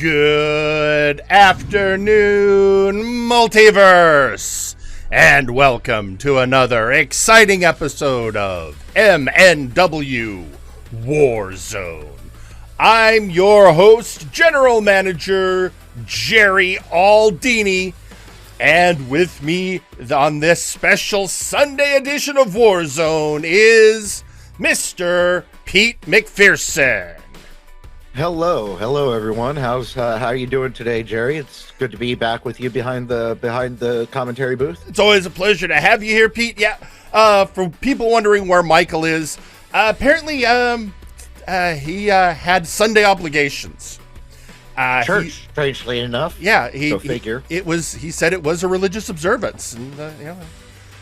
Good afternoon, Multiverse, and welcome to another exciting episode of MNW Warzone. I'm your host, General Manager Jerry Aldini, and with me on this special Sunday edition of Warzone is Mr. Pete McPherson. Hello everyone. How are you doing today, Jerry? It's good to be back with you behind the commentary booth. It's always a pleasure to have you here, Pete. Yeah. For people wondering where Michael is, apparently he had Sunday obligations. Church, strangely enough. Yeah, Go figure. He said it was a religious observance, and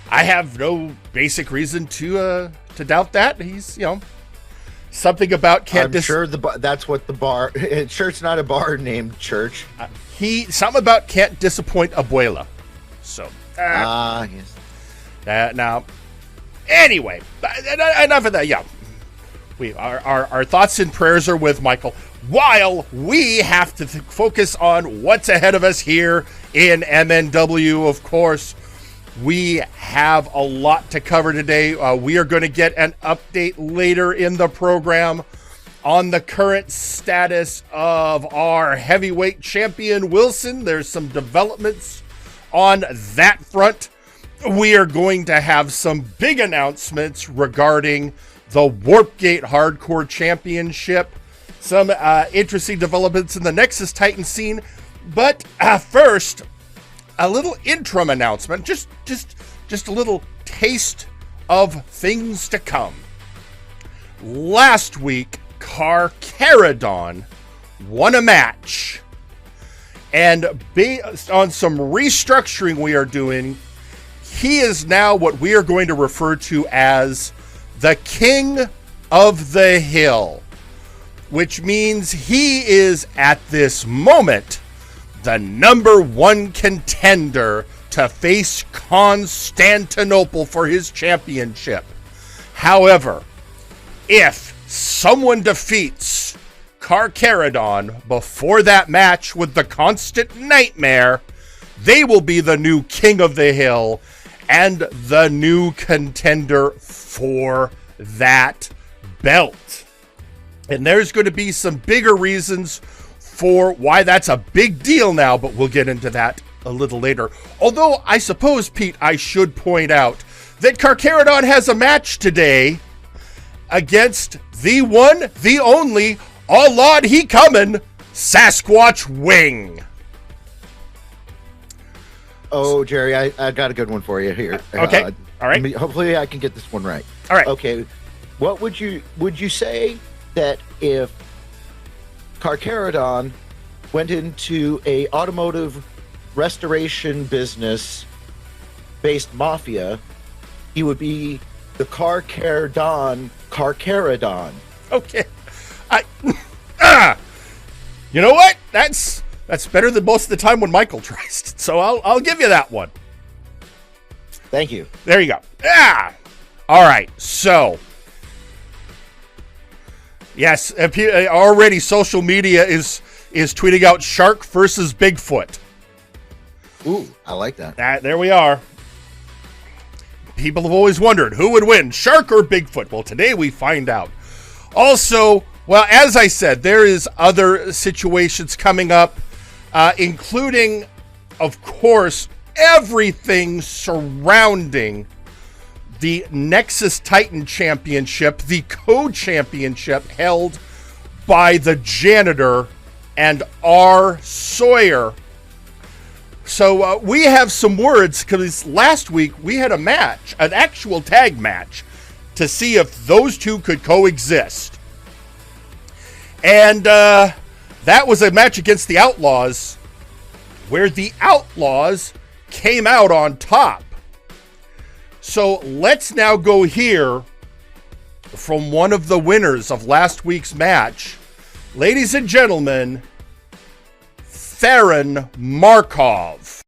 I have no basic reason to doubt that. He's something about can't. I'm sure that's what the bar. Church's not a bar named Church. Something about can't disappoint abuela. So. Yes. Now, anyway, enough of that. Yeah, our thoughts and prayers are with Michael, while we have to focus on what's ahead of us here in MNW. Of course, we have a lot to cover today. We are going to get an update later in the program on the current status of our heavyweight champion, Wilson. There's some developments on that front. We are going to have some big announcements regarding the Warpgate Hardcore Championship. Some interesting developments in the Nexus Titan scene. But first, a little interim announcement, just a little taste of things to come. Last week, Carcharodon won a match, and based on some restructuring we are doing, he is now what we are going to refer to as the King of the Hill, which means he is at this moment the number one contender to face Constantinople for his championship. However, if someone defeats Carcharodon before that match with the Constant Nightmare, they will be the new King of the Hill and the new contender for that belt. And there's going to be some bigger reasons for why that's a big deal now, but we'll get into that a little later. Although, I suppose, Pete, I should point out that Carcharodon has a match today against the one, the only, oh Lord, he coming, Sasquatch Wing. Oh, Jerry, I got a good one for you here. Okay, all right. Hopefully I can get this one right. All right. Okay, what would you say that if Carcharodon went into a automotive restoration business based mafia, he would be the Carcharodon. Okay. You know what? That's better than most of the time when Michael tries it. So I'll give you that one. Thank you. There you go. Yeah. All right. So, yes, already social media is tweeting out Shark versus Bigfoot. Ooh, I like that. There we are. People have always wondered who would win, Shark or Bigfoot. Well, today we find out. Also, well, as I said, there is other situations coming up, including, of course, everything surrounding the Nexus Titan Championship, the co-championship held by the Janitor and R. Sawyer. So we have some words, because last week we had a match, an actual tag match, to see if those two could coexist. And that was a match against the Outlaws, where the Outlaws came out on top. So let's now go hear from one of the winners of last week's match. Ladies and gentlemen, Theron Markov.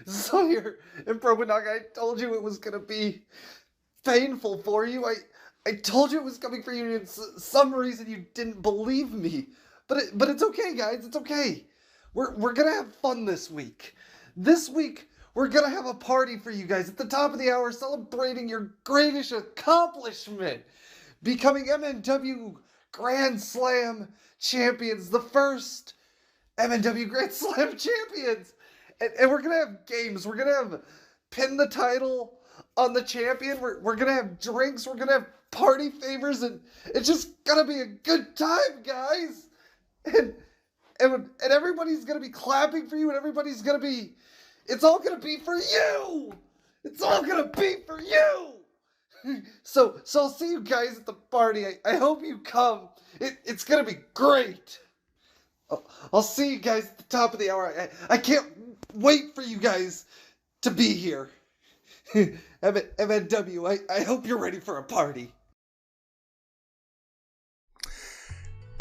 So here in Probanog, I told you it was going to be painful for you. I told you it was coming for you, and for some reason you didn't believe me. But it's okay, guys. It's okay. We're gonna have fun this week. This week we're gonna have a party for you guys at the top of the hour, celebrating your greatest accomplishment, becoming MNW Grand Slam champions, the first MNW Grand Slam champions. And we're gonna have games. We're gonna have pin the title on the champion. We're gonna have drinks. We're gonna have party favors, and it's just gonna be a good time, guys. And everybody's gonna be clapping for you, and everybody's gonna be. It's all gonna be for you. It's all gonna be for you. So I'll see you guys at the party. I hope you come. It's gonna be great. I'll see you guys at the top of the hour. I can't wait for you guys to be here. MNW, I hope you're ready for a party.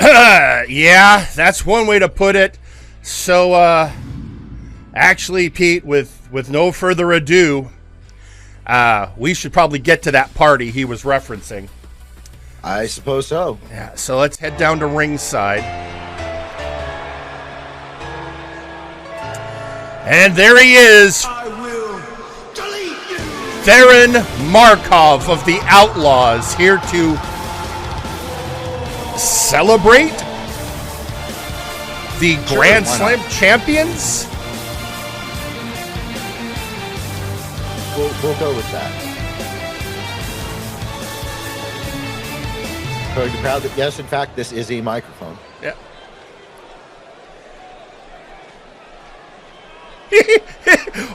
Yeah, that's one way to put it. So, actually, Pete, with no further ado, we should probably get to that party he was referencing. I suppose so. Yeah, so let's head down to ringside. And there he is. I will delete you. Theron Markov of the Outlaws, here to celebrate the Grand Slam champions. We'll go with that. Showing the crowd that yes, in fact, this is a microphone. Yeah.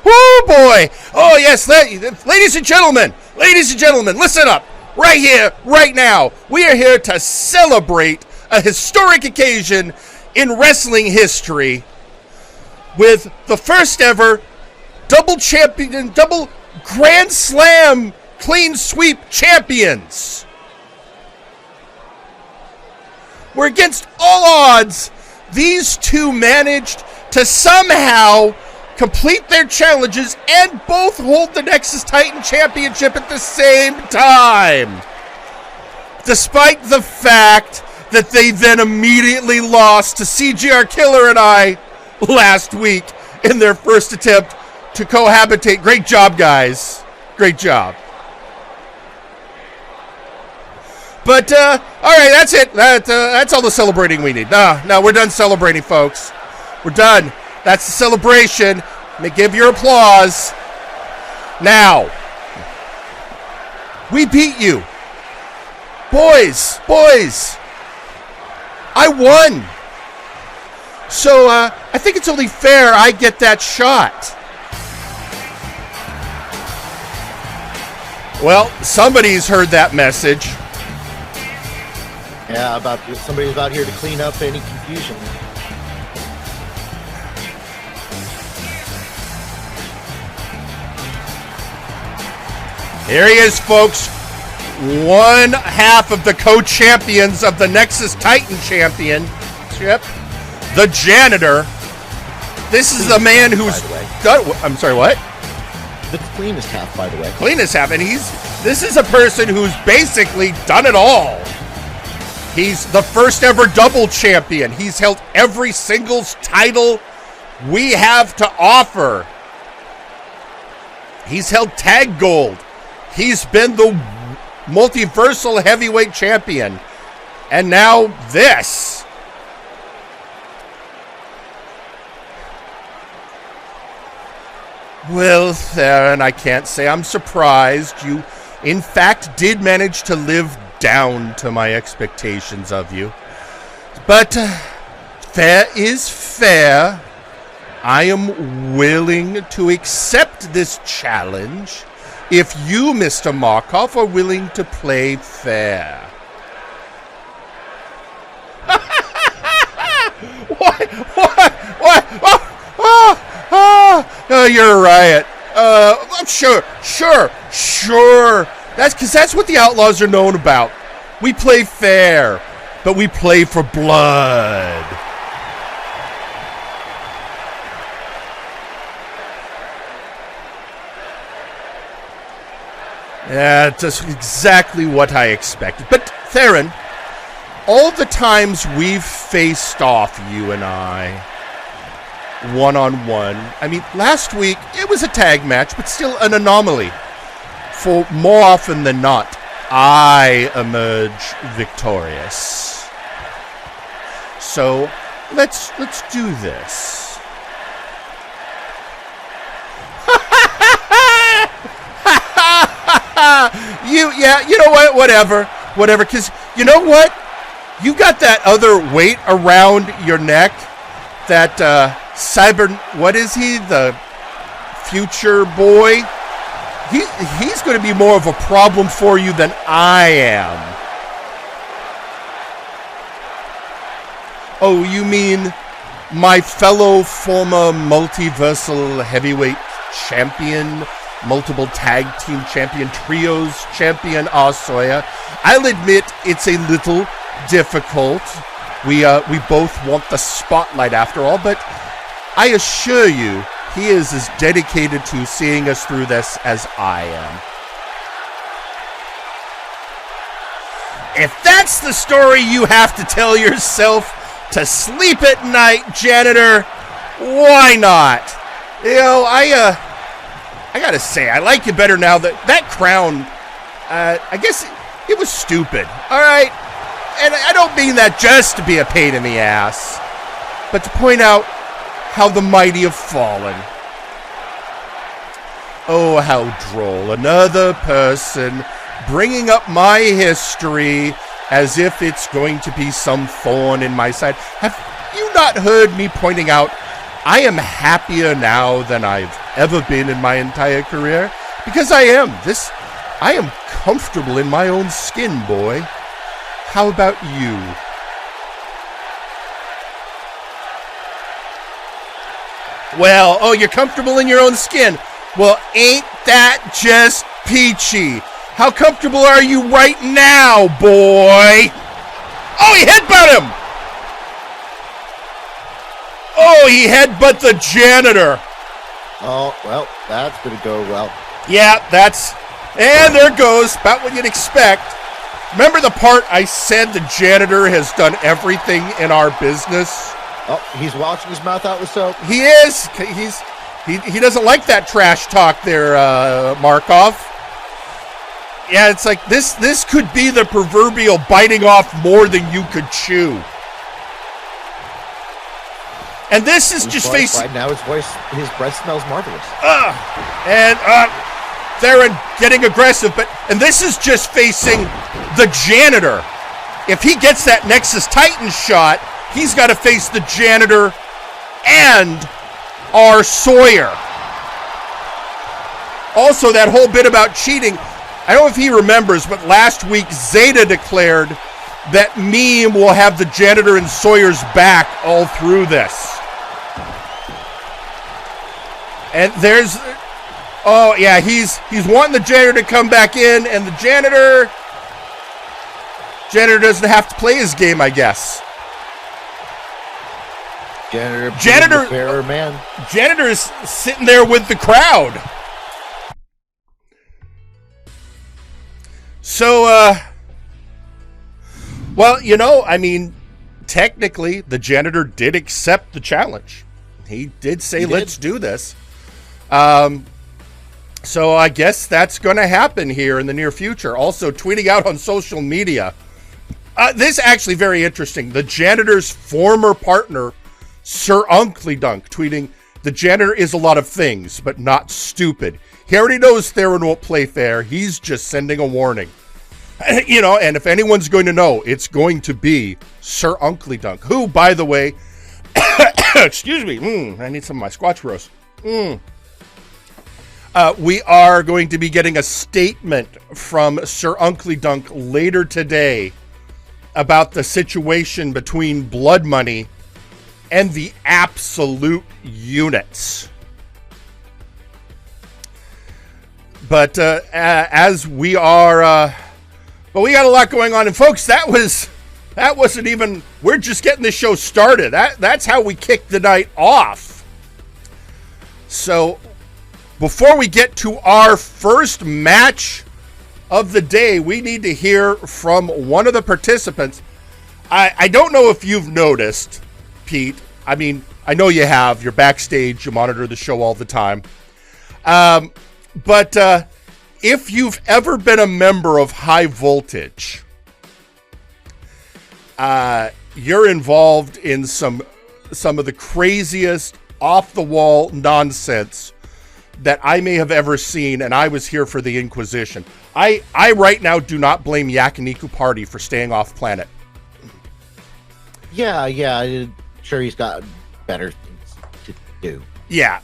Oh boy! Oh yes, ladies and gentlemen, listen up. Right here, right now, we are here to celebrate a historic occasion in wrestling history with the first ever double Grand Slam clean sweep champions. Where against all odds, these two managed to somehow complete their challenges and both hold the Nexus Titan Championship at the same time. Despite the fact that they then immediately lost to CGR Killer and I last week in their first attempt to cohabitate. Great job, guys. Great job. But, all right, that's it. That's all the celebrating we need. No, we're done celebrating, folks. We're done. That's the celebration. Give your applause. Now, we beat you. Boys, I won. So, I think it's only fair I get that shot. Well, somebody's heard that message. Yeah, somebody's about here to clean up any confusion. Here he is, folks. One half of the co-champions of the Nexus Titan Championship, the Janitor. This is the man who's done. I'm sorry, what? The cleanest half, by the way. Cleanest half, and this is a person who's basically done it all. He's the first ever double champion. He's held every singles title we have to offer. He's held tag gold. He's been the multiversal heavyweight champion. And now this. Well, Theron, I can't say I'm surprised. You, in fact, did manage to live down to my expectations of you. But fair is fair. I am willing to accept this challenge if you, Mr. Markov, are willing to play fair. What? Oh, you're a riot. I'm sure. That's what the Outlaws are known about. We play fair, but we play for blood. Yeah, just exactly what I expected. But, Theron, all the times we've faced off, you and I, one-on-one, I mean, last week, it was a tag match, but still an anomaly. For more often than not, I emerge victorious. So, let's do this. You know what? Whatever, because you know what? You got that other weight around your neck. That what is he? The future boy? He's going to be more of a problem for you than I am. Oh, you mean my fellow former multiversal heavyweight champion, multiple tag team champion, trios champion, Sawyer? I'll admit it's a little difficult. We both want the spotlight after all, but I assure you, he is as dedicated to seeing us through this as I am. If that's the story you have to tell yourself to sleep at night, Janitor, why not? You know, I gotta say, I like you better now. That crown, I guess it was stupid, all right? And I don't mean that just to be a pain in the ass, but to point out how the mighty have fallen. Oh, how droll. Another person bringing up my history as if it's going to be some thorn in my side. Have you not heard me pointing out I am happier now than I've ever been in my entire career? Because I am. I am comfortable in my own skin, boy. How about you? Well, oh, you're comfortable in your own skin. Well, ain't that just peachy? How comfortable are you right now, boy? Oh, he headbutt him! Oh, he headbutt the Janitor. Oh, well, that's going to go well. Yeah, and there goes, about what you'd expect. Remember the part I said the Janitor has done everything in our business? Oh, he's washing his mouth out with soap. He is. He doesn't like that trash talk there, Markov. Yeah, it's like this could be the proverbial biting off more than you could chew. And this is just facing... Right now his breath smells marvelous. Theron getting aggressive, and this is just facing the Janitor. If he gets that Nexus Titan shot, he's got to face the Janitor and our Sawyer. Also, that whole bit about cheating, I don't know if he remembers, but last week Zeta declared that Meme will have the Janitor and Sawyer's back all through this. And there's... Oh, yeah, he's wanting the Janitor to come back in, and the Janitor doesn't have to play his game, I guess. Janitor fairer man. Janitor is sitting there with the crowd. So, well, you know, I mean, technically, the Janitor did accept the challenge. He did say, let's do this. So I guess that's going to happen here in the near future. Also tweeting out on social media. This is actually very interesting. The Janitor's former partner, Sir Uncle Dunk, tweeting, the Janitor is a lot of things, but not stupid. He already knows Theron won't play fair. He's just sending a warning. You know, and if anyone's going to know, it's going to be Sir Uncle Dunk, who, by the way, excuse me, I need some of my Squatch roast. We are going to be getting a statement from Sir Uncle Dunk later today about the situation between Blood Money and the Absolute Units. But as we are, but we got a lot going on, and folks, that wasn't even. We're just getting this show started. That's how we kicked the night off. So, before we get to our first match of the day, we need to hear from one of the participants. I don't know if you've noticed, Pete. I mean, I know you have. You're backstage. You monitor the show all the time. But if you've ever been a member of High Voltage, you're involved in some of the craziest off-the-wall nonsense that I may have ever seen, and I was here for the Inquisition. I right now do not blame Yakiniku Party for staying off planet. Yeah, I'm sure he's got better things to do. Yeah.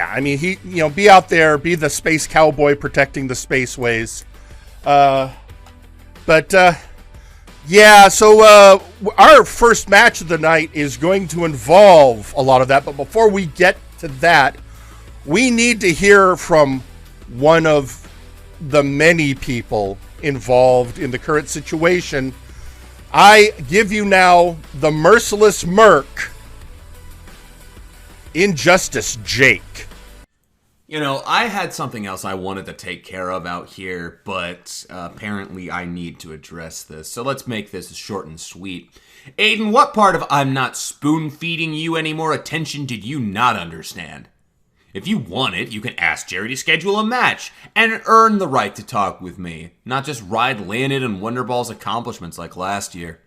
I mean, he, be out there, be the space cowboy protecting the spaceways. Yeah, so our first match of the night is going to involve a lot of that. But before we get to that, we need to hear from one of the many people involved in the current situation. I give you now the merciless merc, Injustice Jhake. I had something else I wanted to take care of out here, but apparently I need to address this. So let's make this short and sweet. Aiden, what part of I'm not spoon-feeding you any more attention did you not understand? If you want it, you can ask Jerry to schedule a match and earn the right to talk with me, not just ride Leonid and Wonderball's accomplishments like last year.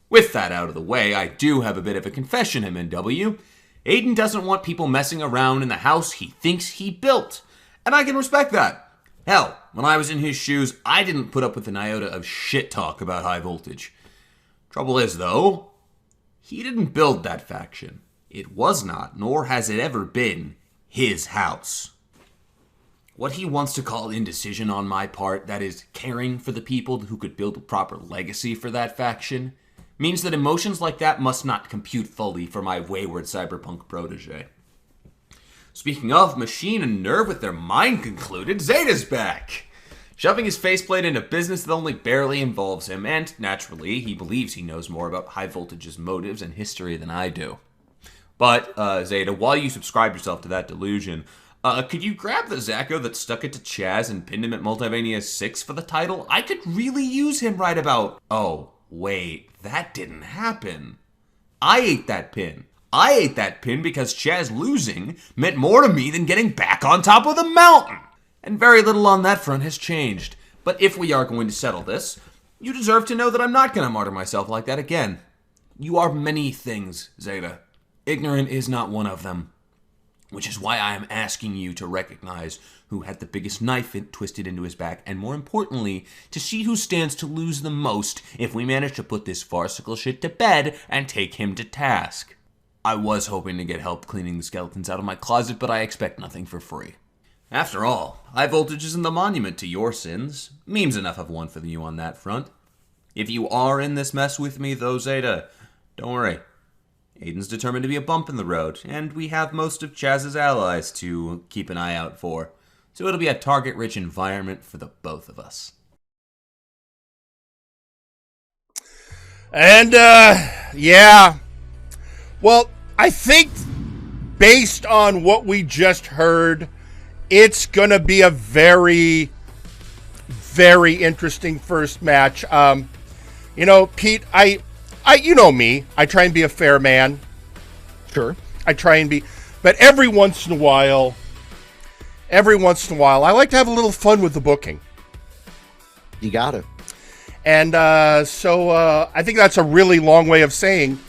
With that out of the way, I do have a bit of a confession, MNW. Aiden doesn't want people messing around in the house he thinks he built, and I can respect that. Hell, when I was in his shoes, I didn't put up with an iota of shit talk about High Voltage. Trouble is, though, he didn't build that faction. It was not, nor has it ever been, his house. What he wants to call indecision on my part, that is, caring for the people who could build a proper legacy for that faction, means that emotions like that must not compute fully for my wayward cyberpunk protege. Speaking of, Machine and Nerve with their mind concluded, Zeta's back! Shoving his faceplate into business that only barely involves him, and, naturally, he believes he knows more about High Voltage's motives and history than I do. But, Zeta, while you subscribe yourself to that delusion, could you grab the Zacko that stuck it to Chazz and pinned him at Multiverse 6 for the title? I could really use him right about... Oh, wait, that didn't happen. I ate that pin. I ate that pin because Chazz losing meant more to me than getting back on top of the mountain. And very little on that front has changed. But if we are going to settle this, you deserve to know that I'm not going to martyr myself like that again. You are many things, Zeta. Ignorant is not one of them. Which is why I am asking you to recognize who had the biggest knife twisted into his back, and more importantly, to see who stands to lose the most if we manage to put this farcical shit to bed and take him to task. I was hoping to get help cleaning the skeletons out of my closet, but I expect nothing for free. After all, High Voltage isn't the monument to your sins. Memes enough of one for you on that front. If you are in this mess with me, though, Zeta, don't worry. Aiden's determined to be a bump in the road, and we have most of Chazz's allies to keep an eye out for. So it'll be a target-rich environment for the both of us. And, yeah. Well, I think based on what we just heard, it's going to be a very, very interesting first match. Pete, you know me. I try and be a fair man. Sure. I try and be, but every once in a while, I like to have a little fun with the booking. You got it. And so I think that's a really long way of saying,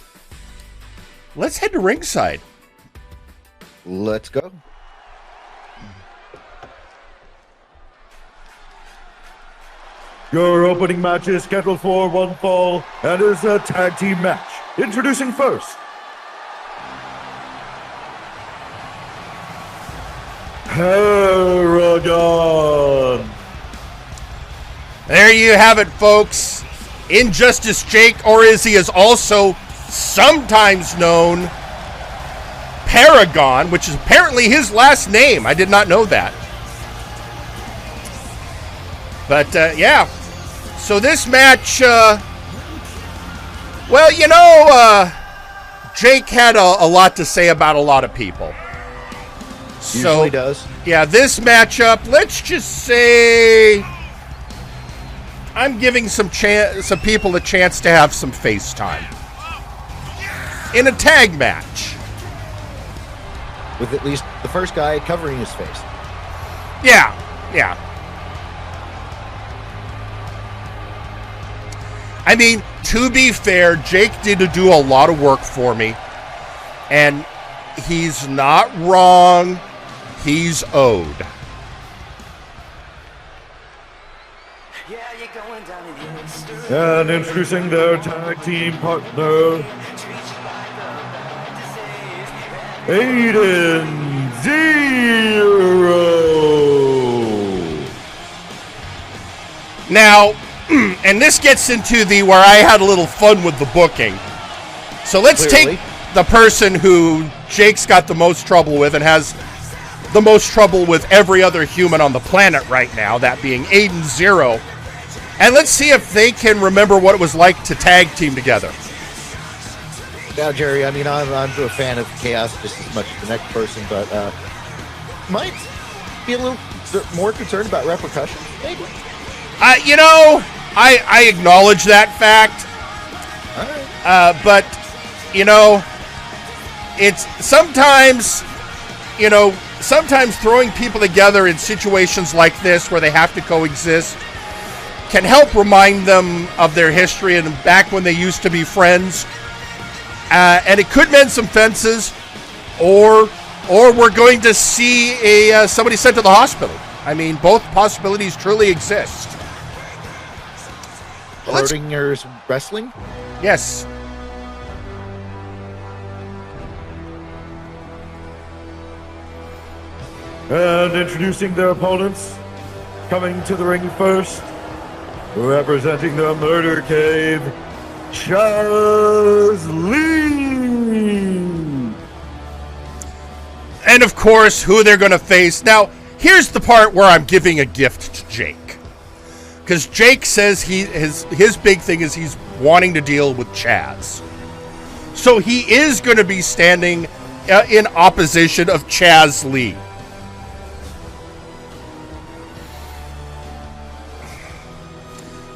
let's head to ringside. Let's go. Your opening match is scheduled for one fall and is a tag team match. Introducing first, Carcharodon. There you have it, folks. Injustice Jhake, or as he is also sometimes known, Paragon, which is apparently his last name. I did not know that. But, yeah. So this match, Jhake had a lot to say about a lot of people. Usually does. Yeah, this matchup, let's just say I'm giving some people a chance to have some FaceTime in a tag match. With at least the first guy covering his face. Yeah, yeah. I mean, to be fair, Jhake did do a lot of work for me. And he's not wrong. He's owed. And introducing their tag team partner, Aiden Xero. Now, and this gets into where I had a little fun with the booking. So let's Clearly. take the person who Jhake's got the most trouble with and has the most trouble with every other human on the planet right now, that being Aiden Xero. And let's see if they can remember what it was like to tag team together. Now, Jerry, I mean, I'm a fan of chaos just as much as the next person, but might be a little more concerned about repercussions, maybe. You know, I acknowledge that fact. All right. But, you know, it's sometimes throwing people together in situations like this where they have to coexist can help remind them of their history and back when they used to be friends. And it could mend some fences, or we're going to see somebody sent to the hospital. I mean, both possibilities truly exist. Schrodinger's wrestling? Yes. And introducing their opponents, coming to the ring first, representing the Murder Cave, Chazz. And of course, who they're going to face. Now, here's the part where I'm giving a gift to Jhake. Because Jhake says his big thing is he's wanting to deal with Chazz. So he is going to be standing in opposition of Chazz Lee.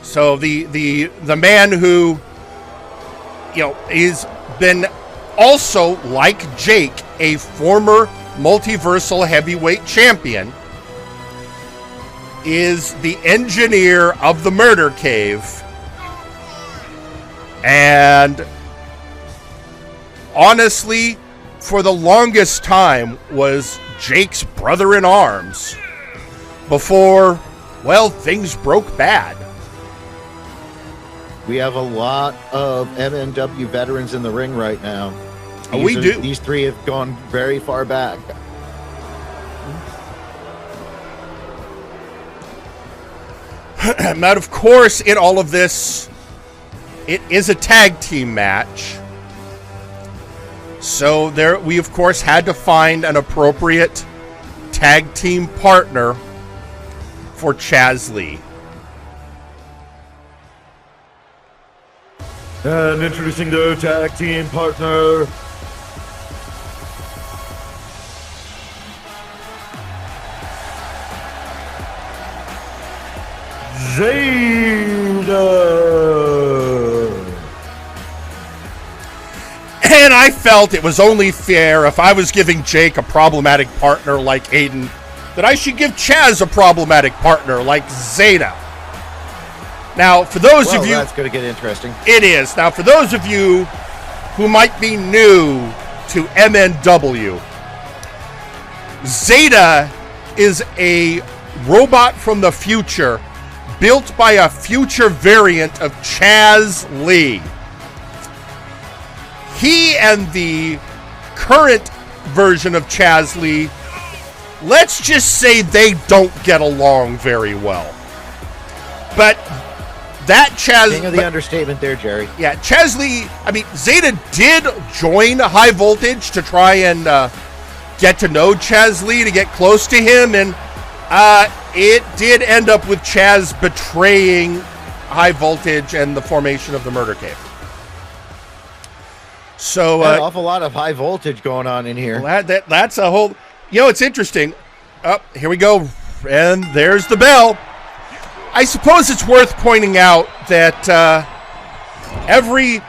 So the man who, you know, is been also, like Jhake, a former multiversal heavyweight champion, is the engineer of the Murder Cave. And honestly, for the longest time, was Jake's brother-in-arms before, well, things broke bad. We have a lot of MNW veterans in the ring right now. We do. These three have gone very far back. But of course, in all of this, it is a tag team match. So we of course had to find an appropriate tag team partner for Chazz Lee. And introducing their tag team partner, Zeta. And I felt it was only fair if I was giving Jhake a problematic partner like Aiden, that I should give Chazz a problematic partner like Zeta. Now, for those of you... that's going to get interesting. It is. Now, for those of you who might be new to MNW, Zeta is a robot from the future built by a future variant of Chazz Lee. He and the current version of Chazz Lee, let's just say they don't get along very well. But that Chazz... King of the understatement there, Jerry. Yeah, Chazz Lee, I mean, Zeta did join High Voltage to try and get to know Chazz Lee, to get close to him, and it did end up with Chazz betraying High Voltage and the formation of the Murder Cave. So an awful lot of high voltage going on in here. Well, that's a whole... You know, it's interesting. Oh, here we go. And there's the bell. I suppose it's worth pointing out that every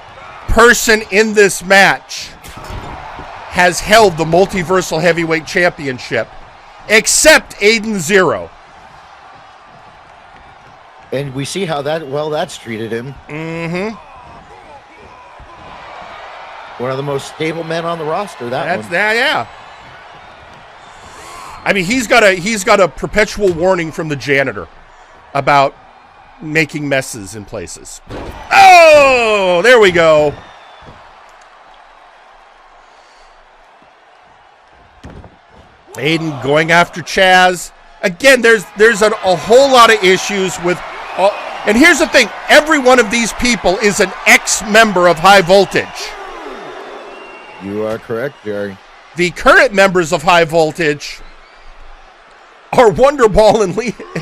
person in this match has held the Multiversal Heavyweight Championship, except Aiden Xero. And we see how that's treated him. Mm-hmm. One of the most stable men on the roster. Yeah. I mean, he's got a perpetual warning from the Janitor about making messes in places. Oh, there we go. Aiden going after Chazz. Again, there's a whole lot of issues with... and here's the thing. Every one of these people is an ex-member of High Voltage. You are correct, Jerry. The current members of High Voltage are Wonderball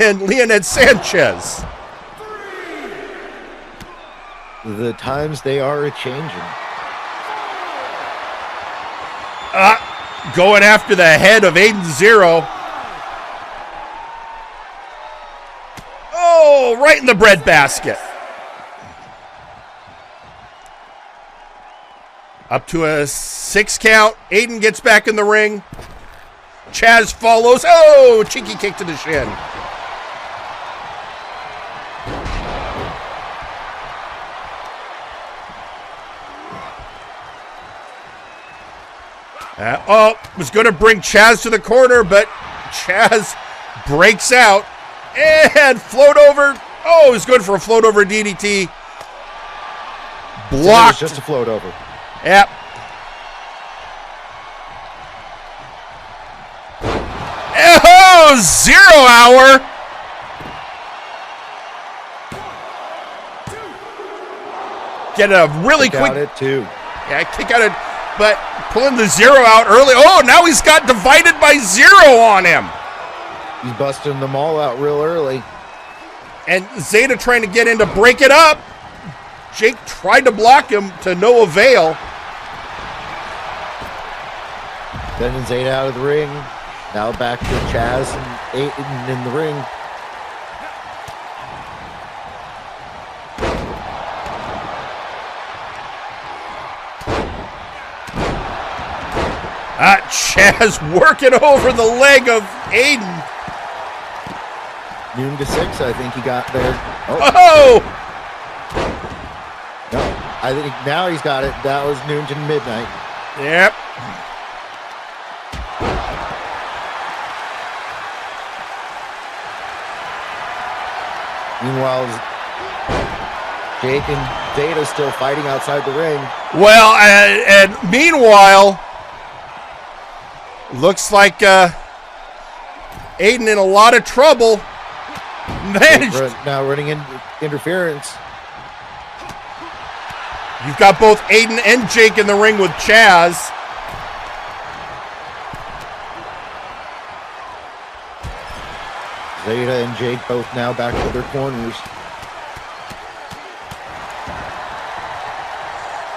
and Leonid Sanchez. The times they are a-changing. Going after the head of Aiden Xero. Oh, right in the breadbasket. Up to a 6 count. Aiden gets back in the ring. Chazz follows. Oh, cheeky kick to the shin. Was going to bring Chazz to the corner, but Chazz breaks out and float over. Oh, he's good for a float over DDT. Blocked. Just a float over. Yep. Oh, 0 hour. Get a really quick. Got it too. Yeah, kick out it, but pulling the 0 out early. Oh, now he's got divided by 0 on him. He's busting them all out real early. And Zeta trying to get in to break it up. Jhake tried to block him to no avail. Sending Zeta out of the ring. Now back to Chazz and Aiden in the ring. Chazz working over the leg of Aiden. Noon to 6, I think he got there. Oh! No, I think now he's got it. That was noon to midnight. Yep. Meanwhile, Jhake and Zeta still fighting outside the ring. Well, and meanwhile, looks like Aiden in a lot of trouble. Now running in interference. You've got both Aiden and Jhake in the ring with Chazz. Zeta and Jhake both now back to their corners.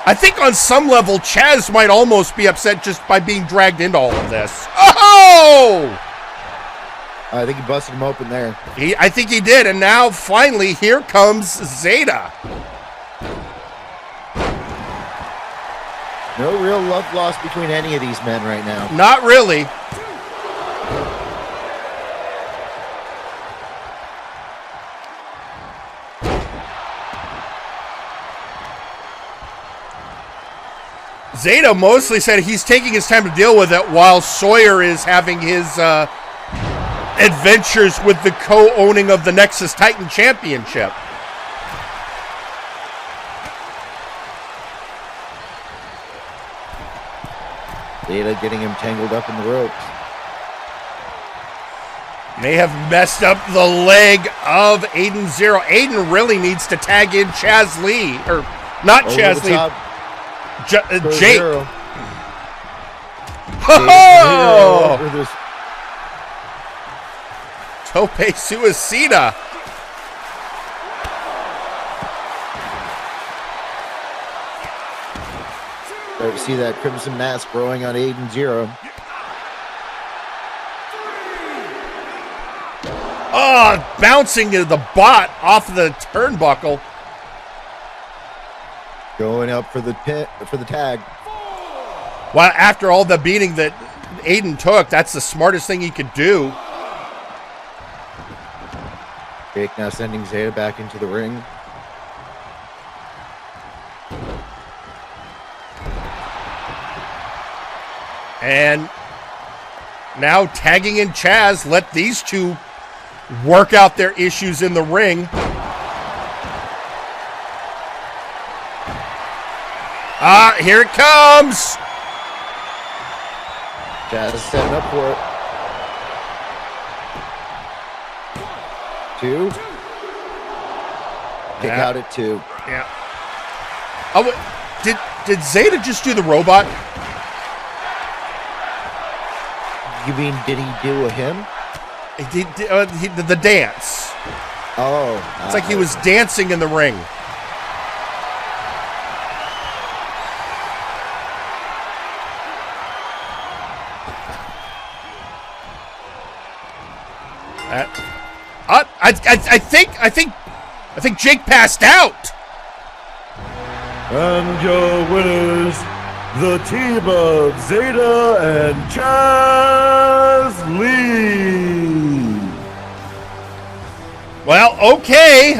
I think on some level, Chazz might almost be upset just by being dragged into all of this. Oh! I think he busted him open there. I think he did, and now finally here comes Zeta. No real love lost between any of these men right now. Not really. Zeta mostly said he's taking his time to deal with it while Sawyer is having his adventures with the co-owning of the Nexus Titan Championship. Zeta getting him tangled up in the ropes. May have messed up the leg of Aiden Xero. Aiden really needs to tag in Chazz Lee. Or, not Chazz Lee. Jhake. Oh! Tope Suicida. There, see that crimson mask growing on Aiden Xero. Oh, bouncing to the bot off the turnbuckle. Going up for the tag. Well, after all the beating that Aiden took, that's the smartest thing he could do. Jhake now sending Zeta back into the ring. And now tagging in Chazz, let these two work out their issues in the ring. Here it comes. Chazz is setting up for it. 2. Kick out at 2. Yeah. Oh, did Zeta just do the robot? You mean, did he do a hymn? The dance. Oh. It's like he was dancing in the ring. I think Jhake passed out. And your winners, the team of Zeta and Chazz Lee. Well, okay.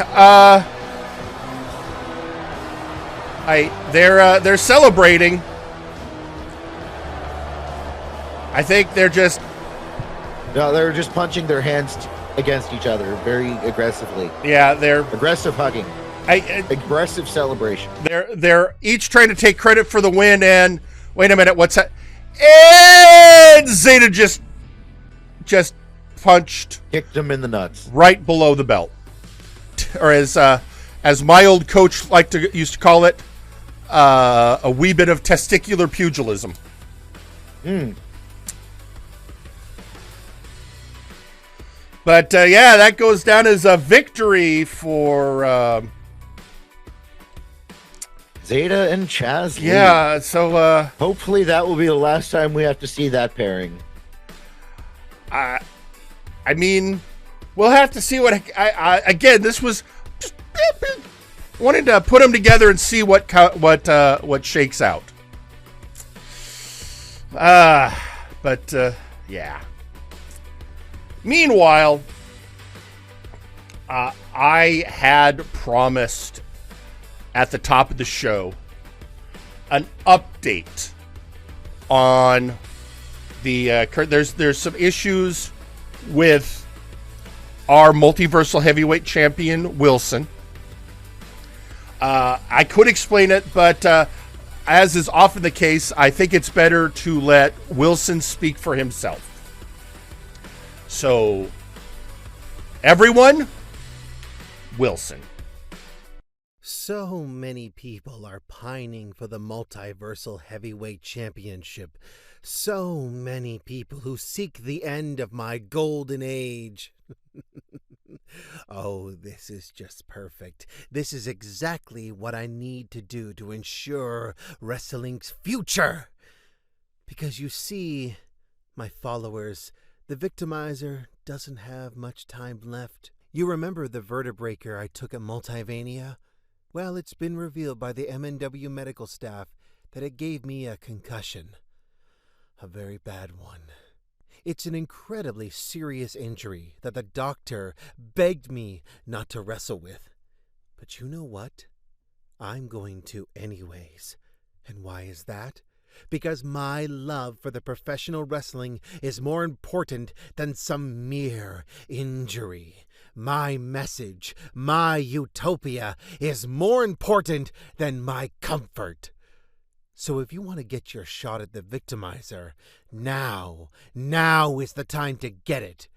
They're celebrating. I think they're just. No, they're just punching their hands against each other very aggressively. Yeah, they're aggressive hugging. Aggressive celebration. They're each trying to take credit for the win. And wait a minute, what's that? And Zeta just punched, kicked him in the nuts, right below the belt, or as my old coach used to call it, a wee bit of testicular pugilism. But yeah, that goes down as a victory for Zeta and Chazz Lee. Yeah, so hopefully that will be the last time we have to see that pairing. I mean, we'll have to see what. Again, this was just wanting to put them together and see what shakes out. But yeah. Meanwhile, I had promised at the top of the show an update on the there's some issues with our multiversal heavyweight champion Wilson. I could explain it, but as is often the case, I think it's better to let Wilson speak for himself. So, everyone, Wilson. So many people are pining for the Multiversal Heavyweight Championship. So many people who seek the end of my golden age. Oh, this is just perfect. This is exactly what I need to do to ensure wrestling's future. Because you see, my followers, the Victimizer doesn't have much time left. You remember the vertebraker I took at Multivania? Well, it's been revealed by the MNW medical staff that it gave me a concussion. A very bad one. It's an incredibly serious injury that the doctor begged me not to wrestle with. But you know what? I'm going to anyways. And why is that? Because my love for the professional wrestling is more important than some mere injury. My message, my utopia, is more important than my comfort. So if you want to get your shot at the Victimizer, now is the time to get it.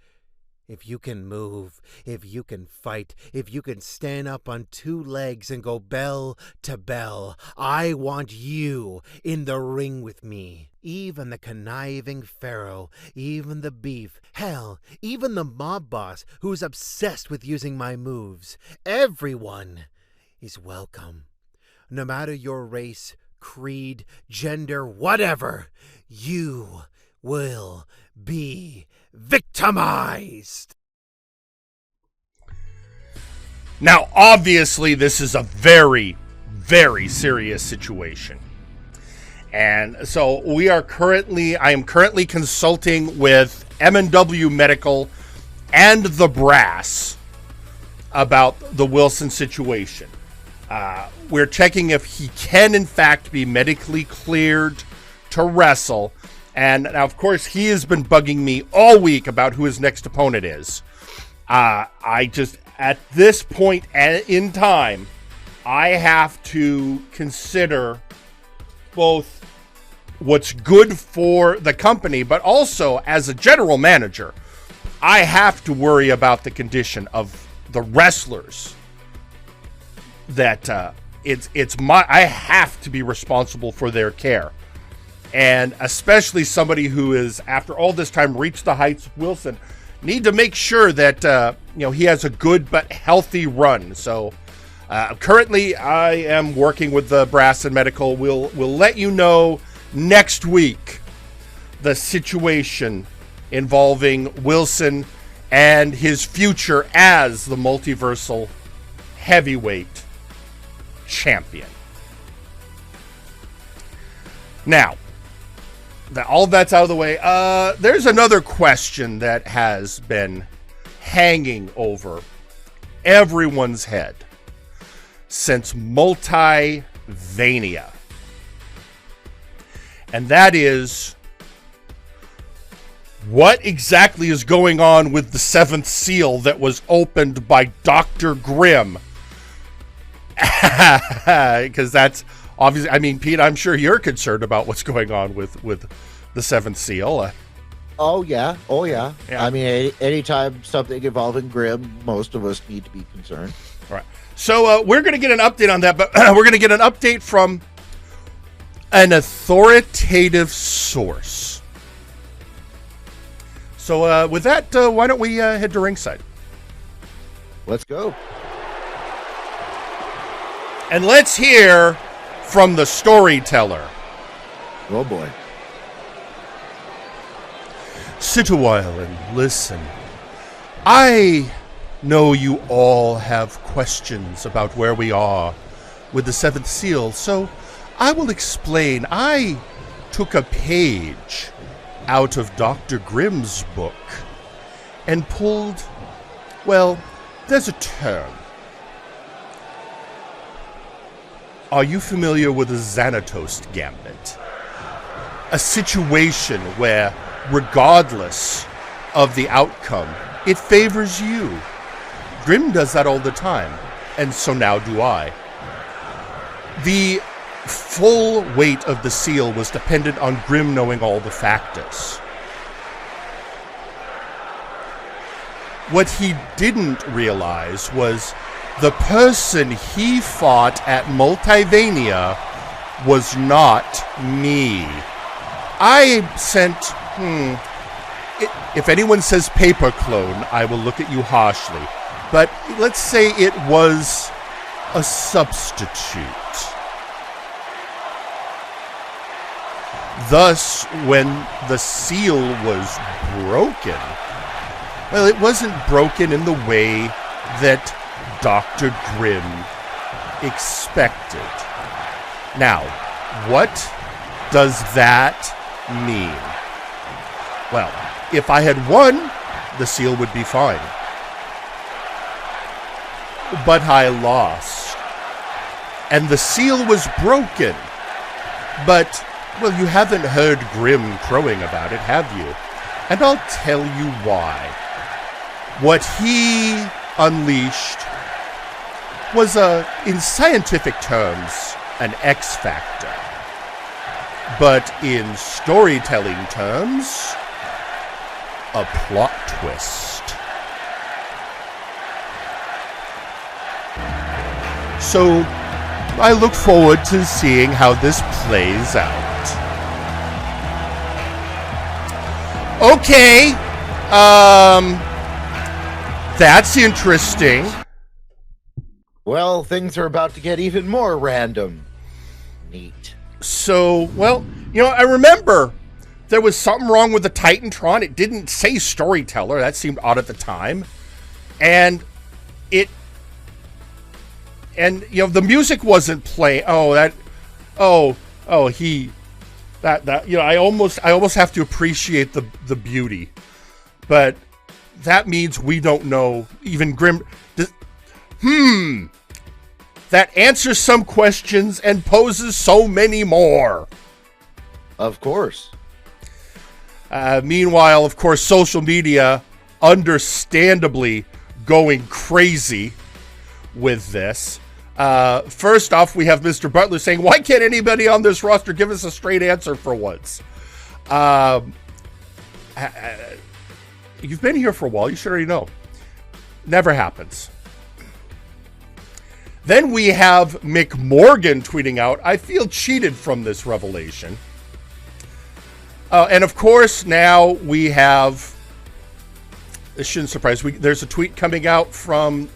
If you can move, if you can fight, if you can stand up on 2 legs and go bell to bell, I want you in the ring with me. Even the conniving pharaoh, even the beef, hell, even the mob boss who's obsessed with using my moves. Everyone is welcome. No matter your race, creed, gender, whatever, you will be victimized. Now, obviously, this is a very, very serious situation. And so I am currently consulting with MNW Medical and the Brass about the Wilson situation. We're checking if he can, in fact, be medically cleared to wrestle. And now, of course, he has been bugging me all week about who his next opponent is. I just, at this point in time, I have to consider both what's good for the company, but also as a general manager, I have to worry about the condition of the wrestlers. That I have to be responsible for their care, and especially somebody who is, after all this time, reached the heights of Wilson. Need to make sure that he has a good but healthy run. So currently, I am working with the Brass and Medical. We'll let you know next week the situation involving Wilson and his future as the multiversal heavyweight champion. Now, that all that's out of the way, there's another question that has been hanging over everyone's head since Multivania. And that is, what exactly is going on with the seventh seal that was opened by Dr. Grimm? Because that's obviously, I mean, Pete, I'm sure you're concerned about what's going on with the seventh seal. Oh yeah. I mean, anytime something involving Grimm, most of us need to be concerned. All right. So we're going to get an update on that, but we're going to get an update from an authoritative source. So with that, why don't we head to ringside? Let's go. And let's hear from the Storyteller. Oh boy. Sit a while and listen. I know you all have questions about where we are with the seventh seal, so I will explain. I took a page out of Dr. Grimm's book and pulled, well, there's a term. Are you familiar with a Xanatos gambit? A situation where, regardless of the outcome, it favors you. Grimm does that all the time, and so now do I. The full weight of the seal was dependent on Grimm knowing all the factors. What he didn't realize was the person he fought at Multivania was not me. I sent, if anyone says paper clone, I will look at you harshly. But let's say it was a substitute. Thus, when the seal was broken, well, it wasn't broken in the way that Dr. Grimm expected. Now, what does that mean? Well, if I had won, the seal would be fine. But I lost. And the seal was broken. But, well, you haven't heard Grimm crowing about it, have you? And I'll tell you why. What he unleashed was in scientific terms, an X factor. But in storytelling terms, a plot twist. So, I look forward to seeing how this plays out. Okay, that's interesting. Well, things are about to get even more random. Neat. So, well, I remember there was something wrong with the Titantron. It didn't say Storyteller. That seemed odd at the time. And it and the music wasn't playing. I almost have to appreciate the beauty, but that means we don't know even Grimm. That answers some questions and poses so many more. Of course. Meanwhile, of course, social media understandably going crazy with this. First off, we have Mr. Butler saying, why can't anybody on this roster give us a straight answer for once? You've been here for a while. You should already know. Never happens. Then we have McMorgan tweeting out, I feel cheated from this revelation. And of course, now we have, this shouldn't surprise, there's a tweet coming out from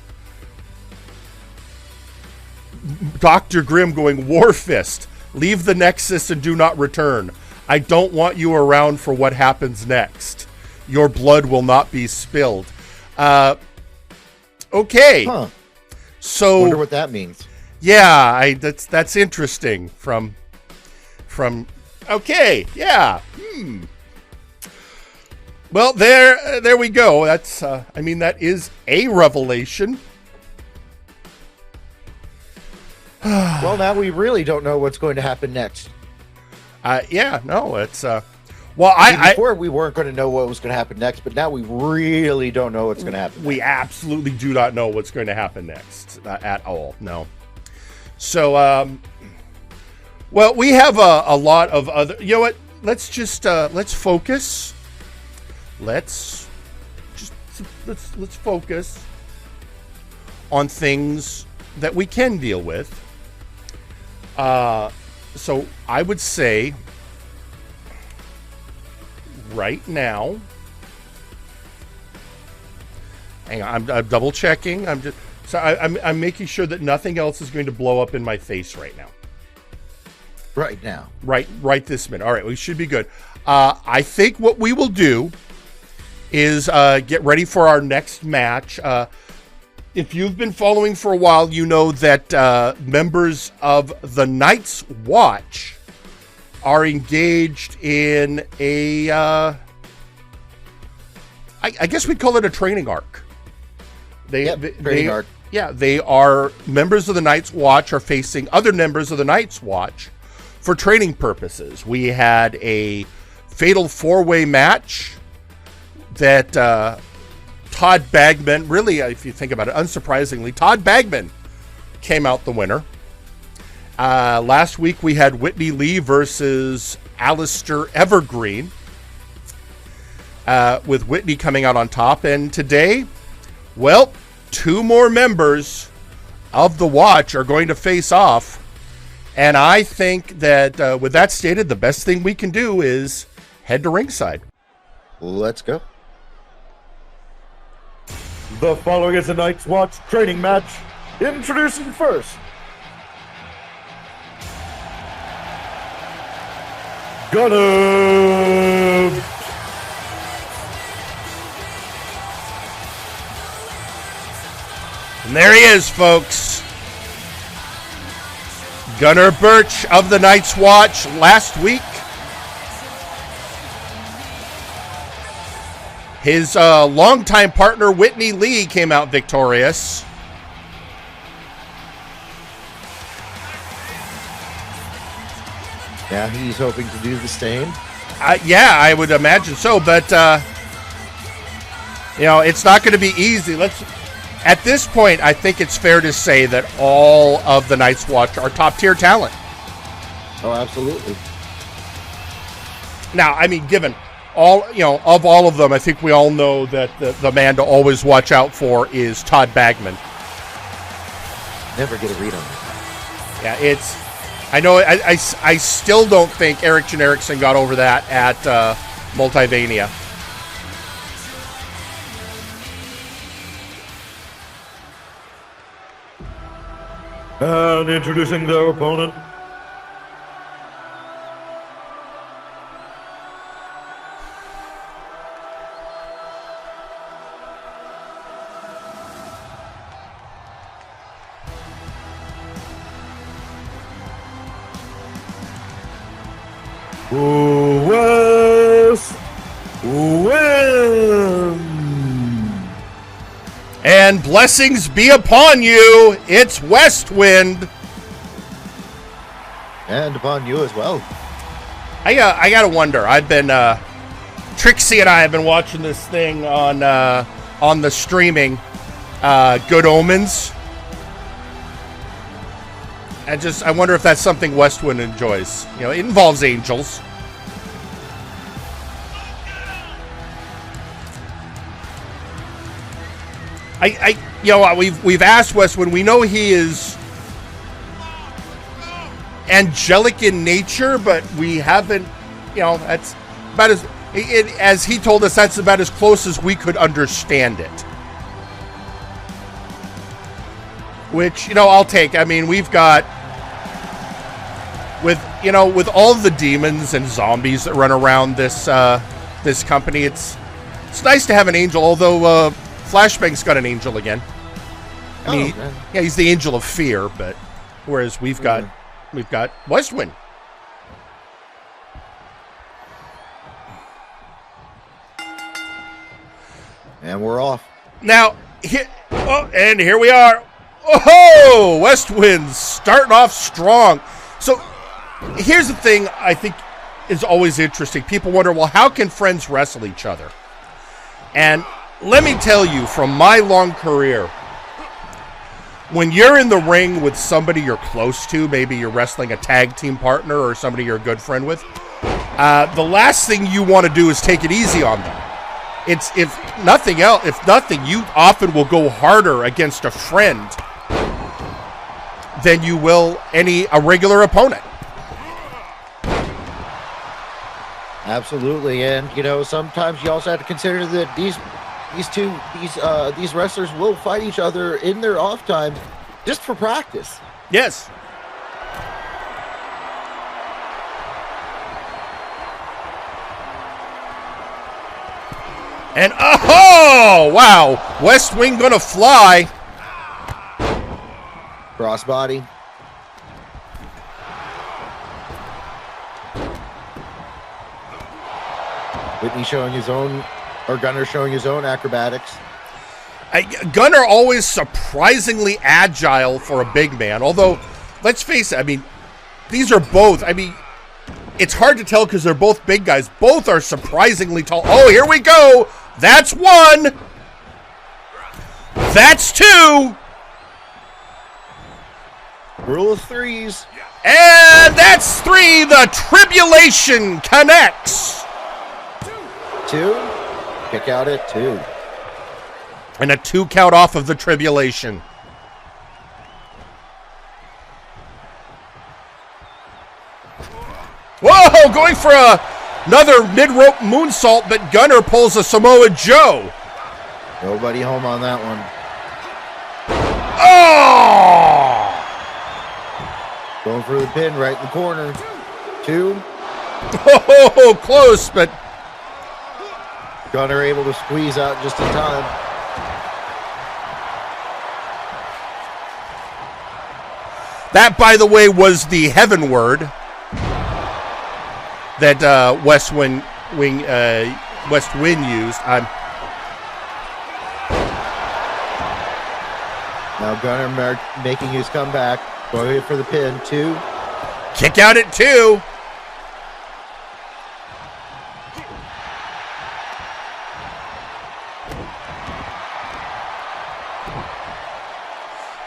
Dr. Grimm going, Warfist, leave the Nexus and do not return. I don't want you around for what happens next. Your blood will not be spilled. Okay. Huh. So wonder what that means. Yeah, that's interesting from okay, yeah. Well, there we go. That's that is a revelation. Well, now we really don't know what's going to happen next. Yeah, no, it's before we weren't going to know what was going to happen next, but now we really don't know what's going to happen. We absolutely do not know what's going to happen next at all. No. So, well, we have a lot of other. You know what? Let's just let's focus. Let's focus on things that we can deal with. So I would say. Right now, hang on, I'm double checking. I'm making sure that nothing else is going to blow up in my face right now. Right now, right this minute. All right, we should be good. I think what we will do is get ready for our next match. If you've been following for a while, you know that members of the Night's Watch are engaged in a, I guess we'd call it a training arc. Training arc. Yeah, they are members of the Night's Watch are facing other members of the Night's Watch for training purposes. We had a fatal four-way match that Todd Bagman, really, if you think about it, unsurprisingly, Todd Bagman came out the winner. Last week we had Whitney Lee versus Alistair Evergreen, with Whitney coming out on top. And today, well, two more members of the Watch are going to face off. And I think that with that stated, the best thing we can do is head to ringside. Let's go. The following is a Night's Watch training match. Introducing first, Gunner. And there he is, folks. Gunner Birch of the Night's Watch last week. His longtime partner, Whitney Lee, came out victorious. Now he's hoping to do the same. Yeah, I would imagine so. But, it's not going to be easy. At this point, I think it's fair to say that all of the Night's Watch are top-tier talent. Oh, absolutely. Now, I mean, given all, of all of them, I think we all know that the man to always watch out for is Todd Bagman. Never get a read on that. Yeah, I know, I still don't think Eric Erickson got over that at Multivania. And introducing their opponent, West win. And blessings be upon you. It's West Wind. And upon you as well. I gotta wonder. I've been Trixie and I have been watching this thing on the streaming. Good Omens. I wonder if that's something Westwind enjoys. You know, it involves angels. We've asked Westwind. We know he is angelic in nature, but we haven't. You know, that's about as he told us. That's about as close as we could understand it. Which, you know, I'll take. I mean, we've got with all the demons and zombies that run around this this company. It's nice to have an angel, although Flashbang's got an angel again. I mean, yeah, he's the angel of fear, but whereas we've got Westwind. And we're off. Now, and here we are. Oh, Westwind's starting off strong. So here's the thing I think is always interesting. People wonder, well, how can friends wrestle each other? And let me tell you, from my long career, when you're in the ring with somebody you're close to, maybe you're wrestling a tag team partner or somebody you're a good friend with, the last thing you want to do is take it easy on them. If nothing, you often will go harder against a friend than you will a regular opponent. Absolutely, and you know, sometimes you also have to consider that these wrestlers will fight each other in their off time just for practice. Yes. And oh wow, Westwing gonna fly. Crossbody. Whitney showing his own, or Gunner showing his own acrobatics. Gunner always surprisingly agile for a big man. Although, let's face it, I mean, these are both, I mean, it's hard to tell because they're both big guys. Both are surprisingly tall. Oh, here we go. That's one. That's two. Rule of threes. And that's three. The tribulation connects. Two. Kick out at two. And a 2 count off of the tribulation. Whoa, going for another mid-rope moonsault, but Gunner pulls a Samoa Joe. Nobody home on that one. Oh! Going for the pin right in the corner. Two. Oh, close, but Gunner able to squeeze out just in time. That, by the way, was the heaven word that West Wind used. Now Gunner making his comeback. Going for the pin. Two. Kick out at two.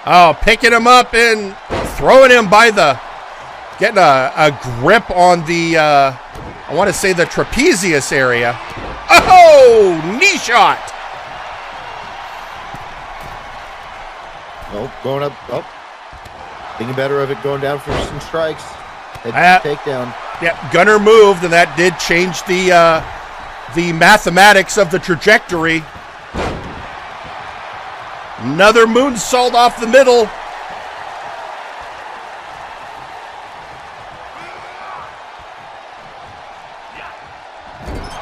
Oh, picking him up and throwing him by getting a grip on the, I want to say the trapezius area. Oh, knee shot. Oh, going up. Oh, thinking better of it, going down for some strikes. Takedown. Yeah, Gunner moved, and that did change the mathematics of the trajectory. Another moonsault off the middle.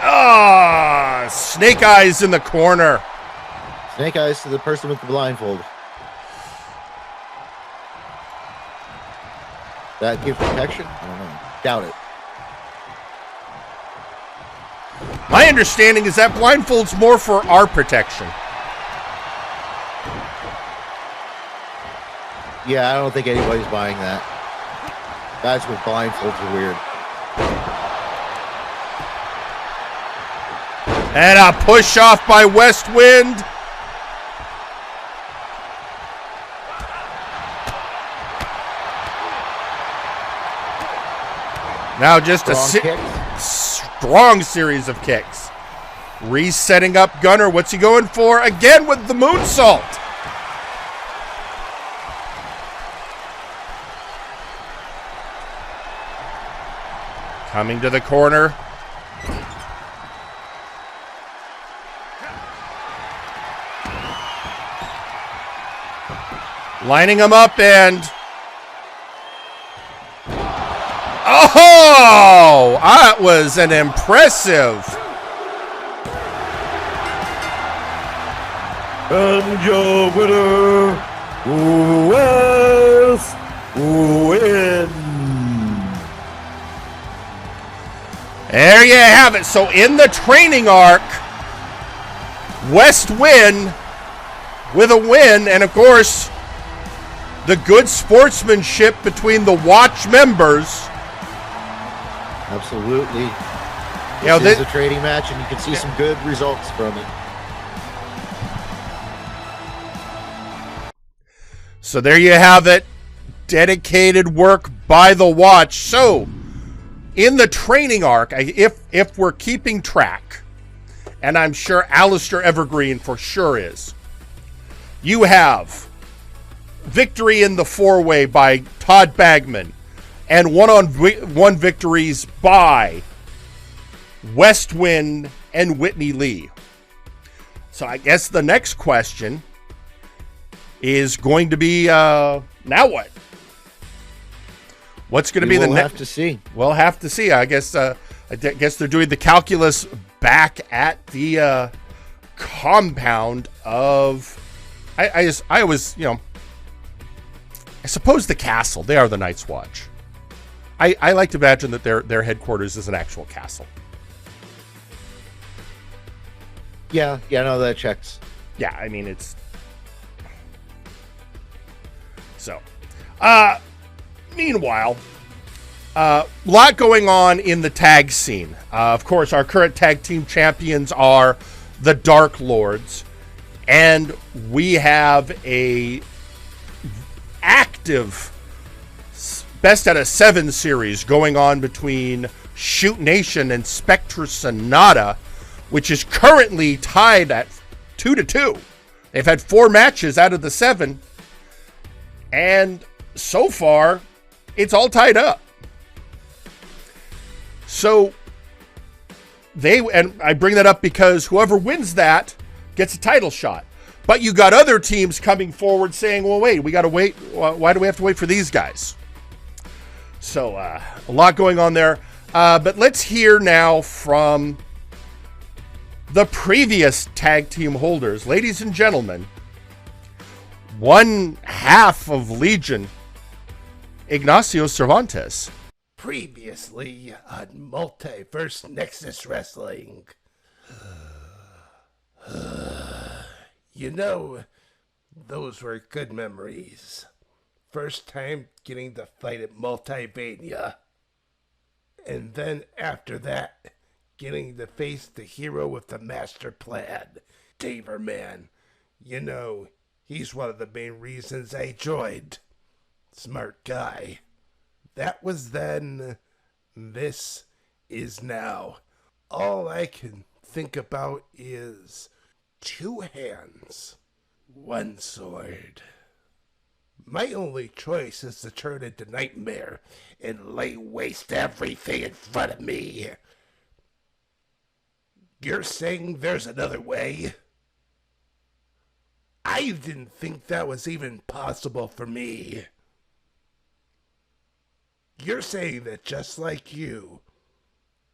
Ah, Snake Eyes in the corner. Snake Eyes to the person with the blindfold. That gives protection? I don't know. Doubt it. My understanding is that blindfold's more for our protection. Yeah, I don't think anybody's buying that. Guys with blindfolds are weird. And a push off by West Wind. Now just strong series of kicks. Resetting up Gunner. What's he going for? Again with the moonsault. Coming to the corner. Lining him up and... Oh! That was an impressive... And your winner, West Wind. There you have it. So in the training arc, West Wind with a win, and of course, the good sportsmanship between the Watch members. Absolutely. You know, this is a trading match, and you can see some good results from it. So there you have it. Dedicated work by the Watch. So, in the training arc, if we're keeping track, and I'm sure Alistair Evergreen for sure is, you have victory in the four-way by Todd Bagman, and one-on-one victories by West Wind and Whitney Lee. So I guess the next question is going to be, now what? What's going to be the next? We'll have to see. We'll have to see. I guess they're doing the calculus back at the compound of. I suppose the castle. They are the Night's Watch. I like to imagine that their headquarters is an actual castle. Yeah, no, that checks. Yeah, I mean it's. So, meanwhile, a lot going on in the tag scene. Of course, our current tag team champions are the Dark Lords, and we have a active best out of 7 series going on between Shoot Nation and Spectra Sonata, which is currently tied at 2-2. They've had 4 matches out of the 7. And so far, it's all tied up. So, and I bring that up because whoever wins that gets a title shot. But you got other teams coming forward saying, well, wait, we got to wait. Why do we have to wait for these guys? So, a lot going on there. But let's hear now from the previous tag team holders. Ladies and gentlemen, one half of Legion, Ignacio Cervantes. Previously on Multiverse Nexus Wrestling. You know, those were good memories. First time getting to fight at Multivania. And then after that, getting to face the hero with the master plan, Daverman. You know, he's one of the main reasons I joined. Smart guy. That was then. This is now. All I can think about is 2 hands, 1 sword. My only choice is to turn into Nightmare and lay waste everything in front of me. You're saying there's another way? I didn't think that was even possible for me. You're saying that just like you,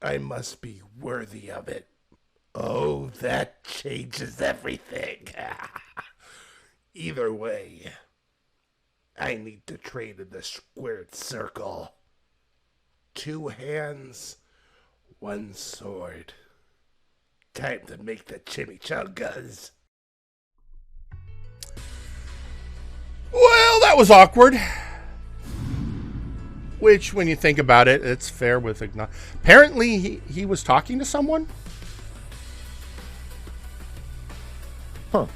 I must be worthy of it. Oh, that changes everything. Either way, I need to train in the squared circle. 2 hands, 1 sword. Time to make the chimichangas. Well, that was awkward. Which, when you think about it, it's fair with apparently he was talking to someone. Huh.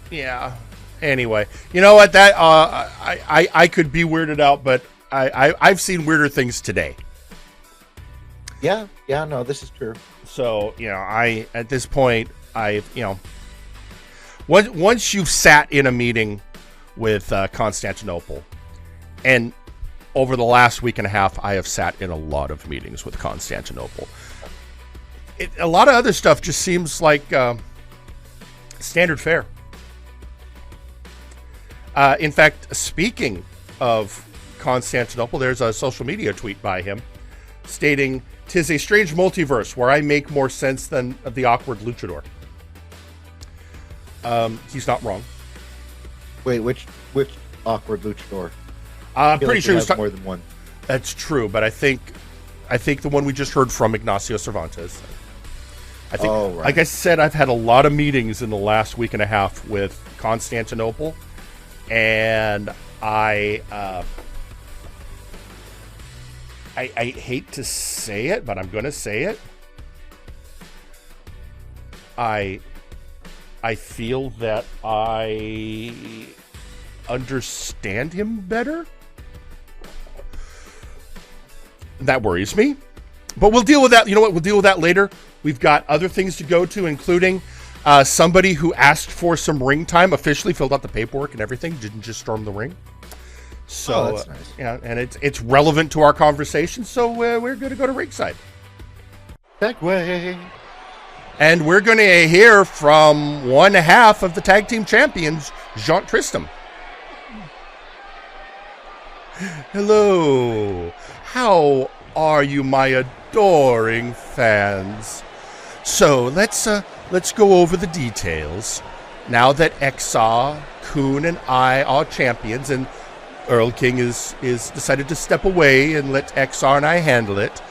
Yeah. Anyway, you know what? That I could be weirded out, but I've seen weirder things today. Yeah, no, this is true. So, at this point, once you've sat in a meeting with Constantinople, and over the last week and a half, I have sat in a lot of meetings with Constantinople. A lot of other stuff just seems like standard fare. In fact, speaking of Constantinople, there's a social media tweet by him stating, "'Tis a strange multiverse where I make more sense than the awkward luchador." He's not wrong. Wait, which awkward luchador? I'm pretty sure there's more than one. That's true, but I think the one we just heard from, Ignacio Cervantes. I think, right. Like I said, I've had a lot of meetings in the last week and a half with Constantinople, and I hate to say it, but I'm going to say it. I feel that I understand him better. That worries me. But we'll deal with that. You know what? We'll deal with that later. We've got other things to go to, including somebody who asked for some ring time, officially filled out the paperwork and everything, didn't just storm the ring. So, that's nice. Yeah, and it's relevant to our conversation, so we're going to go to ringside. Back way. And we're going to hear from one half of the tag team champions, Jaunt Tristam. Hello. How are you, my adoring fans? So let's go over the details. Now that XR, Kuhn, and I are champions, and Earl King is decided to step away and let XR and I handle it.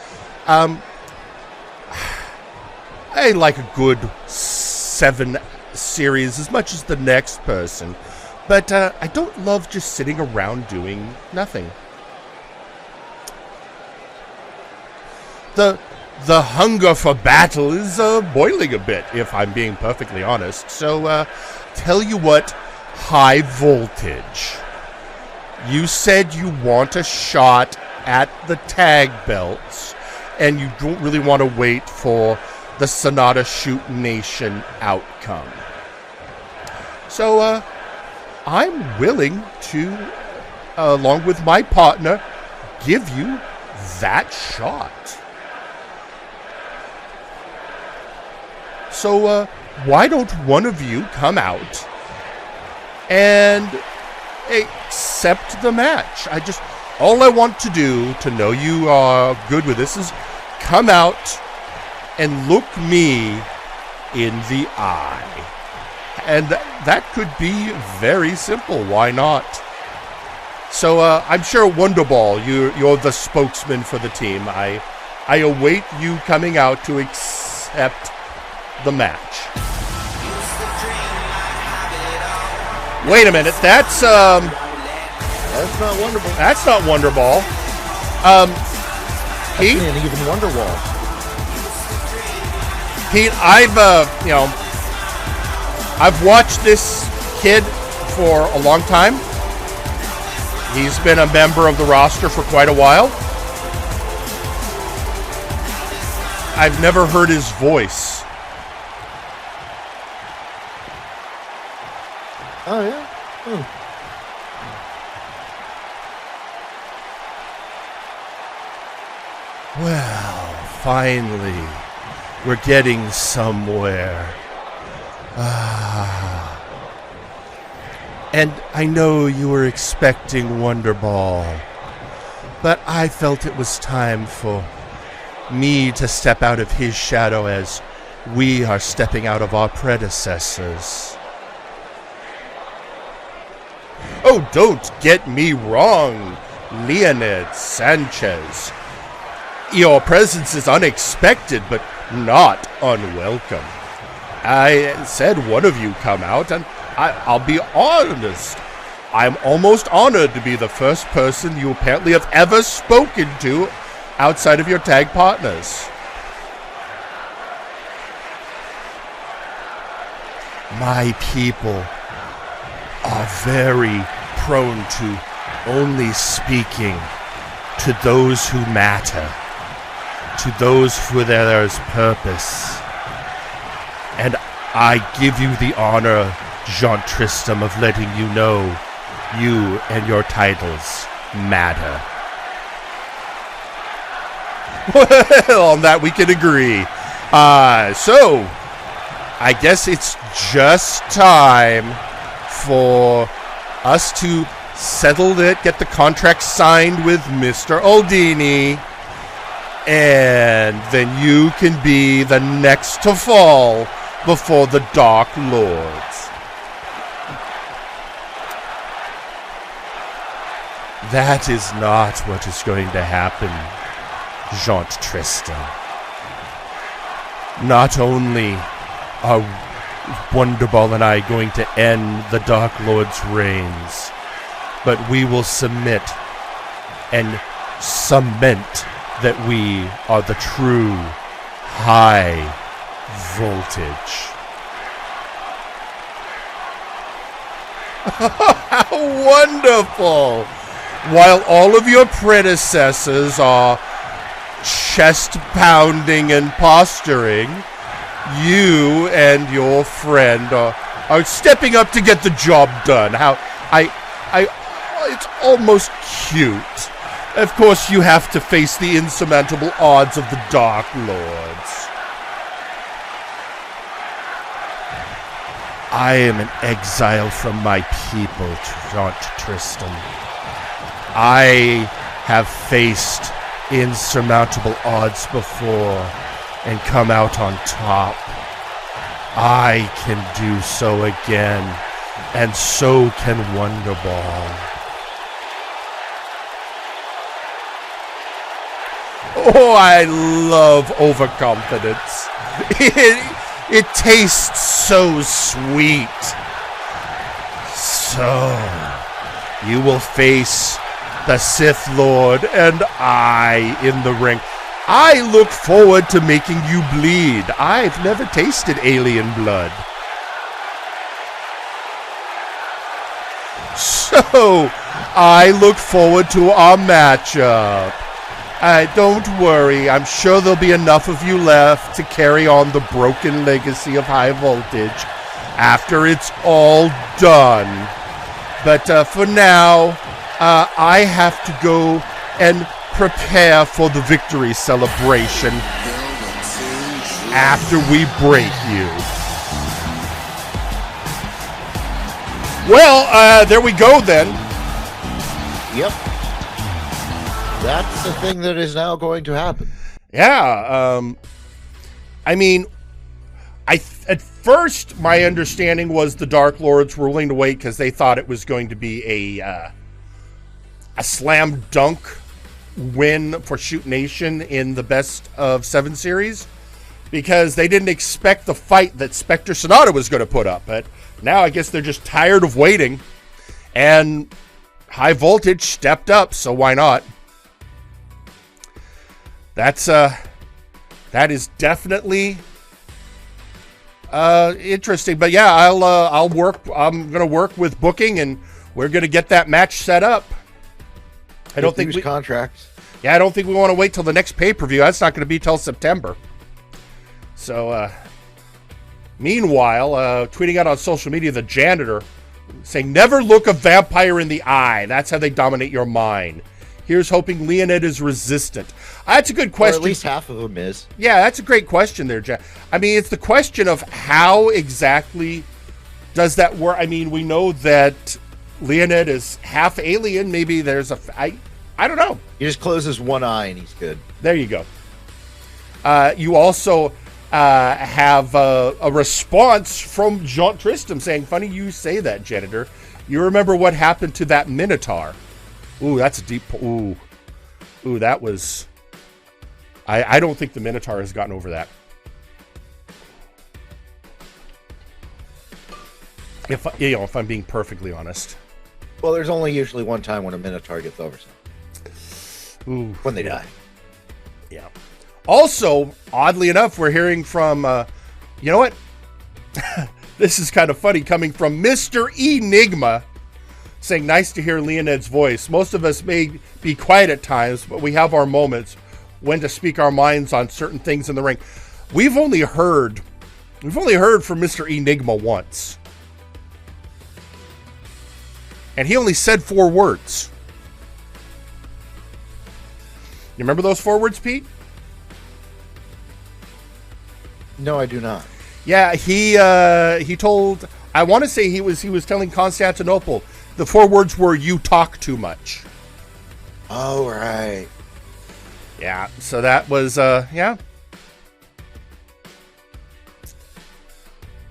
I like a good 7 series as much as the next person, but I don't love just sitting around doing nothing. The hunger for battle is boiling a bit, if I'm being perfectly honest. So, tell you what, High Voltage. You said you want a shot at the tag belts, and you don't really want to wait for the Sonata Shoot Nation outcome. So, I'm willing to, along with my partner, give you that shot. So, why don't one of you come out and accept the match? All I want to do to know you are good with this is come out and look me in the eye. And that could be very simple. Why not? So, I'm sure Wonderball, you're the spokesman for the team. I await you coming out to accept the match. Wait a minute, that's not Wonderball. That's not Wonderball. Pete, and even Wonderwall. Pete, I've watched this kid for a long time. He's been a member of the roster for quite a while. I've never heard his voice. Oh, yeah? Well, finally, we're getting somewhere. And I know you were expecting Wonderball, but I felt it was time for me to step out of his shadow as we are stepping out of our predecessors. Oh, don't get me wrong, Leonid, Sanchez. Your presence is unexpected, but not unwelcome. I said one of you come out, and I'll be honest. I'm almost honored to be the first person you apparently have ever spoken to outside of your tag partners. My people are very prone to only speaking to those who matter, to those for there is purpose. And I give you the honor, Jaunt Tristam, of letting you know you and your titles matter. Well, on that we can agree. So, I guess it's just time for us to settle it, get the contract signed with Mr. Aldini, and then you can be the next to fall before the Dark Lords. That is not what is going to happen, Jaunt Tristam. Not only are Wonderball and I going to end the Dark Lord's reigns, but we will submit and cement that we are the true high voltage. How wonderful! While all of your predecessors are chest-pounding and posturing, you and your friend are stepping up to get the job done. It's almost cute. Of course, you have to face the insurmountable odds of the Dark Lords. I am an exile from my people, Jaunt Tristam. I have faced insurmountable odds before and come out on top. I can do so again, and so can Wonderball. Oh, I love overconfidence. It tastes so sweet. So, you will face the Sith Lord and I in the ring. I look forward to making you bleed. I've never tasted alien blood. So, I look forward to our matchup. Don't worry, I'm sure there'll be enough of you left to carry on the broken legacy of high voltage after it's all done. But for now, I have to go and prepare for the victory celebration after we break you. Well, there we go then. Yep. That's the thing that is now going to happen. Yeah, I mean, at first my understanding was the Dark Lords were willing to wait because they thought it was going to be a slam dunk win for Shoot Nation in the Best of 7 series, because they didn't expect the fight that Spectre Sonata was going to put up. But now I guess they're just tired of waiting, and High Voltage stepped up, so why not? That is definitely interesting. But yeah, I'll work. I'm gonna work with booking, and we're gonna get that match set up. I don't think contracts. Yeah, I don't think we want to wait till the next pay-per-view. That's not going to be till September. So, meanwhile, tweeting out on social media, the Janitor saying, "Never look a vampire in the eye. That's how they dominate your mind. Here's hoping Leonid is resistant." That's a good question. Or at least half of them is. Yeah, that's a great question there, Jack. I mean, it's the question of how exactly does that work? I mean, we know that Leonid is half alien. Maybe there's I don't know. He just closes one eye and he's good. There you go. You also have a response from Jaunt Tristam saying, "Funny you say that, Janitor. You remember what happened to that Minotaur?" Ooh, that's a deep... Ooh, that was... I don't think the Minotaur has gotten over that. If I'm being perfectly honest. Well, there's only usually one time when a Minotaur gets over something. Ooh, when they die. Yeah. Also, oddly enough, we're hearing from, you know what? This is kind of funny, coming from Mr. Enigma, saying, nice to hear Leonid's voice. Most of us may be quiet at times, but we have our moments when to speak our minds on certain things in the ring. We've only heard from Mr. Enigma once. And he only said 4 words. You remember those 4 words, Pete? No, I do not. Yeah, he told, I want to say he was telling Constantinople, the 4 words were, you talk too much. Oh, right. Yeah, so that was, yeah.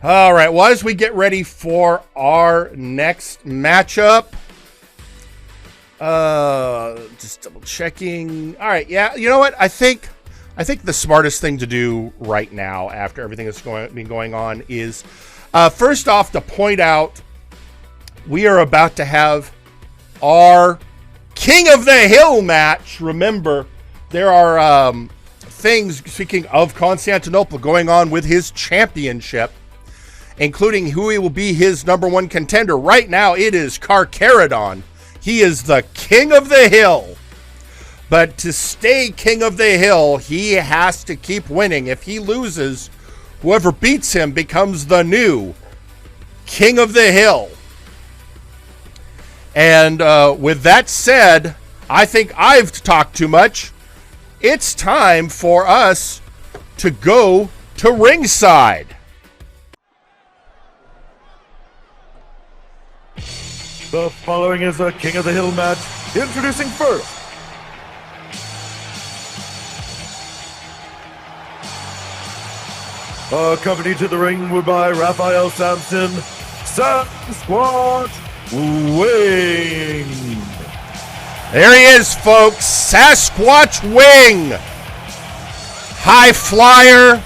All right, well, as we get ready for our next matchup, just double checking. All right, yeah, you know what? I think the smartest thing to do right now, after everything that's been going on, is first off to point out we are about to have our King of the Hill match. Remember, there are things, speaking of Constantinople, going on with his championship, including who he will be his #1 contender. Right now, it is Carcharodon. He is the King of the Hill. But to stay King of the Hill, he has to keep winning. If he loses, whoever beats him becomes the new King of the Hill. And with that said, I think I've talked too much. It's time for us to go to ringside. The following is a King of the Hill match. Introducing first, accompanied to the ring by Raphael Sampson, Sasquatch Wing. There he is, folks. Sasquatch Wing. High flyer,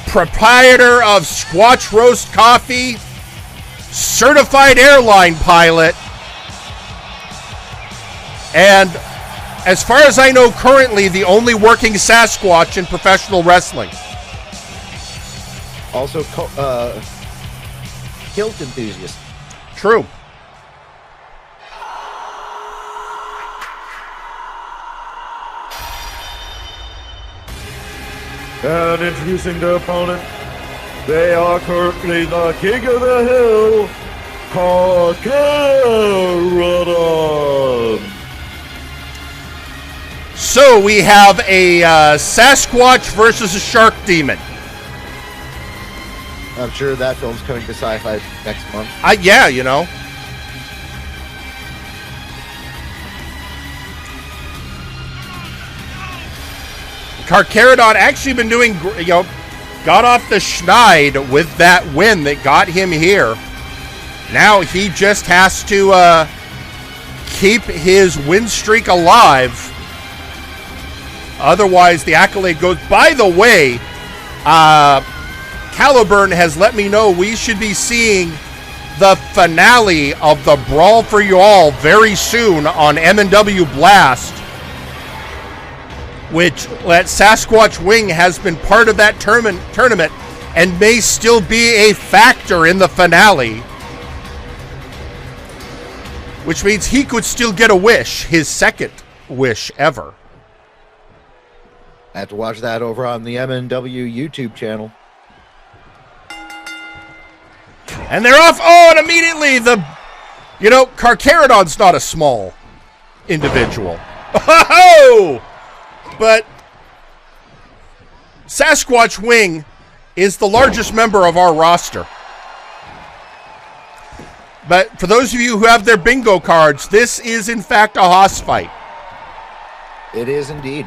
proprietor of Squatch Roast Coffee, certified airline pilot, and as far as I know, currently the only working Sasquatch in professional wrestling. Also, kilt enthusiast. True. And introducing the opponent, they are currently the King of the Hill, Carcharodon. So we have a Sasquatch versus a Shark Demon. I'm sure that film's coming to Sci-Fi next month. Yeah, you know. Carcharodon actually been doing, you know, got off the schneid with that win that got him here. Now he just has to keep his win streak alive. Otherwise, the accolade goes. By the way, Caliburn has let me know we should be seeing the finale of the Brawl for You All very soon on MNW Blast, which that Sasquatch Wing has been part of that tournament and may still be a factor in the finale, which means he could still get a wish, his second wish ever. I have to watch that over on the MNW YouTube channel. And they're off. Oh, and immediately you know, Carcharodon's not a small individual. Oh! But Sasquatch Wing is the largest member of our roster. But for those of you who have their bingo cards, this is in fact a hoss fight. It is indeed.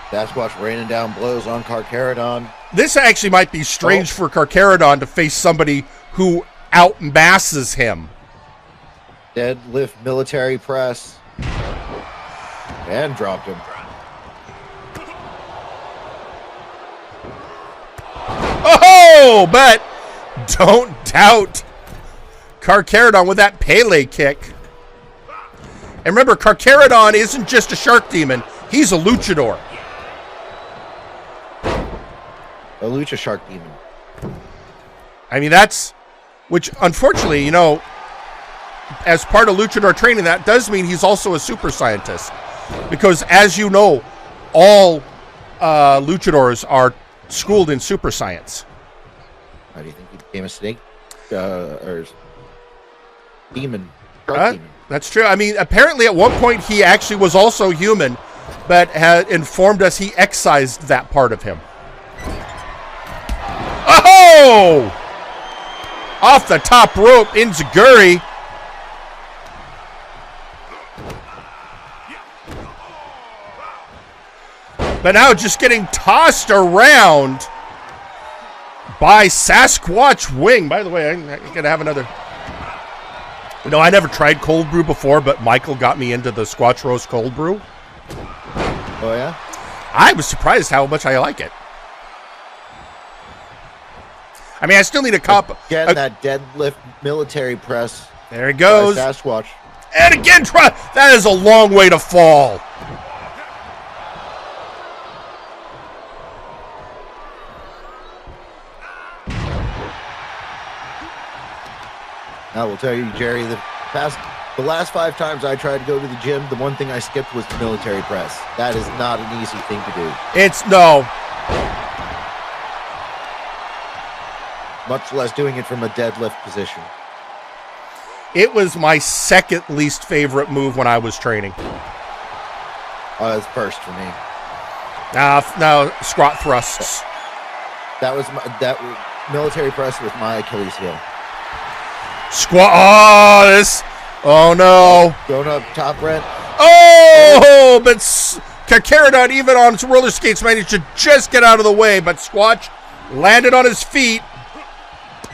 Sasquatch raining down blows on Carcharodon. This actually might be strange for Carcharodon to face somebody who outmasses him. Deadlift military press. And dropped him. Oh, but don't doubt Carcharodon with that Pele kick. And remember, Carcharodon isn't just a shark demon. He's a luchador. A lucha shark demon. I mean, that's... Which, unfortunately, you know, as part of luchador training, that does mean he's also a super scientist. Because, as you know, all luchadors are schooled in super science. How do you think he became a snake? Or demon? Shark demon. That's true. I mean, apparently at one point he actually was also human, but had informed us he excised that part of him. Oh! Off the top rope, Inzaguri. But now just getting tossed around by Sasquatch Wing. By the way, I'm going to have another... You know, I never tried cold brew before, but Michael got me into the Squatch Roast cold brew. Oh, yeah? I was surprised how much I like it. I mean, I still need a cup. Again, that deadlift military press. There he goes. Sasquatch. And again, that is a long way to fall. I will tell you, Jerry, the last 5 times I tried to go to the gym, the one thing I skipped was the military press. That is not an easy thing to do. No. Much less doing it from a deadlift position. It was my second least favorite move when I was training. Oh, that's first for me. Now squat thrusts. That was military press with my Achilles heel. Squat. Oh, this. Oh, no. Going up top, Brent. Oh, but Carcharodon, even on roller skates, managed to just get out of the way, but Squatch landed on his feet.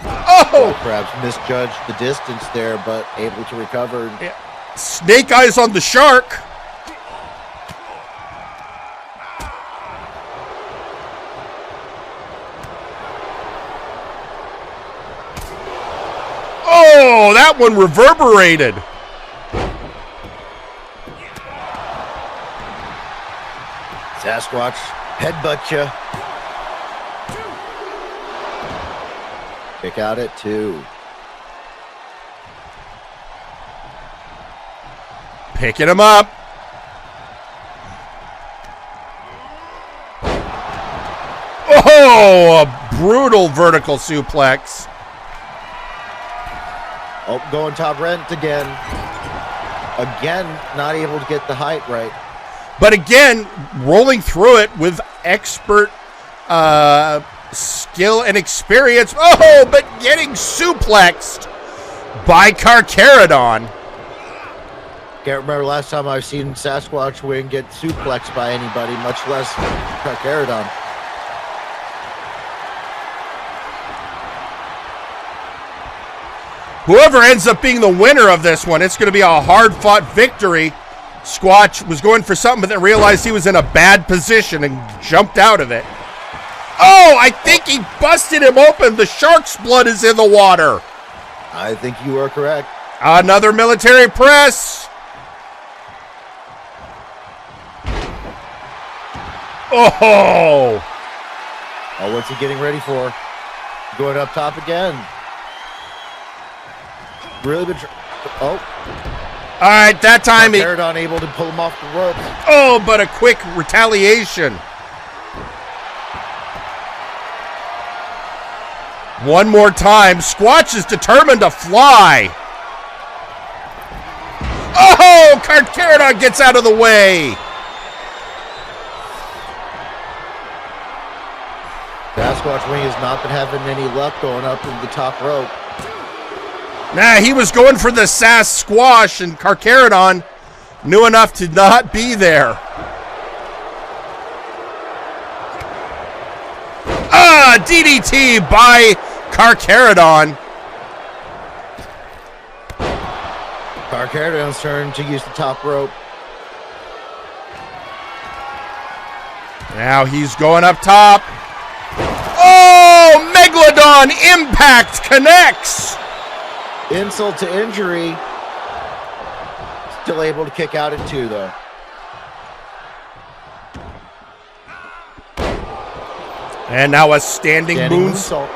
Oh! Well, perhaps misjudged the distance there, but able to recover. Yeah. Snake eyes on the shark. Oh, that one reverberated. Sasquatch, headbutt ya. Kick out at 2. Picking him up. Oh, a brutal vertical suplex. Oh, going top rent again. Again, not able to get the height right. But again, rolling through it with expert skill and experience. Oh, but getting suplexed by Carcharodon. Can't remember last time I've seen Sasquatch Wing get suplexed by anybody, much less Carcharodon. Whoever ends up being the winner of this one, it's going to be a hard-fought victory. Squatch was going for something, but then realized he was in a bad position and jumped out of it. Oh, I think he busted him open. The shark's blood is in the water. I think you are correct. Another military press. Oh. Oh, what's he getting ready for? Going up top again. Really been... Oh. All right, that time Carcharodon able to pull him off the ropes. Oh, but a quick retaliation. One more time. Squatch is determined to fly. Oh, Carcharodon gets out of the way. Sasquatch Wing has not been having any luck going up in the top rope. Nah, he was going for the Sass Squash, and Carcharodon knew enough to not be there. DDT by Carcharodon. Carcharodon's turn to use the top rope. Now he's going up top. Oh, Megalodon impact connects. Insult to injury. Still able to kick out at 2, though. And now a standing moonsault.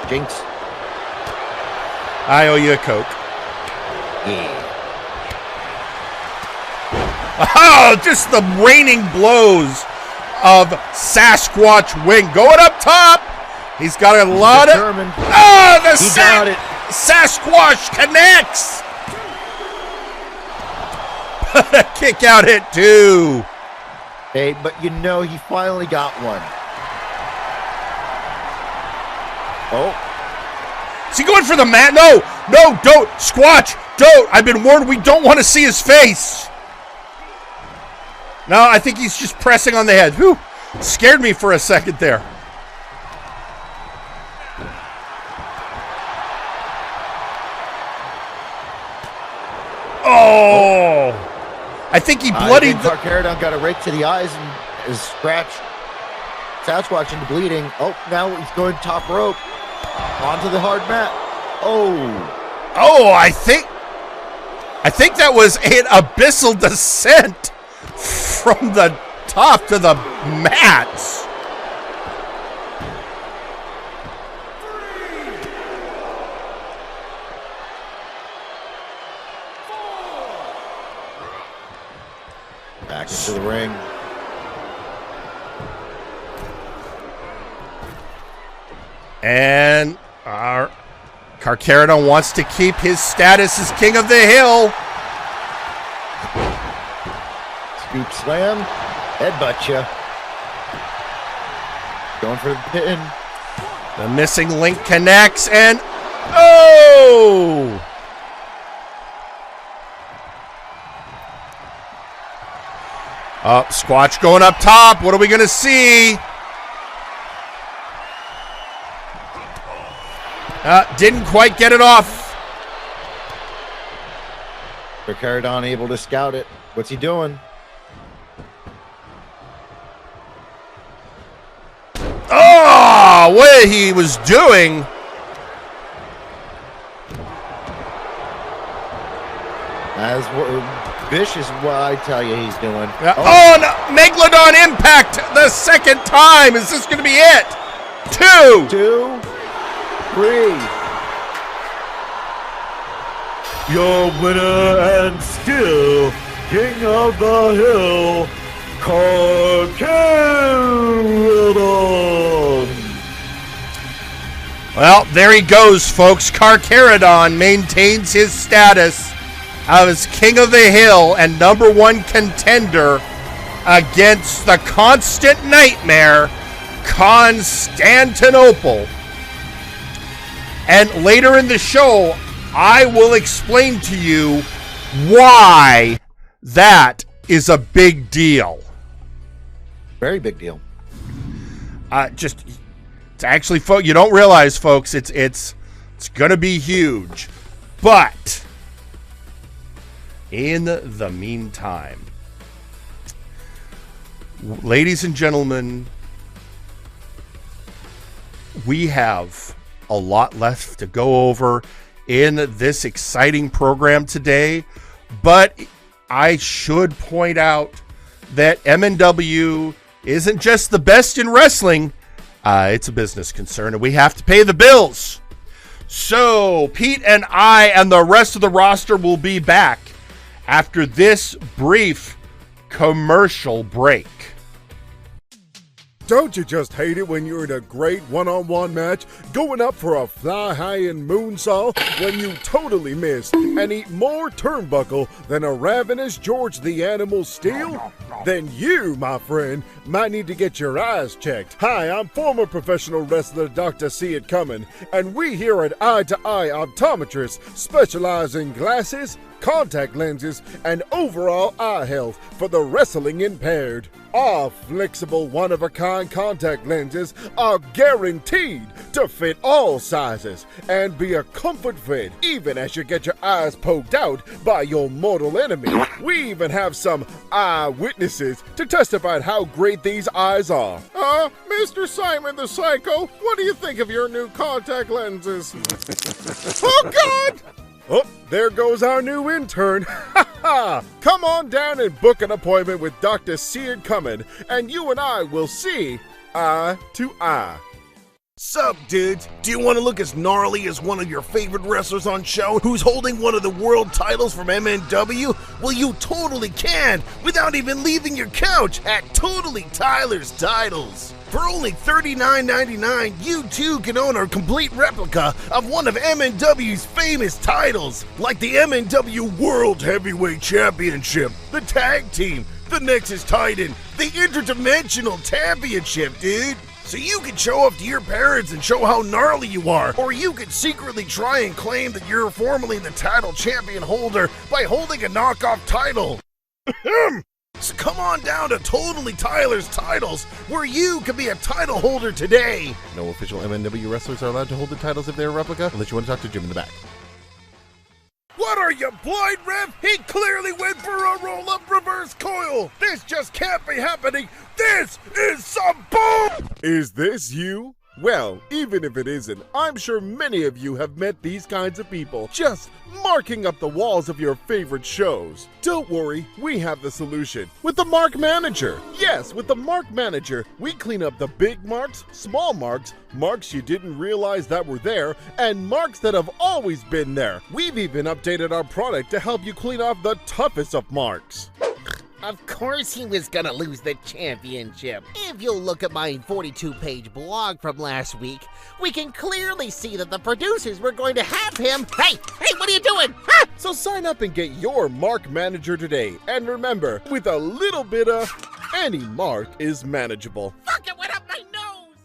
Jinx. I owe you a Coke. Yeah. Oh, just the raining blows of Sasquatch wing. Going up top. He's got a lot determined. Oh, the got it. Sasquatch connects. Kick out at 2. Hey, but you know he finally got one. Oh. Is he going for the mat? No, don't. Squatch, don't. I've been warned we don't want to see his face. No, I think he's just pressing on the head. Whew. Scared me for a second there. Oh. I think he bloodied the... Carcharodon got a rake to the eyes and is scratched. Sasquatch into bleeding. Oh, now he's going top rope. Onto the hard mat. Oh, I think that was an abyssal descent from the top to the mats. Back into the ring. And our Carcharodon wants to keep his status as king of the hill. Scoop slam. Headbutt you. Going for the pin. The missing link connects and oh! Up, Squatch going up top. What are we going to see? Didn't quite get it off. Carcharodon able to scout it. What's he doing? Oh, what he was doing. As vicious is what I tell you he's doing. Oh, no. Megalodon impact the second time. Is this going to be it? 2. 2, 3. Your winner and still king of the hill, Carcharodon. Well, there he goes, folks. Carcharodon maintains his status as king of the hill and #1 contender against the constant nightmare, Constantinople. And later in the show, I will explain to you why that is a big deal. Very big deal. It's actually, you don't realize, folks, it's gonna be huge. But in the meantime, ladies and gentlemen, we have a lot left to go over in this exciting program today, but I should point out that MNW isn't just the best in wrestling, it's a business concern, and we have to pay the bills. So Pete and I and the rest of the roster will be back after this brief commercial break. Don't you just hate it when you're in a great one-on-one match, going up for a fly-high-and moonsault when you totally missed and eat more turnbuckle than a ravenous George the Animal Steel? Then you, my friend, might need to get your eyes checked. Hi, I'm former professional wrestler Dr. See It Coming, and we here at Eye to Eye Optometrists specialize in glasses, contact lenses, and overall eye health for the wrestling impaired. Our flexible one-of-a-kind contact lenses are guaranteed to fit all sizes and be a comfort fit even as you get your eyes poked out by your mortal enemy. We even have some eyewitnesses to testify how great these eyes are. Mr. Simon the Psycho, what do you think of your new contact lenses? Oh, God! Oh, there goes our new intern. Ha ha! Come on down and book an appointment with Dr. Seared Cummin, and you and I will see eye to eye. Sup, dudes? Do you want to look as gnarly as one of your favorite wrestlers on show who's holding one of the world titles from MNW? Well, you totally can, without even leaving your couch at Totally Tyler's Titles. For only $39.99, you too can own a complete replica of one of MNW's famous titles, like the MNW World Heavyweight Championship, the Tag Team, the Nexus Titan, the Interdimensional Championship, dude. So you can show off to your parents and show how gnarly you are, or you could secretly try and claim that you're formerly the title champion holder by holding a knockoff title. So come on down to Totally Tyler's Titles, where you can be a title holder today. No official MNW wrestlers are allowed to hold the titles if they're a replica, unless you want to talk to Jim in the back. What are you, blind, Rev? He clearly went for a roll-up reverse coil. This just can't be happening. This is some bull! Is this you? Well, even if it isn't, I'm sure many of you have met these kinds of people, just marking up the walls of your favorite shows. Don't worry, we have the solution. With the Mark Manager. Yes, with the Mark Manager, we clean up the big marks, small marks, marks you didn't realize that were there, and marks that have always been there. We've even updated our product to help you clean off the toughest of marks. Of course he was gonna lose the championship. If you'll look at my 42-page blog from last week, we can clearly see that the producers were going to have him. Hey, what are you doing? Ah! So sign up and get your Mark Manager today. And remember, with a little bit of, any mark is manageable. Fuck, it went up my nose!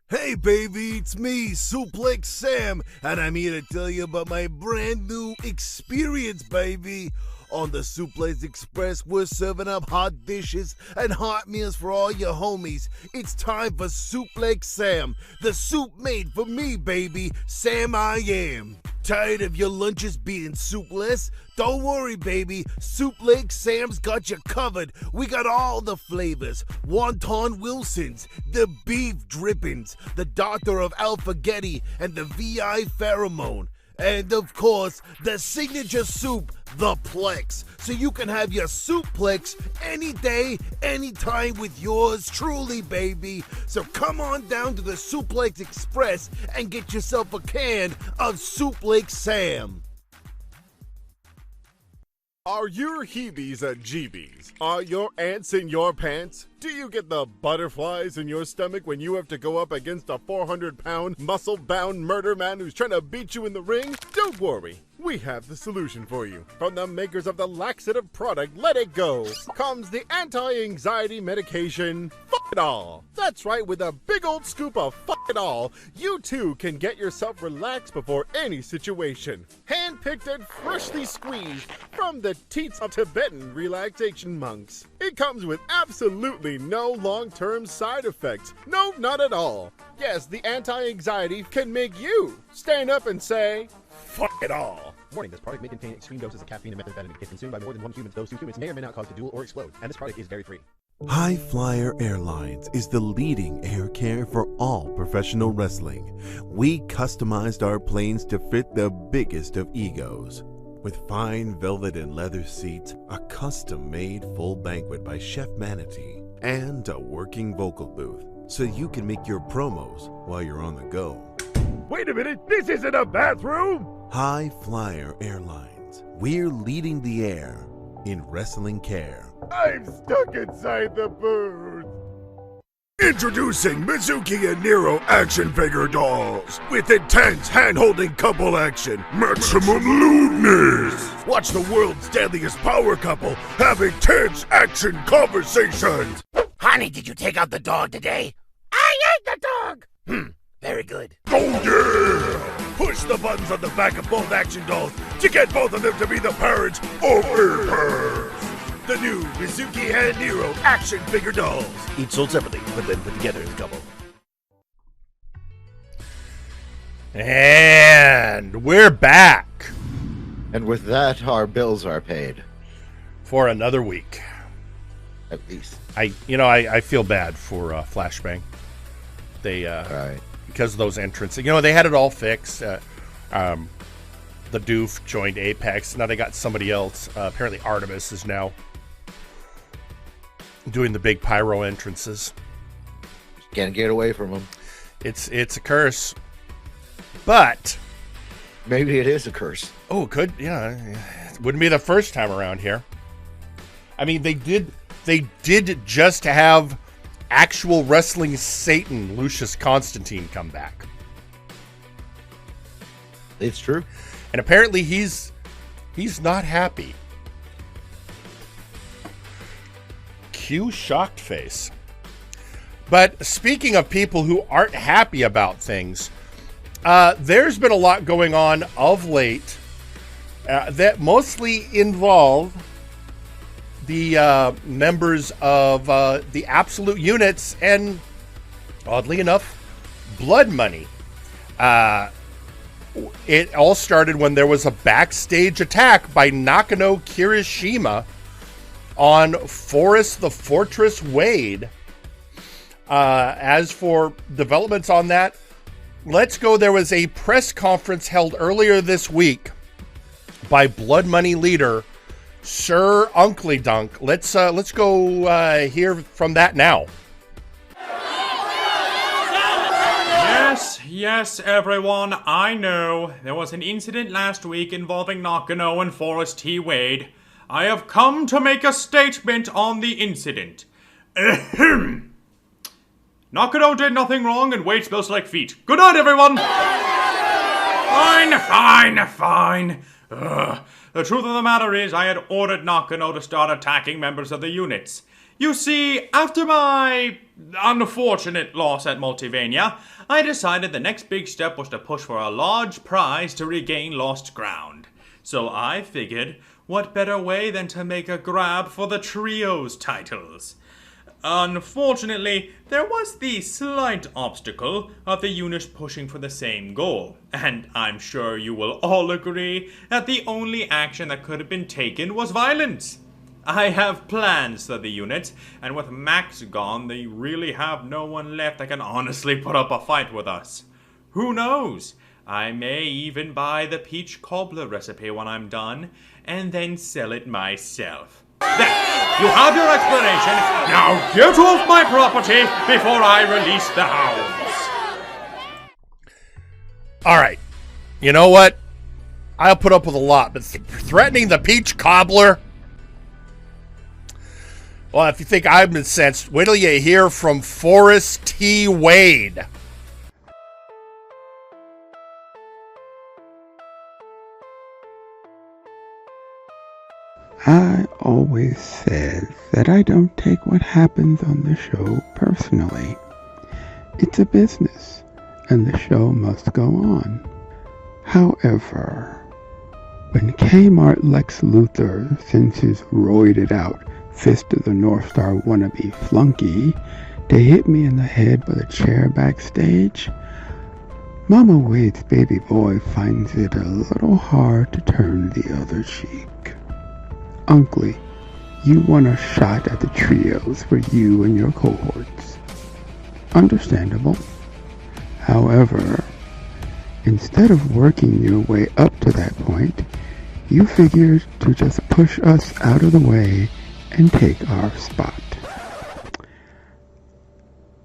Hey baby, it's me, Suplex Sam, and I'm here to tell you about my brand new experience, baby. On the Suplex Express, we're serving up hot dishes and hot meals for all your homies. It's time for Suplex Sam, the soup made for me, baby. Sam I am. Tired of your lunches being soupless? Don't worry, baby. Suplex Sam's got you covered. We got all the flavors. Wonton Wilson's, the beef drippings, the Doctor of Alphagetti, and the VI Pheromone. And of course, the signature soup, the Plex, so you can have your Suplex any day, anytime with yours truly, baby. So come on down to the Suplex Express and get yourself a can of Suplex Sam. Are your heebies a jeebies? Are your ants in your pants? Do you get the butterflies in your stomach when you have to go up against a 400-pound, muscle-bound murder man who's trying to beat you in the ring? Don't worry, we have the solution for you. From the makers of the laxative product Let It Go comes the anti-anxiety medication Fuck It All. That's right, with a big old scoop of Fuck It All, you too can get yourself relaxed before any situation. Hand-picked and freshly squeezed from the teats of Tibetan relaxation monks. It comes with absolutely no long-term side effects. No, not at all. Yes, the anti-anxiety can make you stand up and say, fuck it all. Warning, this product may contain extreme doses of caffeine and methamphetamine. If consumed by more than one human, those two humans may or may not cause to duel or explode, and this product is dairy-free. High Flyer Airlines is the leading air carrier for all professional wrestling. We customized our planes to fit the biggest of egos. With fine velvet and leather seats, a custom-made full banquet by Chef Manatee, and a working vocal booth, so you can make your promos while you're on the go. Wait a minute, this isn't a bathroom! High Flyer Airlines. We're leading the air in wrestling care. I'm stuck inside the booth! Introducing Mizuki and Nero action figure dolls with intense hand-holding couple action, maximum lewdness. Watch the world's deadliest power couple have intense action conversations. Honey, did you take out the dog today? I ate the dog! Very good. Oh yeah! push the buttons on the back of both action dolls to get both of them to be the purge or purge. The new Mizuki and Nero action figure dolls. Each sold separately, but then put together as a couple. And we're back. And with that, our bills are paid. For another week. At least. I feel bad for Flashbang. They, right. Because of those entrances. They had it all fixed. The Doof joined Apex. Now they got somebody else. Apparently Artemis is now doing the big pyro entrances. Can't get away from them. It's a curse. But maybe it is a curse. Oh, it could. Yeah. It wouldn't be the first time around here. I mean, they did just have actual wrestling Satan, Lucius Constantine, come back. It's true. And apparently he's not happy. Cue shocked face. But speaking of people who aren't happy about things, there's been a lot going on of late that mostly involve the members of the Absolute Units and, oddly enough, Blood Money. It all started when there was a backstage attack by Nakano Kirishima on Forrest the Fortress Wade. As for developments on that, let's go. There was a press conference held earlier this week by Blood Money leader Sir Uncle Dunk. Let's go hear from that now. Yes, everyone, I know. There was an incident last week involving Nakano and Forrest T. Wade. I have come to make a statement on the incident. Ahem. Nakano did nothing wrong and Wade smells like feet. Good night, everyone! Fine. The truth of the matter is I had ordered Nakano to start attacking members of the units. You see, after my unfortunate loss at Multivania, I decided the next big step was to push for a large prize to regain lost ground. So I figured, what better way than to make a grab for the Trios titles? Unfortunately, there was the slight obstacle of the units pushing for the same goal, and I'm sure you will all agree that the only action that could have been taken was violence. I have plans for the units, and with Max gone, they really have no one left that can honestly put up a fight with us. Who knows? I may even buy the peach cobbler recipe when I'm done, and then sell it myself. There, you have your explanation. Now get off my property before I release the hounds. All right. You know what? I'll put up with a lot, but threatening the peach cobbler? Well, if you think I'm incensed, wait till you hear from Forrest T. Wade. I always said that I don't take what happens on the show personally. It's a business, and the show must go on. However, when Kmart Lex Luthor sends his roided out Fist of the North Star wannabe flunky to hit me in the head with a chair backstage, Mama Wade's baby boy finds it a little hard to turn the other cheek. Uncle, you want a shot at the trios for you and your cohorts. Understandable. However, instead of working your way up to that point, you figured to just push us out of the way and take our spot.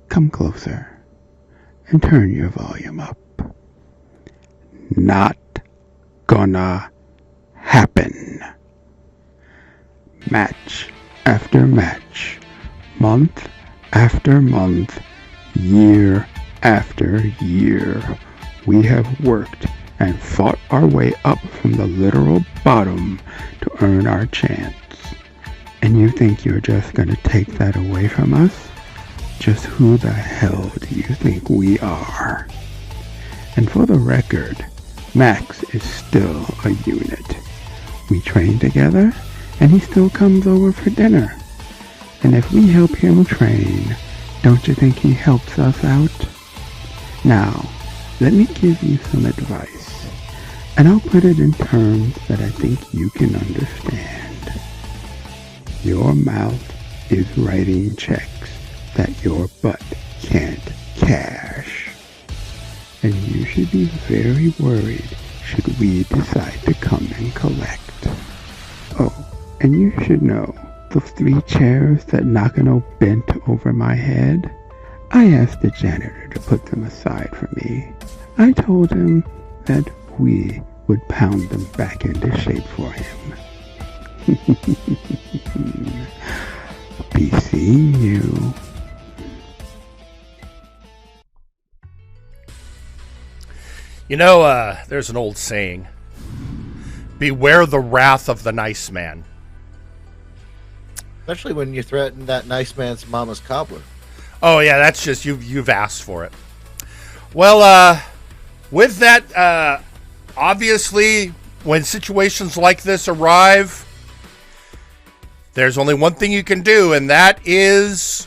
Come closer and turn your volume up. Not gonna happen. Match after match, month after month, year after year, we have worked and fought our way up from the literal bottom to earn our chance. And you think you're just gonna take that away from us? Just who the hell do you think we are? And for the record, Max is still a unit. We train together, and he still comes over for dinner. And if we help him train, don't you think he helps us out? Now, let me give you some advice, and I'll put it in terms that I think you can understand. Your mouth is writing checks that your butt can't cash. And you should be very worried should we decide to come and collect. Oh, and you should know, those 3 chairs that Nakano bent over my head, I asked the janitor to put them aside for me. I told him that we would pound them back into shape for him. Be seeing you. You know, there's an old saying, beware the wrath of the nice man. Especially when you threaten that nice man's mama's cobbler. Oh yeah, that's just, you've asked for it. Well, with that, obviously, when situations like this arrive, there's only one thing you can do, and that is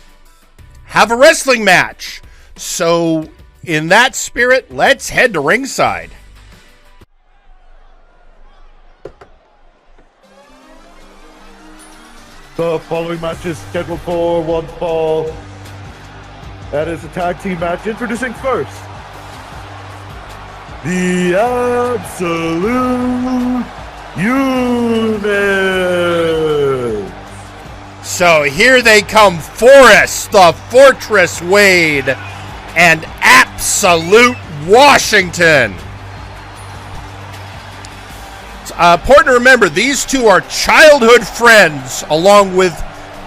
have a wrestling match. So, in that spirit, let's head to ringside. The following match is scheduled for one fall. That is a tag team match. Introducing first, the Absolute Unit. So here they come, Forrest, the Fortress Wade, and Absolute Washington. It's important to remember, these two are childhood friends, along with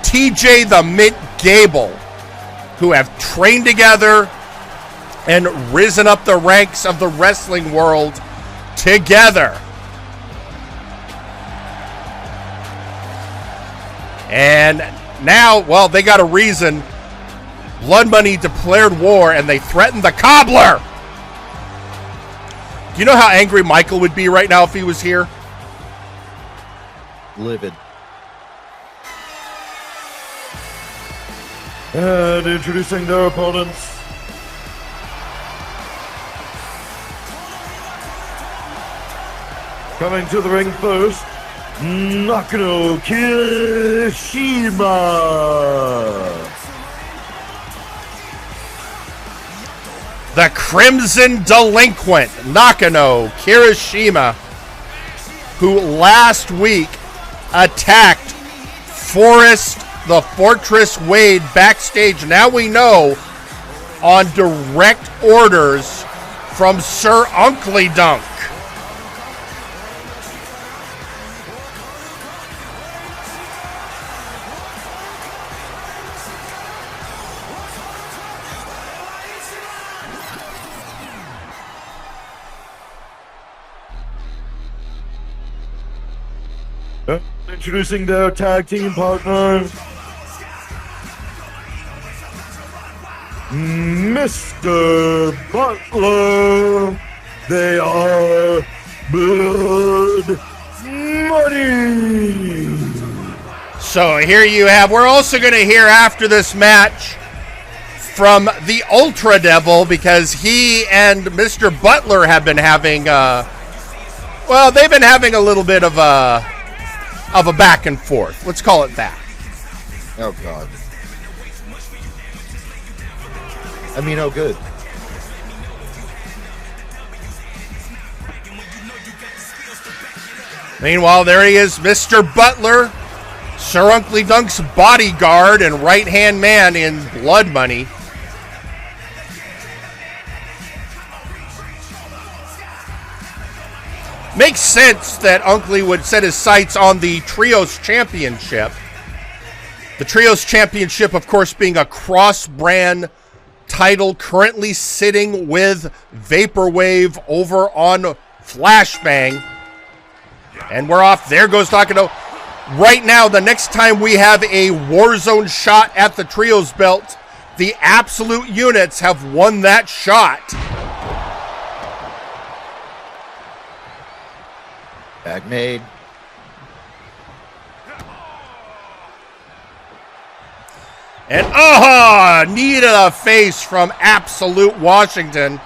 TJ the Mint Gable, who have trained together and risen up the ranks of the wrestling world together. And now, well, they got a reason. Blood Money declared war, and they threatened the cobbler. Do you know how angry Michael would be right now if he was here? Livid. And introducing their opponents, coming to the ring first, Nakano Kirishima. The Crimson Delinquent, Nakano Kirishima, who last week attacked Forrest the Fortress Wade backstage. Now we know, on direct orders from Sir Uncle Dunk. Introducing their tag team partner, Mr. Butler. They are Blood Money. So here you have, we're also going to hear after this match from the Ultra Devil, because he and Mr. Butler have been having, well, they've been having a little bit of a back and forth. Let's call it that. Oh, God. I mean, oh, good. Meanwhile, there he is, Mr. Butler, Sir Uncle Dunk's bodyguard and right-hand man in Blood Money. Makes sense that Uncle would set his sights on the Trios Championship. The Trios Championship, of course, being a cross-brand title currently sitting with Vaporwave over on Flashbang. And we're off. There goes Nakano. Right now, the next time we have a Warzone shot at the Trios belt, the Absolute Units have won that shot. Tag made. And knee to the face from Absolute Washington.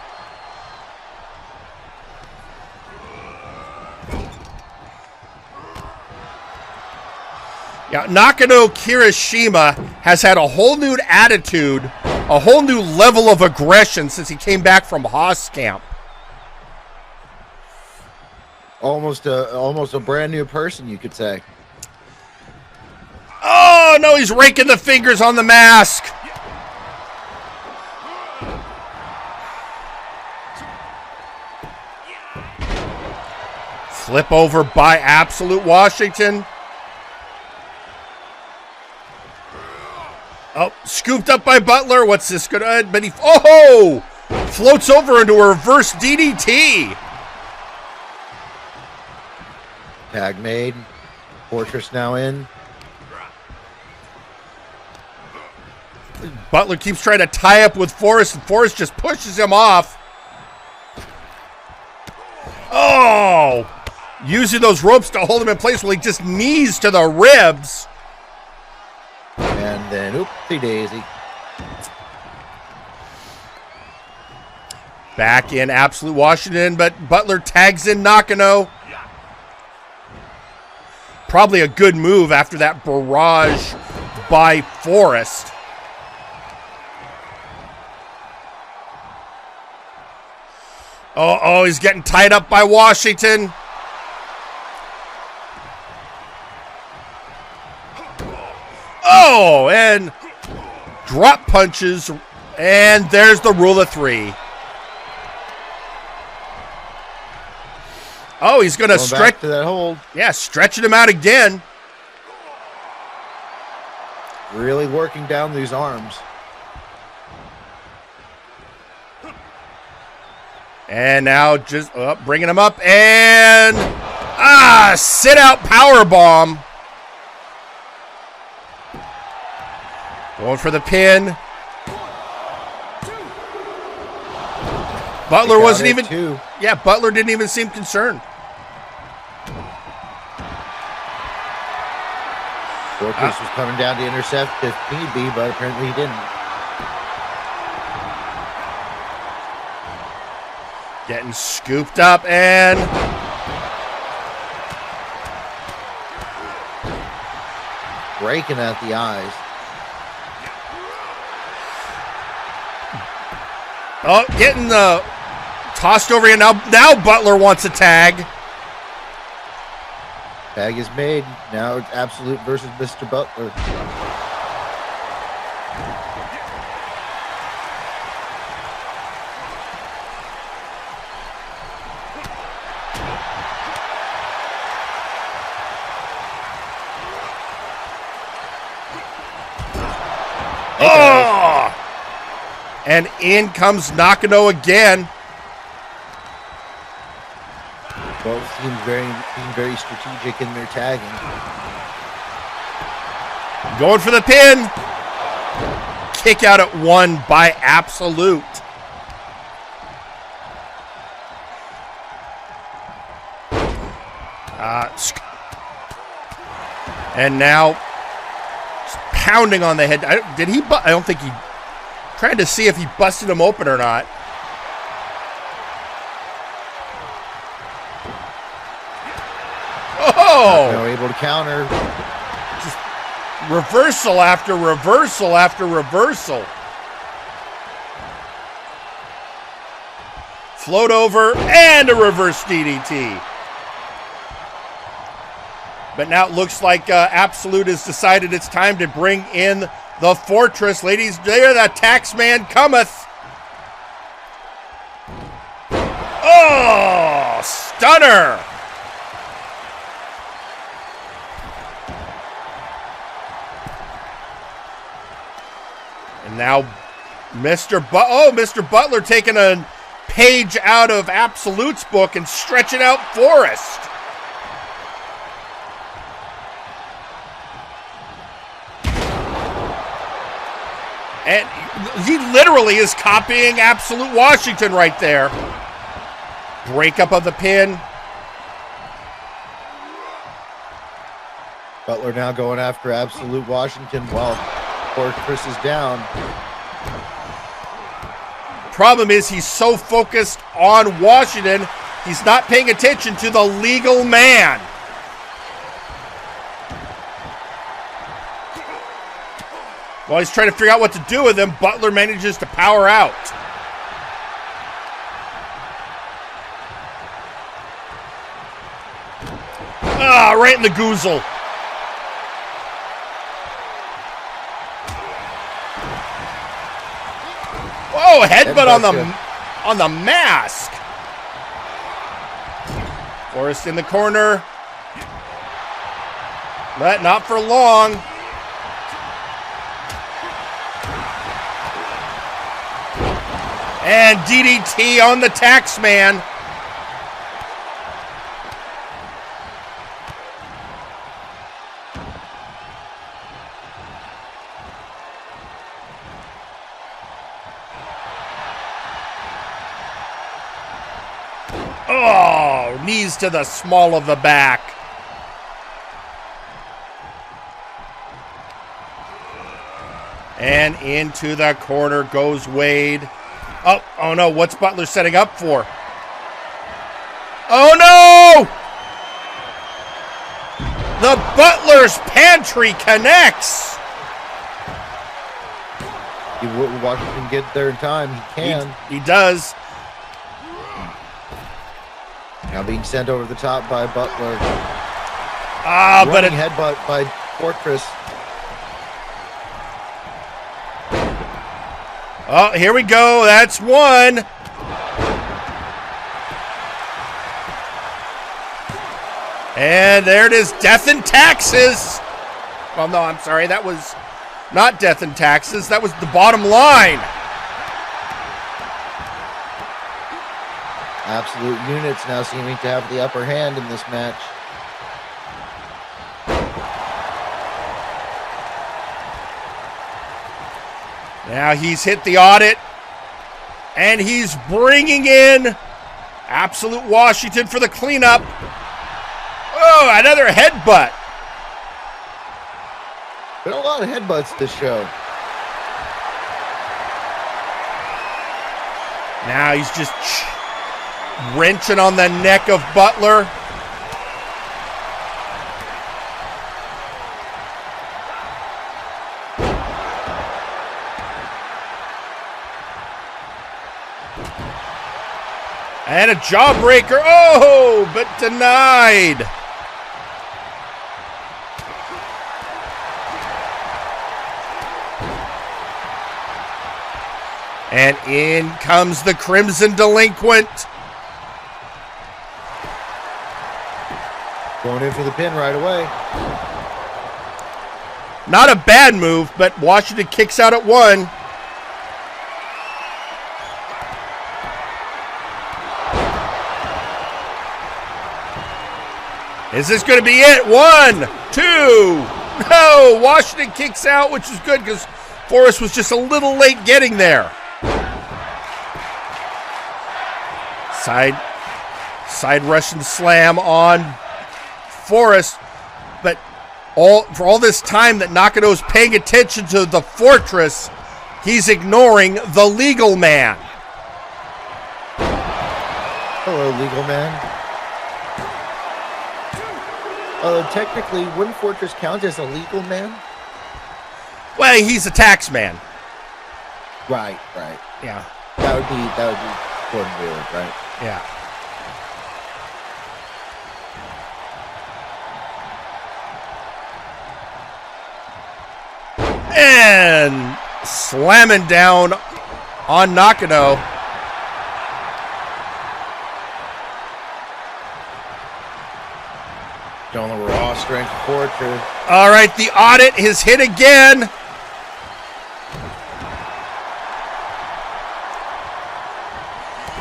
Yeah, Nakano Kirishima has had a whole new attitude, a whole new level of aggression since he came back from Haas camp. Almost a brand new person, you could say. Oh, no, he's raking the fingers on the mask. Flip over by Absolute Washington. Oh, scooped up by Butler. What's this going to... But he... Oh! Floats over into a reverse DDT. Tag made. Fortress now in. Butler keeps trying to tie up with Forrest, and Forrest just pushes him off. Oh! Using those ropes to hold him in place while he just knees to the ribs. And then, oopsie daisy. Back in Absolute Washington, but Butler tags in Nakano. Probably a good move after that barrage by Forrest. Oh, he's getting tied up by Washington. Oh, and drop punches, and there's the rule of three. Oh, he's going to stretch to that hold. Yeah, stretching him out again. Really working down these arms. And now just bringing him up, and sit out power bomb. Going for the pin. Butler wasn't even... Yeah, Butler didn't even seem concerned. Fortress was coming down to intercept if need be, but apparently he didn't. Getting scooped up and... Breaking at the eyes. Oh, getting tossed over here. Now Butler wants a tag. Tag is made. Now it's Absolute versus Mr. Butler. Oh! And in comes Nakano again. Both teams being very strategic in their tagging. Going for the pin. Kick out at one by Absolute. And now pounding on the head. I don't think he... Trying to see if he busted him open or not. Oh! Now able to counter. Just reversal after reversal after reversal. Float over and a reverse DDT. But now it looks like Absolute has decided it's time to bring in the Fortress. Ladies, there the taxman cometh. Oh, stunner. And now Mr. Butler taking a page out of Absolute's book and stretching out Forrest. And he literally is copying Absolute Washington right there. Breakup of the pin. Butler now going after Absolute Washington while Chris is down. Problem is he's so focused on Washington, he's not paying attention to the legal man. While he's trying to figure out what to do with him, Butler manages to power out. Ah, right in the goozle. Oh, headbutt on the mask. Forrest in the corner. But not for long. And DDT on the Taxman. Oh, knees to the small of the back. And into the corner goes Wade. Oh no, what's Butler setting up for? Oh no! The Butler's pantry connects. Washington get there in time. He can. He does. Now being sent over the top by Butler. But a headbutt by Fortress. Oh, here we go. That's one. And there it is. Death and taxes. Well, no, I'm sorry. That was not death and taxes. That was the bottom line. Absolute Units now seeming to have the upper hand in this match. Now he's hit the audit, and he's bringing in Absolute Washington for the cleanup. Oh, another headbutt. Been a lot of headbutts this show. Now he's just wrenching on the neck of Butler. And a jawbreaker. Oh, but denied. And in comes the Crimson Delinquent. Going in for the pin right away. Not a bad move, but Washington kicks out at one. Is this going to be it? 1, 2. No, Washington kicks out, which is good because Forrest was just a little late getting there. Side Russian slam on Forrest, but for all this time that Nakano's paying attention to the Fortress, he's ignoring the legal man. Hello, legal man. Technically, wouldn't Fortress count as a legal man? Well, he's a tax man. Right. Yeah. That would be Gordon Wheeler, right? Yeah. And slamming down on Nakano. Showing the raw strength of Fortress. All right, the audit is hit again.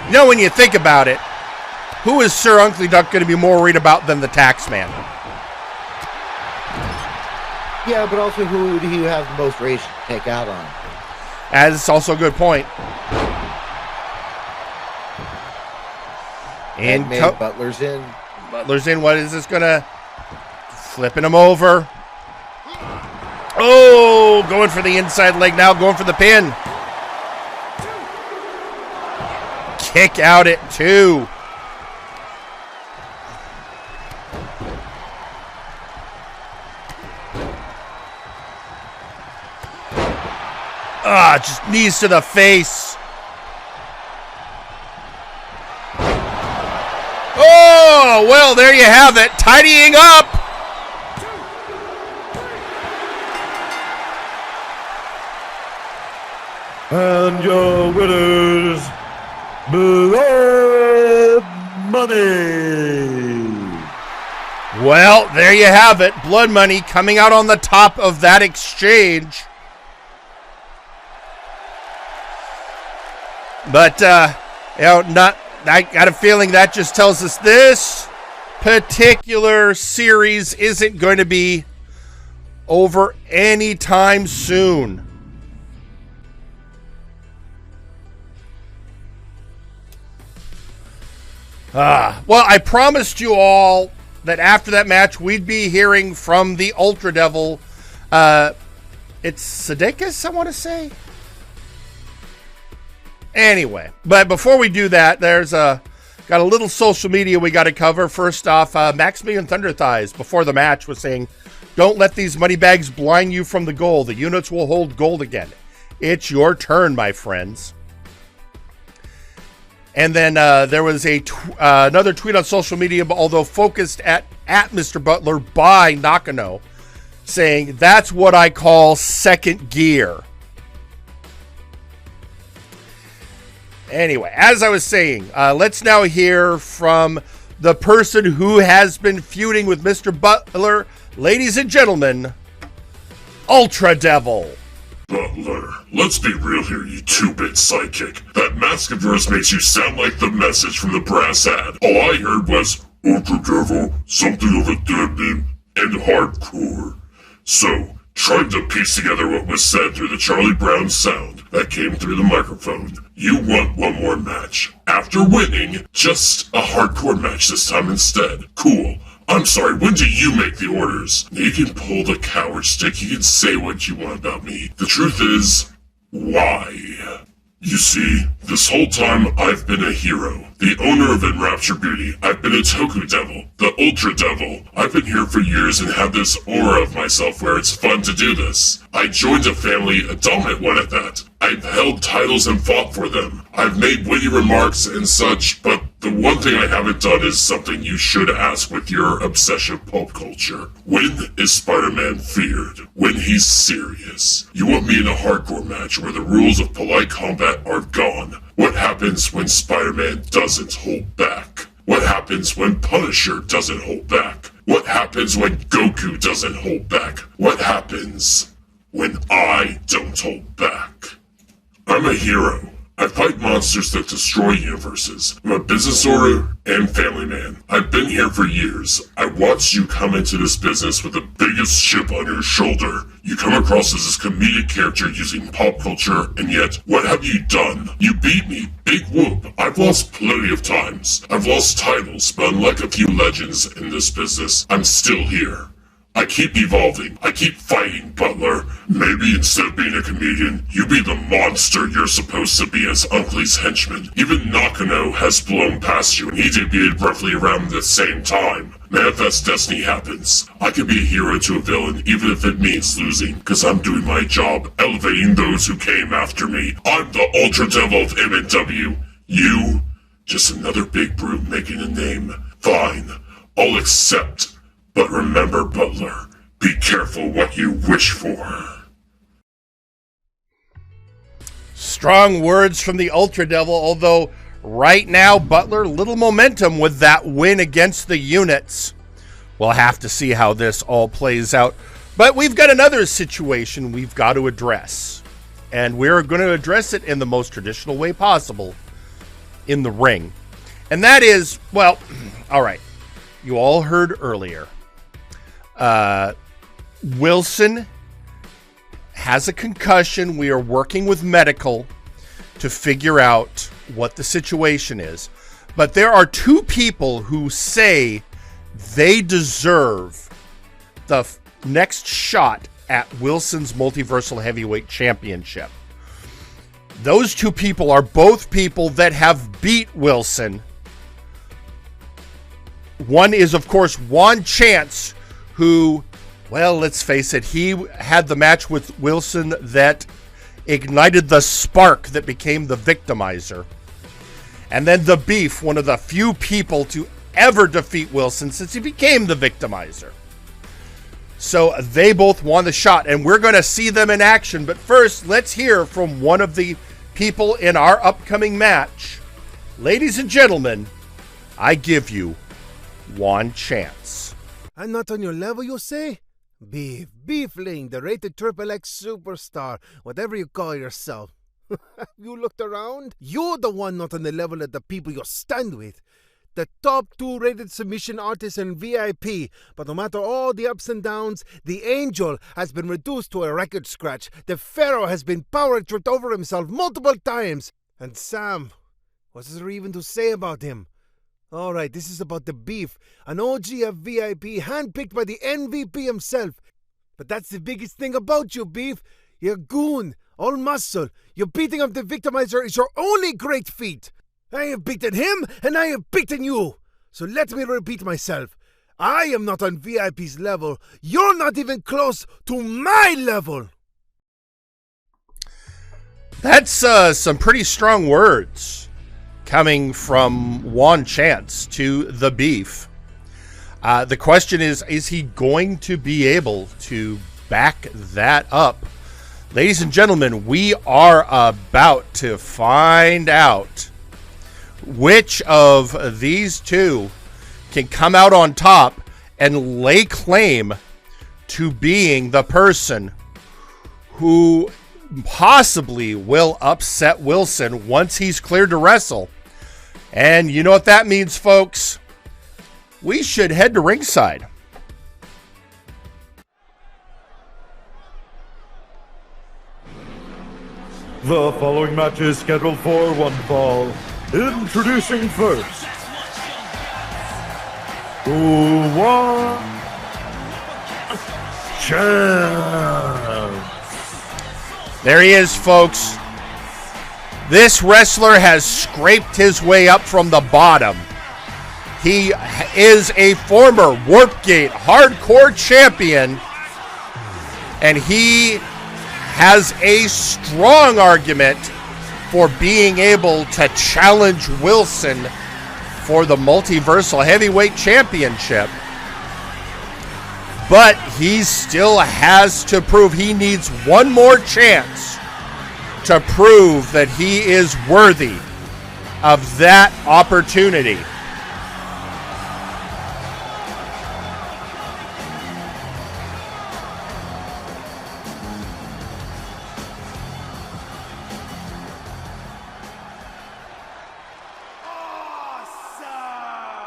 You know, when you think about it, who is Sir Uncle Duck going to be more worried about than the tax man? Yeah, but also who do you have the most rage to take out on? That's also a good point. And Butler's in. Butler's in. What is this going to Flipping him over. Oh, going for the inside leg now, going for the pin. Kick out at 2. Just knees to the face. Oh, well, there you have it. Tidying up. And your winners, Blood Money. Well, there you have it. Blood Money coming out on the top of that exchange. But, I got a feeling that just tells us this particular series isn't going to be over anytime soon. Well, I promised you all that after that match, we'd be hearing from the Ultra Devil. It's Sudeikis, I want to say. Anyway, but before we do that, there's got a little social media we got to cover. First off, Maximilian Thunder Thighs before the match was saying, "Don't let these money bags blind you from the goal. The units will hold gold again. It's your turn, my friends." And then there was a another tweet on social media, although focused at Mr. Butler by Nakano, saying, "That's what I call second gear." Anyway, as I was saying, let's now hear from the person who has been feuding with Mr. Butler. Ladies and gentlemen, Ultra Devil. Butler, let's be real here, you 2-bit psychic. That mask of yours makes you sound like the message from the brass ad. All I heard was, Ultra Devil, something of a dead name, and hardcore. So, trying to piece together what was said through the Charlie Brown sound that came through the microphone, you want one more match. After winning, just a hardcore match this time instead. Cool. I'm sorry, when do you make the orders? You can pull the coward stick, you can say what you want about me. The truth is, why? You see, this whole time I've been a hero. The owner of Enrapture Beauty. I've been a Toku Devil. The Ultra Devil. I've been here for years and have this aura of myself where it's fun to do this. I joined a family, a dominant one at that. I've held titles and fought for them. I've made witty remarks and such, but the one thing I haven't done is something you should ask with your obsessive pulp culture. When is Spider-Man feared? When he's serious. You want me in a hardcore match where the rules of polite combat are gone. What happens when Spider-Man doesn't hold back? What happens when Punisher doesn't hold back? What happens when Goku doesn't hold back? What happens when I don't hold back? I'm a hero. I fight monsters that destroy universes. I'm a business owner and family man. I've been here for years. I watched you come into this business with the biggest chip on your shoulder. You come across as this comedic character using pop culture, and yet, what have you done? You beat me. Big whoop. I've lost plenty of times. I've lost titles, but unlike a few legends in this business, I'm still here. I keep evolving. I keep fighting, Butler. Maybe instead of being a comedian, you be the monster you're supposed to be as Uncle's henchman. Even Nakano has blown past you, and he debuted roughly around the same time. Manifest Destiny happens. I can be a hero to a villain, even if it means losing, because I'm doing my job, elevating those who came after me. I'm the Ultra Devil of MNW. You? Just another big brute making a name. Fine. I'll accept. But remember, Butler, be careful what you wish for. Strong words from the Ultra Devil, although right now, Butler, little momentum with that win against the units. We'll have to see how this all plays out. But we've got another situation we've got to address. And we're going to address it in the most traditional way possible, in the ring. And that is, well, all right, you all heard earlier. Wilson has a concussion. We are working with medical to figure out what the situation is. But there are two people who say they deserve the next shot at Wilson's Multiversal Heavyweight Championship. Those two people are both people that have beat Wilson. One is, of course, Juan Chance, who, well, let's face it, he had the match with Wilson that ignited the spark that became the Victimizer. And then the Beef, one of the few people to ever defeat Wilson since he became the Victimizer. So they both won the shot, and we're going to see them in action. But first, let's hear from one of the people in our upcoming match. Ladies and gentlemen, I give you Juan Chance. I'm not on your level, you say? Beefling, the rated XXX superstar, whatever you call yourself. You looked around? You're the one not on the level of the people you stand with. The top 2 rated submission artists and VIP. But no matter all the ups and downs, the Angel has been reduced to a record scratch. The Pharaoh has been power tripped over himself multiple times. And Sam, what is there even to say about him? Alright, this is about the Beef, an OG of VIP handpicked by the MVP himself. But that's the biggest thing about you, Beef. You're goon, all muscle. You're beating up the Victimizer is your only great feat. I have beaten him, and I have beaten you. So let me repeat myself. I am not on VIP's level. You're not even close to my level. That's some pretty strong words coming from Juan Chance to the Beef. The question is he going to be able to back that up? Ladies and gentlemen, we are about to find out which of these two can come out on top and lay claim to being the person who possibly will upset Wilson once he's cleared to wrestle. And you know what that means, folks? We should head to ringside. The following match is scheduled for one fall. Introducing first, Juan Chance. There he is, folks. This wrestler has scraped his way up from the bottom. He is a former Warpgate Hardcore champion, and he has a strong argument for being able to challenge Wilson for the Multiversal Heavyweight Championship. But he still has to prove, he needs one more chance to prove that he is worthy of that opportunity.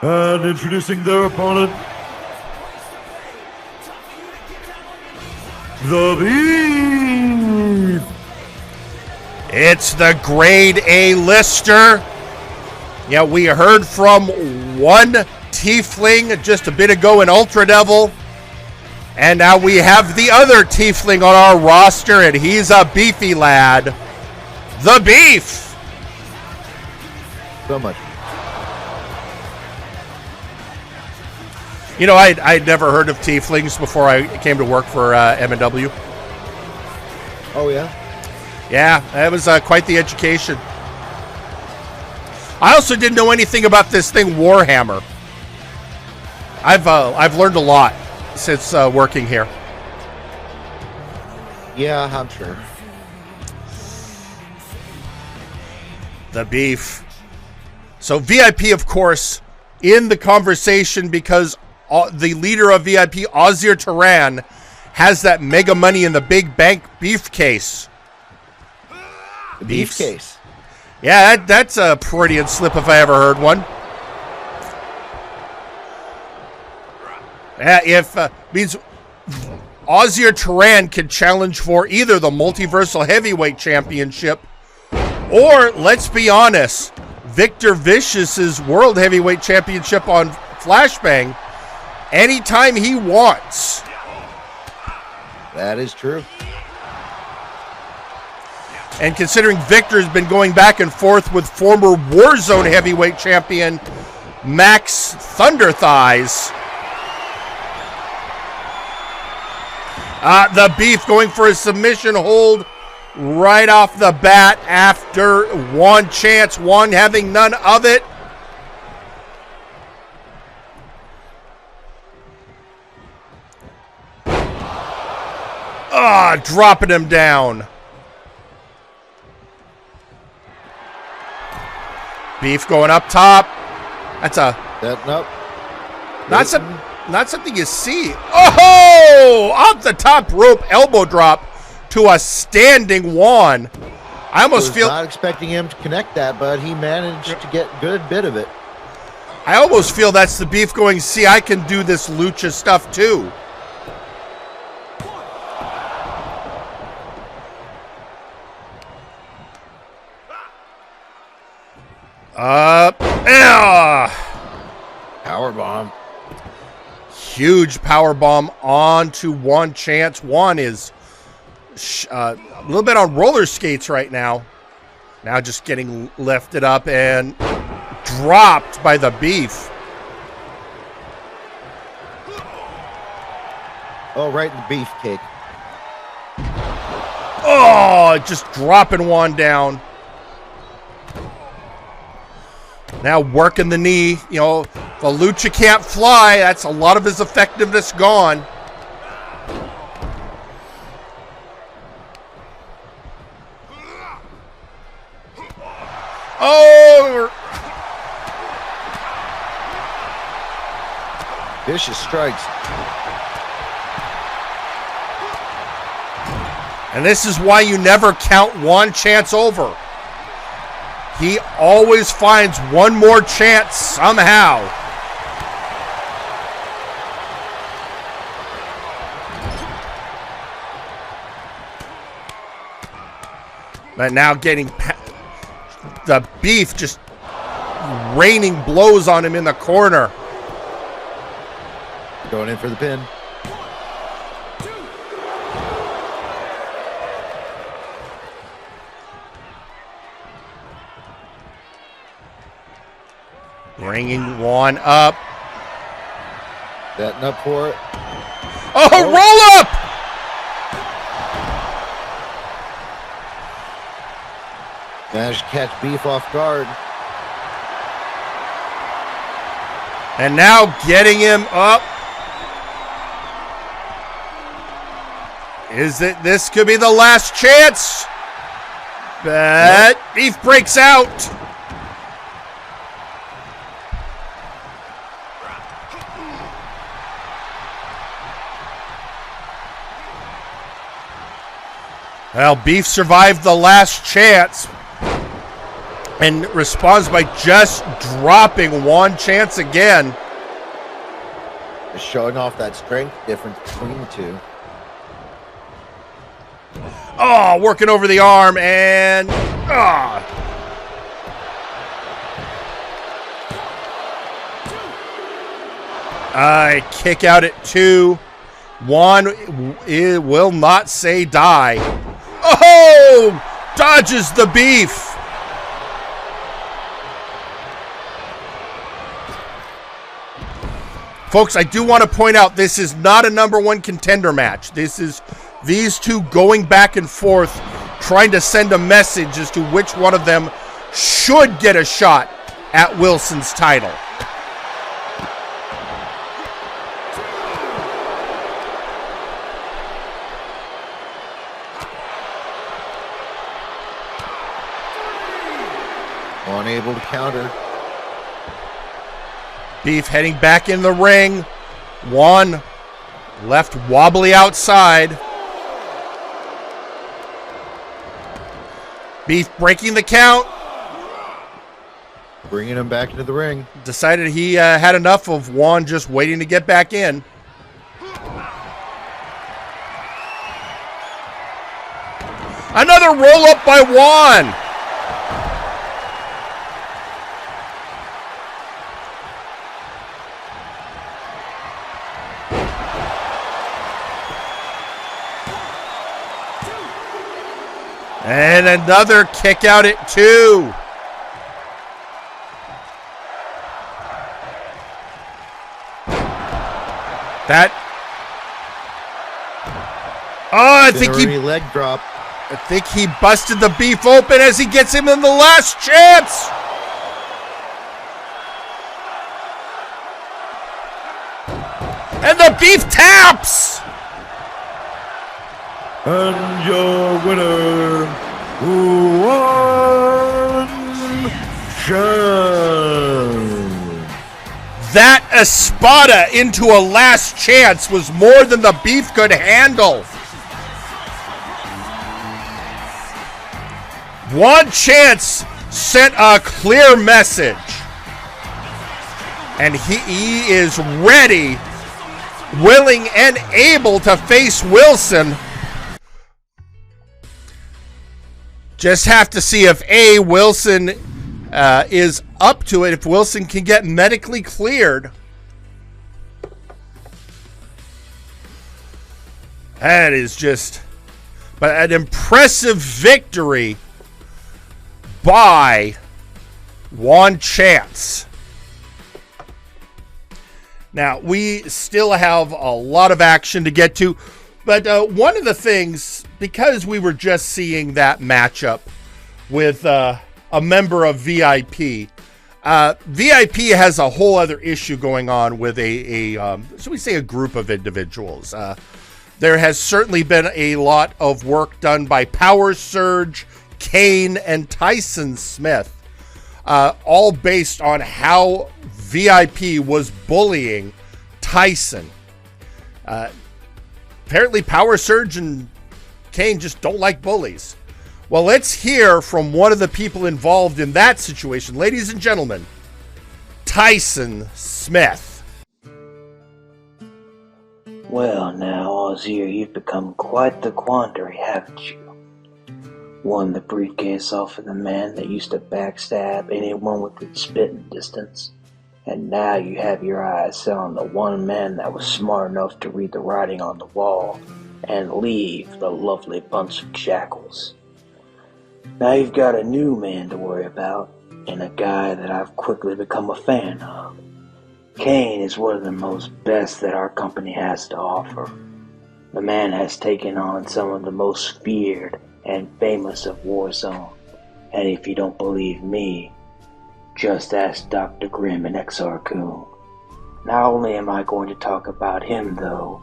And introducing their opponent, the Beef. It's the grade A lister. Yeah, we heard from one tiefling just a bit ago in Ultra Devil. And now we have the other tiefling on our roster, and he's a beefy lad. The Beef. So much. You know, I'd never heard of tieflings before I came to work for MNW. Oh, yeah? Yeah, that was quite the education. I also didn't know anything about this thing, Warhammer. I've learned a lot since working here. Yeah, I'm sure. The Beef. So VIP, of course, in the conversation because the leader of VIP, Ozir Turan, has that mega money in the big bank beef case. Beef case. Yeah, that's a Freudian slip if I ever heard one. Yeah, means Ozir Turan can challenge for either the Multiversal Heavyweight Championship or, let's be honest, Victor Vicious's World Heavyweight Championship on Flashbang anytime he wants. That is true. And considering Victor's been going back and forth with former Warzone heavyweight champion Max Thunder Thighs. The Beef going for a submission hold right off the bat after one chance, one having none of it. Dropping him down. Beef going up top. That's a... Nope. Not something you see. Oh! Off the top rope, elbow drop to a standing Juan. I almost feel... not expecting him to connect that, but he managed to get a good bit of it. I almost feel that's the Beef going, see, I can do this lucha stuff too. Powerbomb. Huge powerbomb onto one chance. One is a little bit on roller skates right now. Now just getting lifted up and dropped by the Beef. Oh, right in the beef cake. Oh, just dropping one down. Now working the knee. You know, the lucha can't fly. That's a lot of his effectiveness gone. Oh! Vicious strikes. And this is why you never count one chance over. He always finds one more chance somehow. But now getting the Beef just raining blows on him in the corner. Going in for the pin. Bringing one up. Setting up for it. Oh, roll up! Managed to catch Beef off guard. And now getting him up. Is it? This could be the last chance. But Beef breaks out. Well, Beef survived the last chance and responds by just dropping one chance again. Just showing off that strength difference between the two. Oh, working over the arm and kick out at 2. Juan will not say die. Oh! Dodges the Beef. Folks, I do want to point out this is not a #1 contender match. This is these two going back and forth, trying to send a message as to which one of them should get a shot at Wilson's title. Unable to counter. Beef heading back in the ring. One left wobbly outside. Beef breaking the count. Bringing him back into the ring. Decided he had enough of Juan just waiting to get back in. Another roll up by Juan. And another kick out at 2. I think he leg drop. I think he busted the Beef open as he gets him in the last chance. And the Beef taps. And your winner, Juan Chazz. That Espada into a last chance was more than the Beef could handle. Juan Chazz sent a clear message. And he is ready, willing, and able to face Wilson. Just have to see if Wilson is up to it, if Wilson can get medically cleared. That is just an impressive victory by Juan Chazz. Now, we still have a lot of action to get to, but one of the things, because we were just seeing that matchup with a member of VIP, VIP has a whole other issue going on with should we say a group of individuals. There has certainly been a lot of work done by Power Surge, Kane, and Tyson Smith, all based on how VIP was bullying Tyson. Apparently Power Surge and Kane just don't like bullies. Well, let's hear from one of the people involved in that situation. Ladies and gentlemen, Tyson Smith. Well, now, Ozzy, you've become quite the quandary, haven't you? Won the briefcase off of the man that used to backstab anyone within spitting distance, and now you have your eyes set on the one man that was smart enough to read the writing on the wall and leave the lovely bunch of jackals. Now you've got a new man to worry about, and a guy that I've quickly become a fan of. Kane is one of the most best that our company has to offer. The man has taken on some of the most feared and famous of Warzone, and if you don't believe me, just ask Dr. Grimm and XR-Coon. Not only am I going to talk about him though,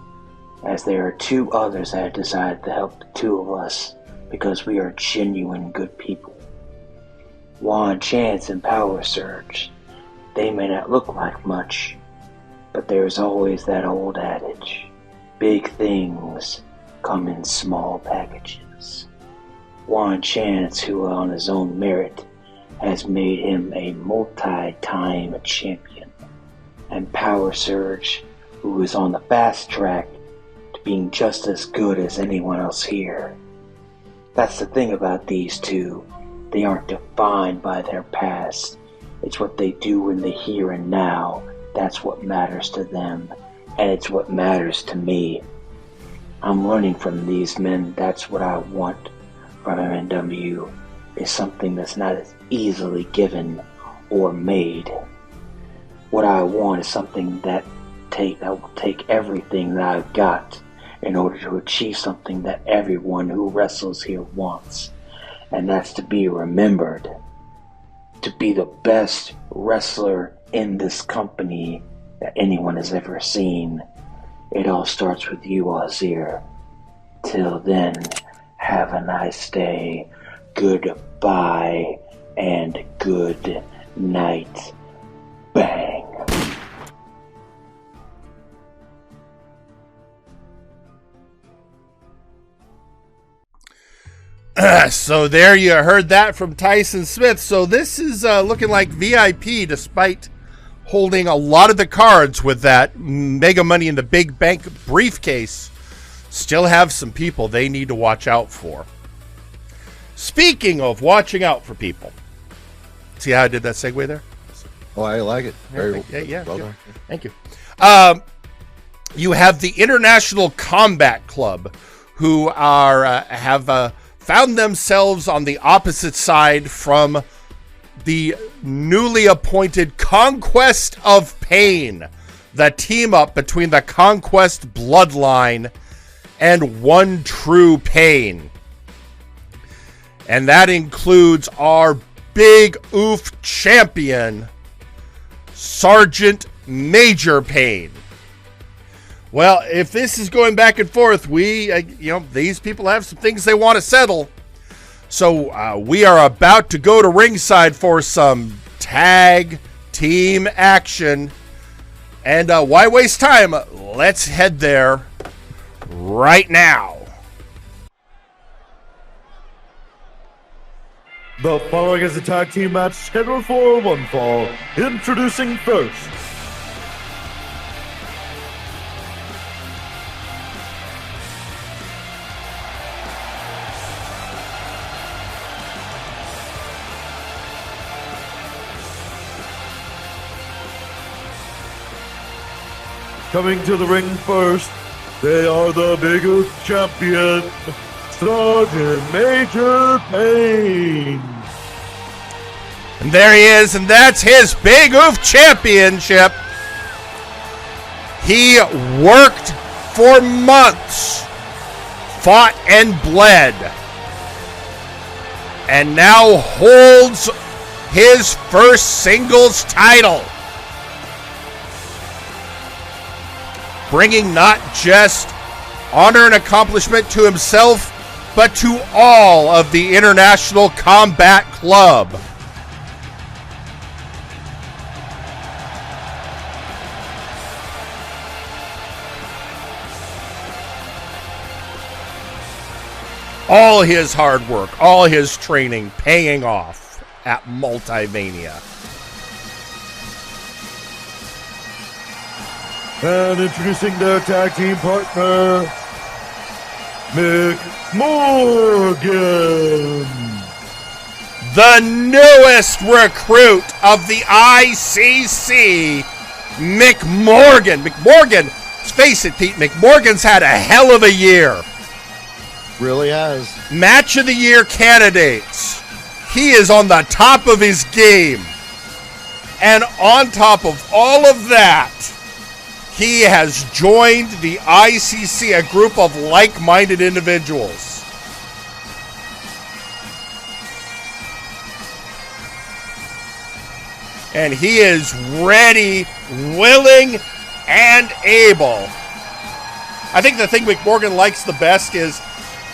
as there are 2 others that have decided to help the 2 of us because we are genuine good people. Juan Chazz and Power Surge. They may not look like much, but there's always that old adage, big things come in small packages. Juan Chazz, who on his own merit has made him a multi-time champion, and Power Surge, who is on the fast track to being just as good as anyone else here. That's the thing about these 2. They aren't defined by their past. It's what they do in the here and now. That's what matters to them, and it's what matters to me. I'm learning from these men. That's what I want from MNW, is something that's not as easily given or made. What I want is something that will take everything that I've got in order to achieve something that everyone who wrestles here wants, and that's to be remembered, to be the best wrestler in this company that anyone has ever seen. It all starts with you, Ozzy. Till then, have a nice day, goodbye, and good night. Bang. So there you heard that from Tyson Smith. So this is looking like VIP, despite holding a lot of the cards with that Mega Money in the Big Bank briefcase, still have some people they need to watch out for. Speaking of watching out for people, see how I did that segue there? Oh, I like it. Very well done. Thank you. You have the International Combat Club, who are have found themselves on the opposite side from the newly appointed Conquest of Pain, the team up between the Conquest Bloodline and One True Pain. And that includes our big oof champion, Sergeant Major Pain. Well, if this is going back and forth, these people have some things they want to settle. So we are about to go to ringside for some tag team action. And why waste time? Let's head there right now. The following is a tag team match scheduled for one fall. Introducing first, coming to the ring first, they are the Big Oof champion, Sergeant Major Pain. And there he is, and that's his Big Oof Championship. He worked for months, fought and bled, and now holds his first singles title, bringing not just honor and accomplishment to himself, but to all of the International Combat Club. All his hard work, all his training paying off at Multivania. And introducing their tag team partner, McMorgan. The newest recruit of the ICC, McMorgan. Let's face it, Pete, McMorgan's had a hell of a year. Really has. Match of the year candidates. He is on the top of his game. And on top of all of that, he has joined the ICC, a group of like-minded individuals. And he is ready, willing, and able. I think the thing McMorgan likes the best is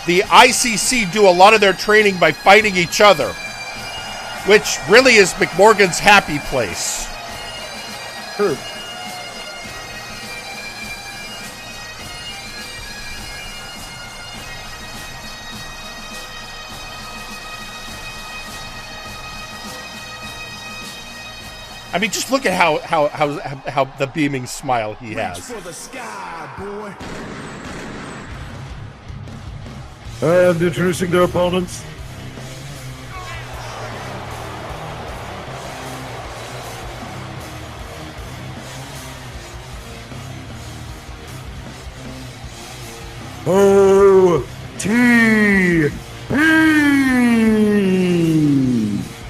the ICC do a lot of their training by fighting each other, which really is McMorgan's happy place. True. I mean, just look at how the beaming smile he has. For the sky, boy. And introducing their opponents, OTP.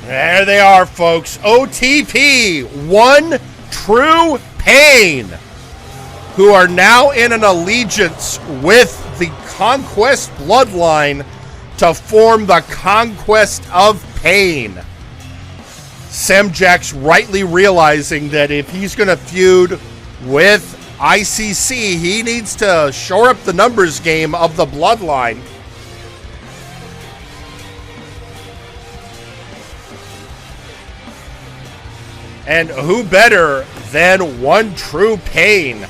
There they are, folks. OTP, One True Pain, who are now in an allegiance with the Conquest Bloodline to form the Conquest of Pain. Semjack's rightly realizing that if he's going to feud with ICC, he needs to shore up the numbers game of the Bloodline. And who better than One True Pain?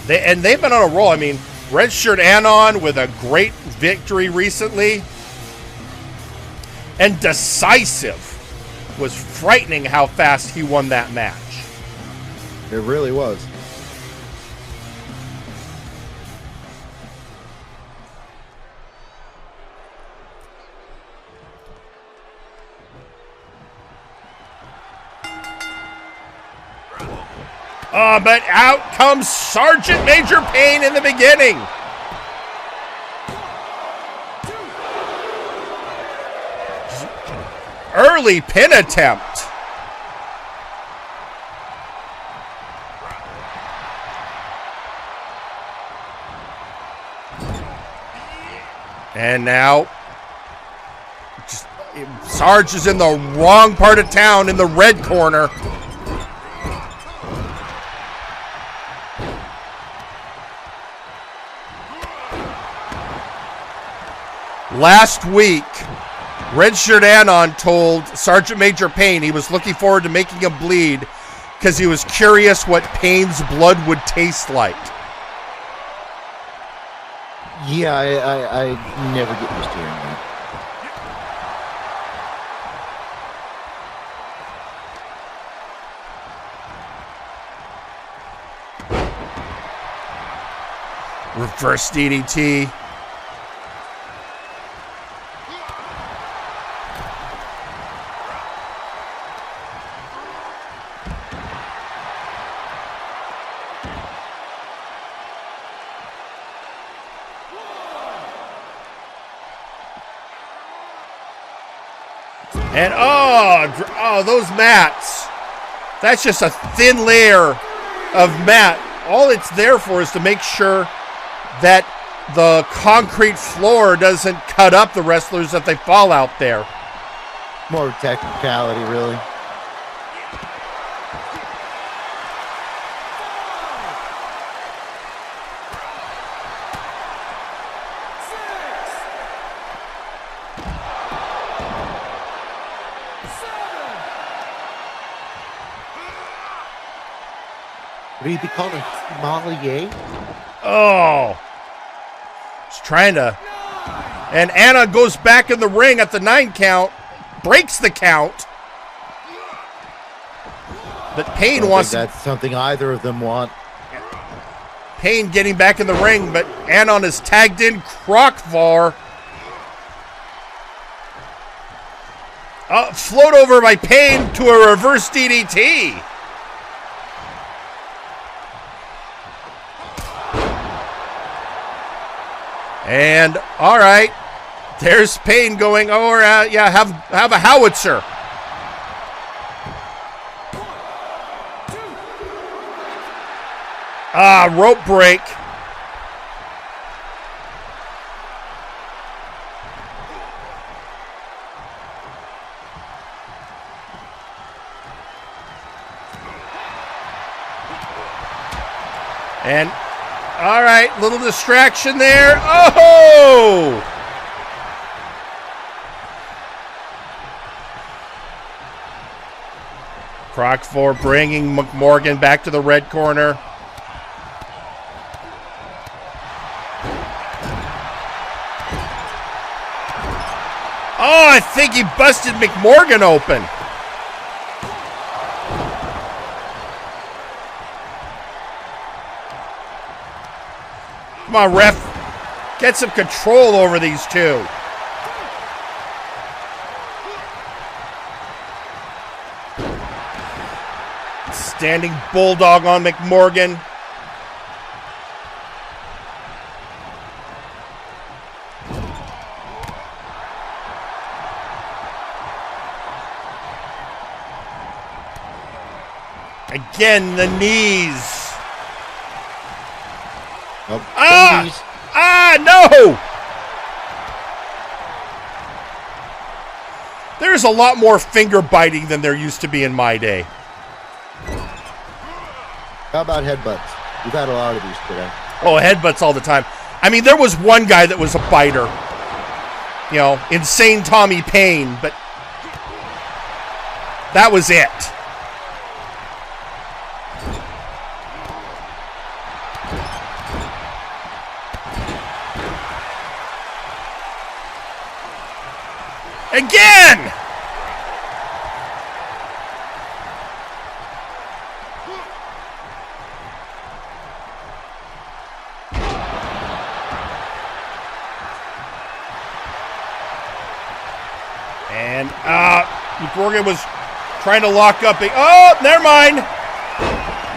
They've been on a roll. I mean, Redshirt Anon with a great victory recently. And Decisive was frightening how fast he won that match. It really was. But out comes Sergeant Major Payne in the beginning. Early pin attempt. And now, Sarge is in the wrong part of town in the red corner. Last week, Redshirt Anon told Sergeant Major Payne he was looking forward to making him bleed because he was curious what Payne's blood would taste like. Yeah, I never get used to hearing that. Reverse DDT. And oh, those mats. That's just a thin layer of mat. All it's there for is to make sure that the concrete floor doesn't cut up the wrestlers if they fall out there. More technicality, really. What do you call it? Sommelier? Oh. He's trying to. And Anna goes back in the ring at the 9 count. Breaks the count. But Payne wants. That's something either of them want. Payne getting back in the ring, but Anon is tagged in. Crockvar. Float over by Payne to a reverse DDT. And all right, there's Payne going. Yeah, have a howitzer. Rope break. And all right, little distraction there. Oh! Crockford bringing McMorgan back to the red corner. Oh, I think he busted McMorgan open. Come on, ref. Get some control over these two. Standing bulldog on McMorgan. Again, the knees. No! There's a lot more finger biting than there used to be in my day. How about headbutts? We've had a lot of these today. Oh, headbutts all the time. I mean, there was one guy that was a biter. You know, Insane Tommy Payne, but that was it. Again! And McMorgan was trying to lock up. Oh, never mind.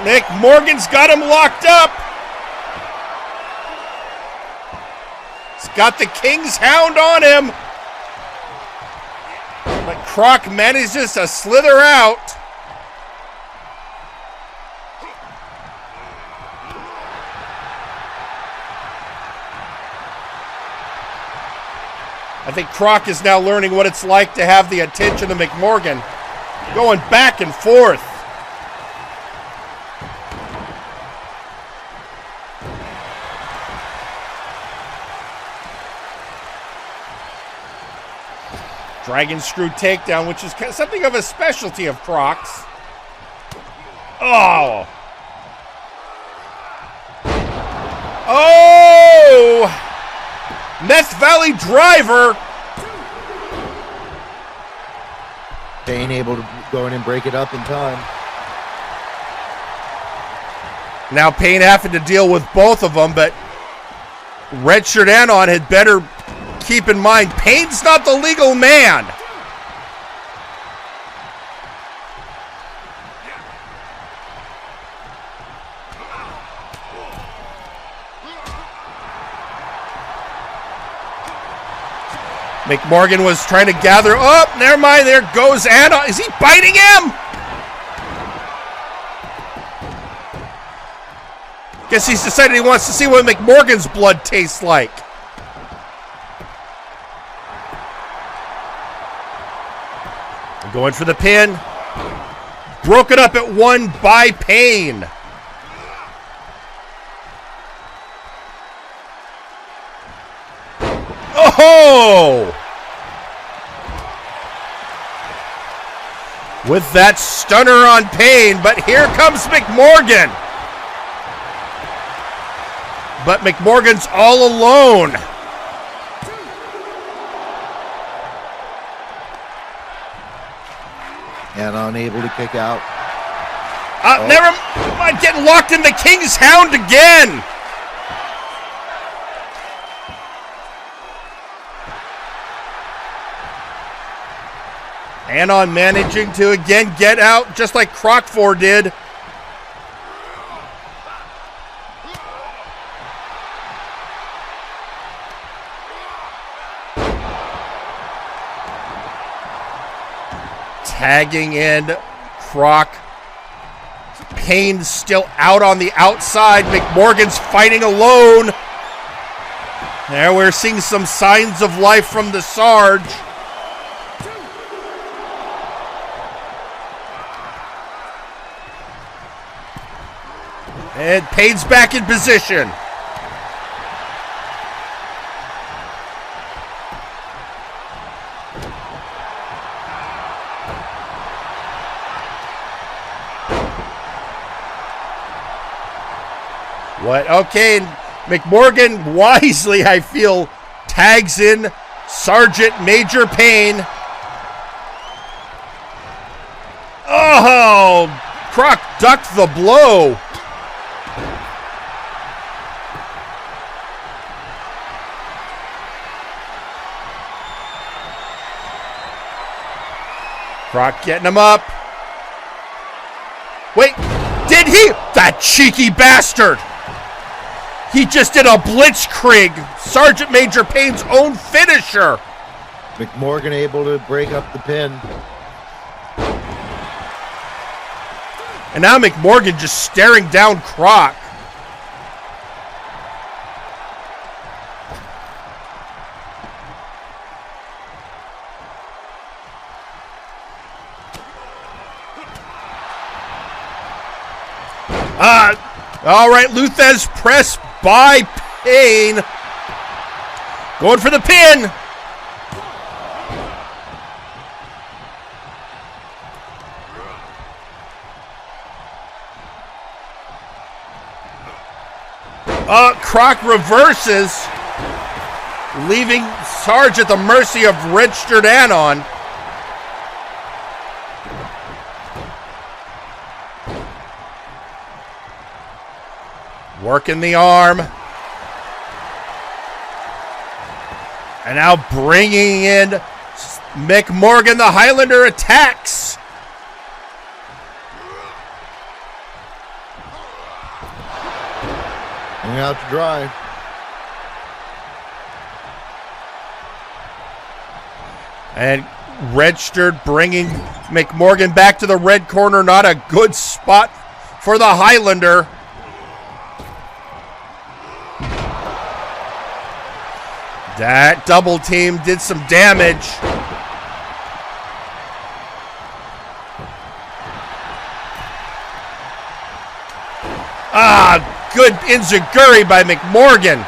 Nick Morgan's got him locked up. He's got the King's Hound on him. But Croc manages to slither out. I think Croc is now learning what it's like to have the attention of McMorgan. Going back and forth. Dragon Screw takedown, which is something of a specialty of Croc's. Oh! Oh! Meth Valley Driver. Payne able to go in and break it up in time. Now Payne having to deal with both of them, but Redshirt Anon had better keep in mind, Payne's not the legal man. McMorgan was trying to gather up. Oh, never mind. There goes Anon. Is he biting him? Guess he's decided he wants to see what McMorgan's blood tastes like. Going for the pin. Broken up at one by Payne. Oh! With that stunner on Payne, but here comes McMorgan. But McMorgan's all alone. And unable to kick out. Never mind, getting locked in the King's Hound again. Anon managing to again get out just like Croc4 did. Tagging in Croc. Payne's still out on the outside. McMorgan's fighting alone. There we're seeing some signs of life from the Sarge. And Payne's back in position. What? Okay, McMorgan wisely, I feel, tags in Sergeant Major Payne. Oh, Croc ducked the blow. Croc getting him up. Wait, did he? That cheeky bastard. He just did a blitzkrieg. Sergeant Major Payne's own finisher. McMorgan able to break up the pin. And now McMorgan just staring down Croc. All right, Luthez press by Payne. Going for the pin. Croc reverses, leaving Sarge at the mercy of registered Anon. Working the arm. And now bringing in McMorgan. The Highlander attacks. hung out to dry. And registered, bringing McMorgan back to the red corner. Not a good spot for the Highlander. That double team did some damage. Good enziguri by McMorgan.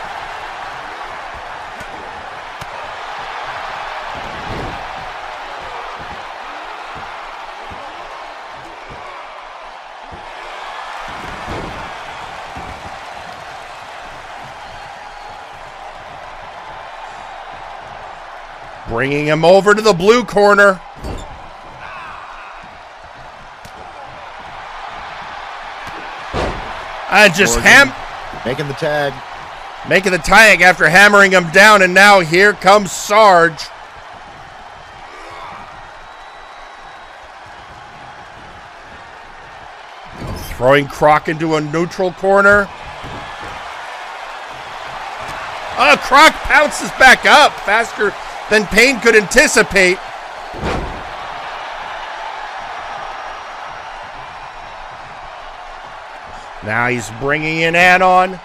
Bringing him over to the blue corner. And just making the tag. Making the tag after hammering him down, and now here comes Sarge. Throwing Croc into a neutral corner. Croc pounces back up faster than Payne could anticipate. Now he's bringing in Anon.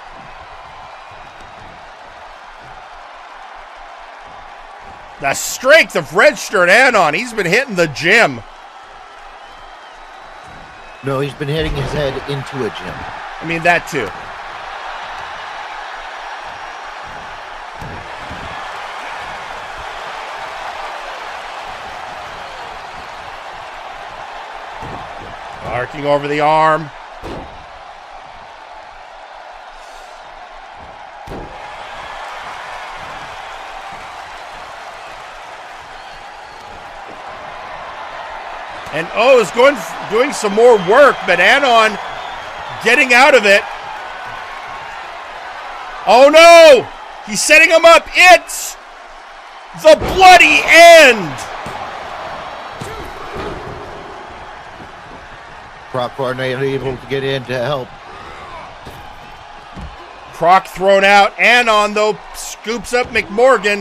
The strength of registered Anon. He's been hitting the gym. No, he's been hitting his head into a gym. I mean, that too. Arcing over the arm. And is doing some more work, but Anon getting out of it. Oh no! He's setting him up. It's the bloody end. Croc not able to get in to help. Croc thrown out. Anon, though, scoops up McMorgan.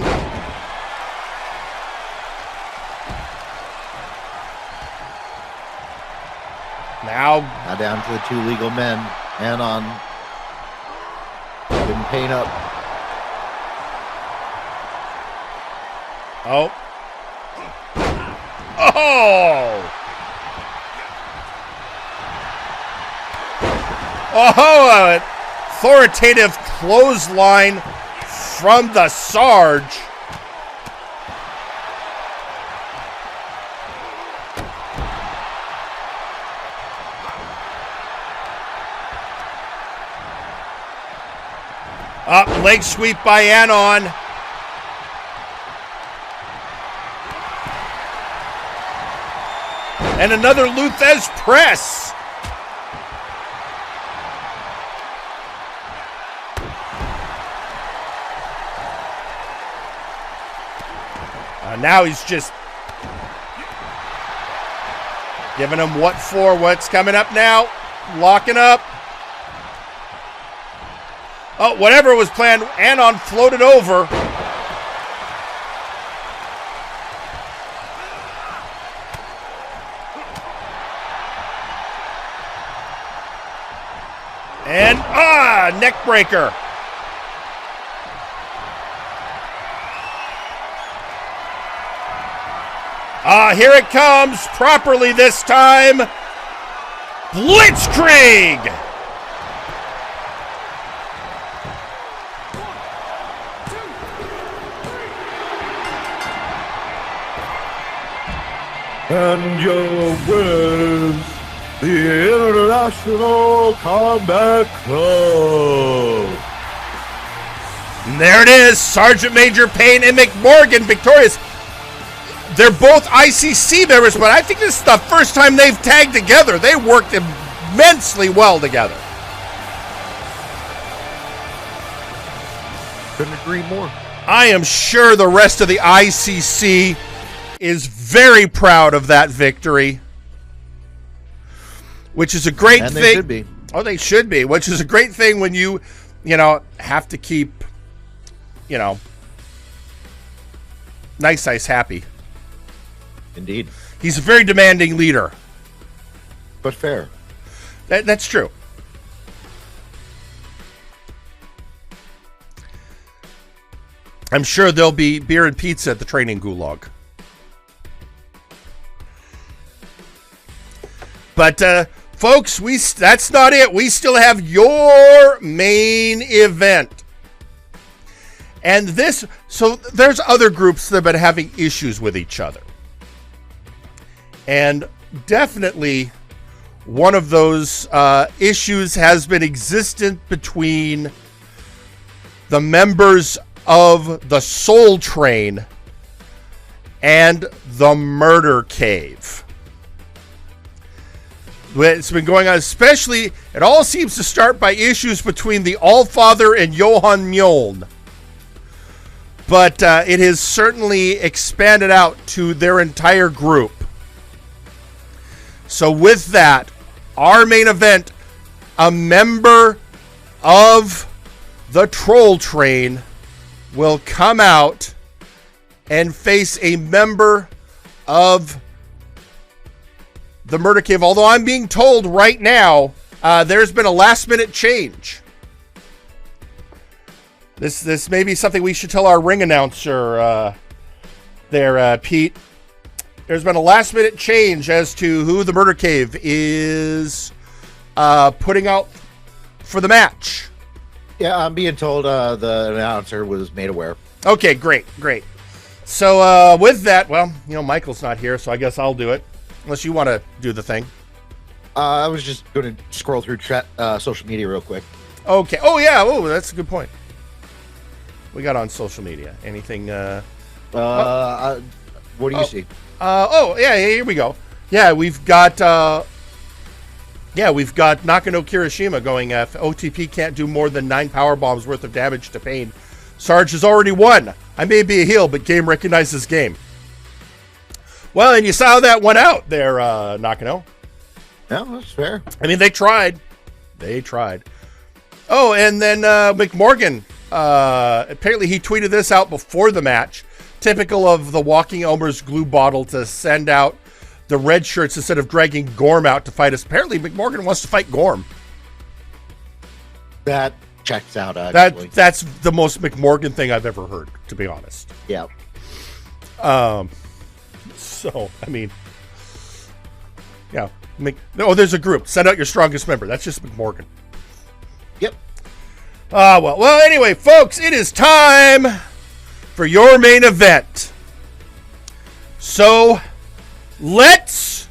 Now down to the two legal men. Anon didn't paint up. Oh. Authoritative clothesline from the Sarge. Leg sweep by Anon. And another Luthez press. Now he's just giving him what for, what's coming up now. Locking up. Whatever was planned, Anon floated over. And, neck breaker. Here it comes, properly this time. Blitzkrieg! And your winners, the International Combat Club. And there it is, Sergeant Major Payne and McMorgan victorious. They're both ICC members, but I think this is the first time they've tagged together. They worked immensely well together. Couldn't agree more. I am sure the rest of the ICC is very proud of that victory, which is a great thing. They should be. Oh, they should be, which is a great thing when you have to keep, Nice Ice happy. Indeed. He's a very demanding leader. But fair. That's true. I'm sure there'll be beer and pizza at the training gulag. But, folks, that's not it. We still have your main event. And so there's other groups that have been having issues with each other. And definitely one of those issues has been existent between the members of the Soul Train and the Murder Cave. It's been going on, especially, it all seems to start by issues between the Allfather and Johan Mjoln. But it has certainly expanded out to their entire group. So with that, our main event, a member of the Troll Train will come out and face a member of the Murder Cave. Although I'm being told right now, there's been a last-minute change. This may be something we should tell our ring announcer there, Pete. There's been a last-minute change as to who the Murder Cave is putting out for the match. Yeah, I'm being told the announcer was made aware. Okay, great. So with that, well, Michael's not here, so I guess I'll do it. Unless you want to do the thing. I was just going to scroll through social media real quick. Okay. Oh, yeah. Oh, that's a good point. We got on social media. Anything? What do you see? Yeah, here we go. Yeah, we've got Nakano Kirishima going, if OTP can't do more than 9 power bombs worth of damage to Pain, Sarge has already won. I may be a heel, but game recognizes game. Well, and you saw how that went out there, Nakano. Yeah, that's fair. I mean, they tried. Oh, and then McMorgan, apparently he tweeted this out before the match. Typical of the Walking Elmer's glue bottle to send out the red shirts instead of dragging Gorm out to fight us. Apparently, McMorgan wants to fight Gorm. That checks out, actually. That's the most McMorgan thing I've ever heard, to be honest. Yeah. So, I mean, yeah. There's a group. Send out your strongest member. That's just McMorgan. Yep. Well, anyway, folks, it is time for your main event. So, let's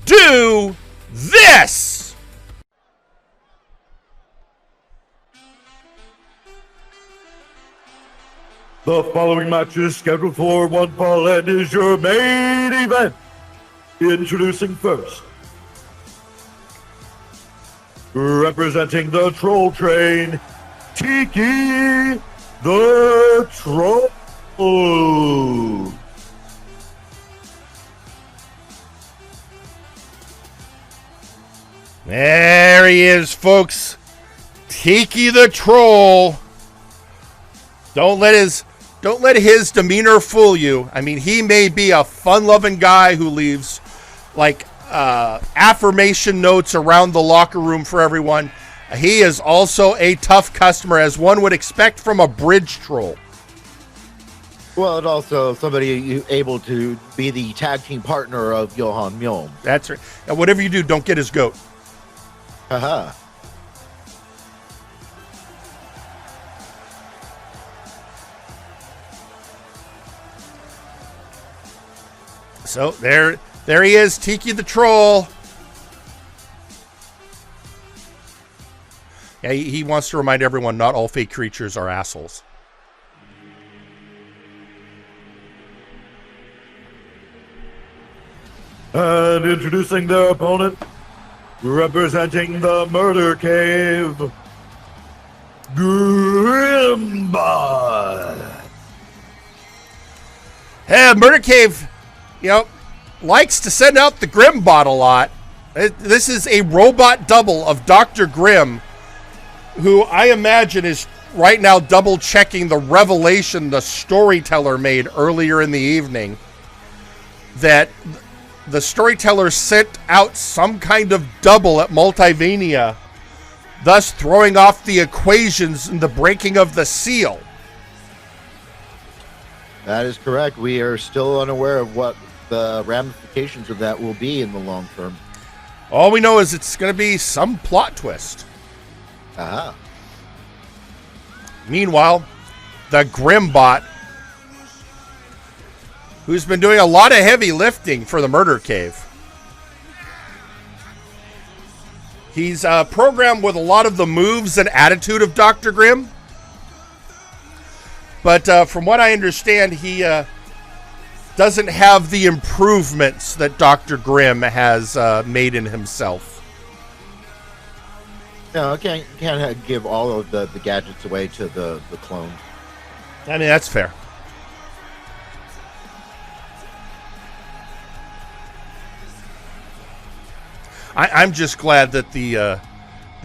do this. The following match is scheduled for one fall and is your main event. Introducing first, representing the Troll Train, Tiki the Troll. There he is, folks. Tiki the Troll. Don't let his demeanor fool you. I mean, he may be a fun-loving guy who leaves affirmation notes around the locker room for everyone. He is also a tough customer, as one would expect from a bridge troll. Well, and also somebody able to be the tag team partner of Johan Mjoln. That's right. And whatever you do, don't get his goat. Haha. So there he is, Tiki the Troll. Yeah, he wants to remind everyone not all fake creatures are assholes. And introducing their opponent, representing the Murder Cave, Grimm-bot. Hey, Murder Cave, likes to send out the Grimm-bot a lot. This is a robot double of Dr. Grimm, who I imagine is right now double checking the revelation the Storyteller made earlier in the evening, that the Storyteller sent out some kind of double at Multivania, thus throwing off the equations and the breaking of the seal. That is correct. We are still unaware of what the ramifications of that will be in the long term. All we know is it's going to be some plot twist. Aha. Meanwhile, the Grimm-bot, who's been doing a lot of heavy lifting for the Murder Cave. He's programmed with a lot of the moves and attitude of Dr. Grimm. But from what I understand, he doesn't have the improvements that Dr. Grimm has made in himself. No, I can't give all of the gadgets away to the clone. I mean, that's fair. I'm just glad that the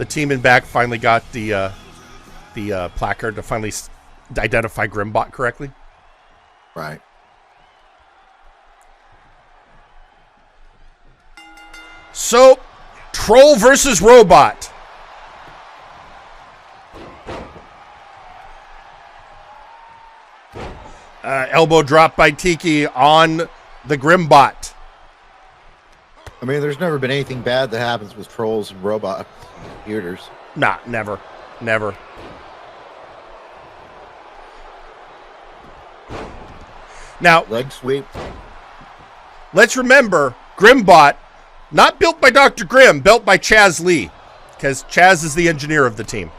team in back finally got the placard to finally identify Grimm-bot correctly. Right. So, troll versus robot. Elbow drop by Tiki on the Grimm-bot. I mean, there's never been anything bad that happens with trolls and robot computers. Nah, never. Never. Now, leg sweep. Let's remember, Grimm-bot, not built by Dr. Grimm, built by Chazz Lee, because Chazz is the engineer of the team.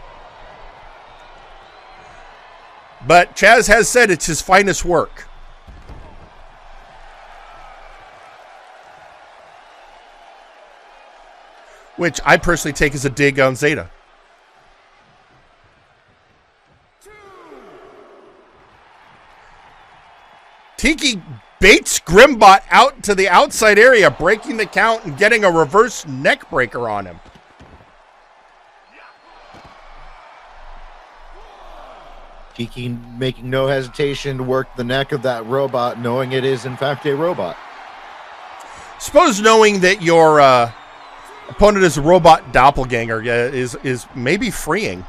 But Chazz has said it's his finest work. Which I personally take as a dig on Zeta. Tiki baits Grimm-bot out to the outside area, breaking the count and getting a reverse neck breaker on him. Tiki making no hesitation to work the neck of that robot, knowing it is in fact a robot. Suppose knowing that your opponent is a robot doppelganger is maybe freeing.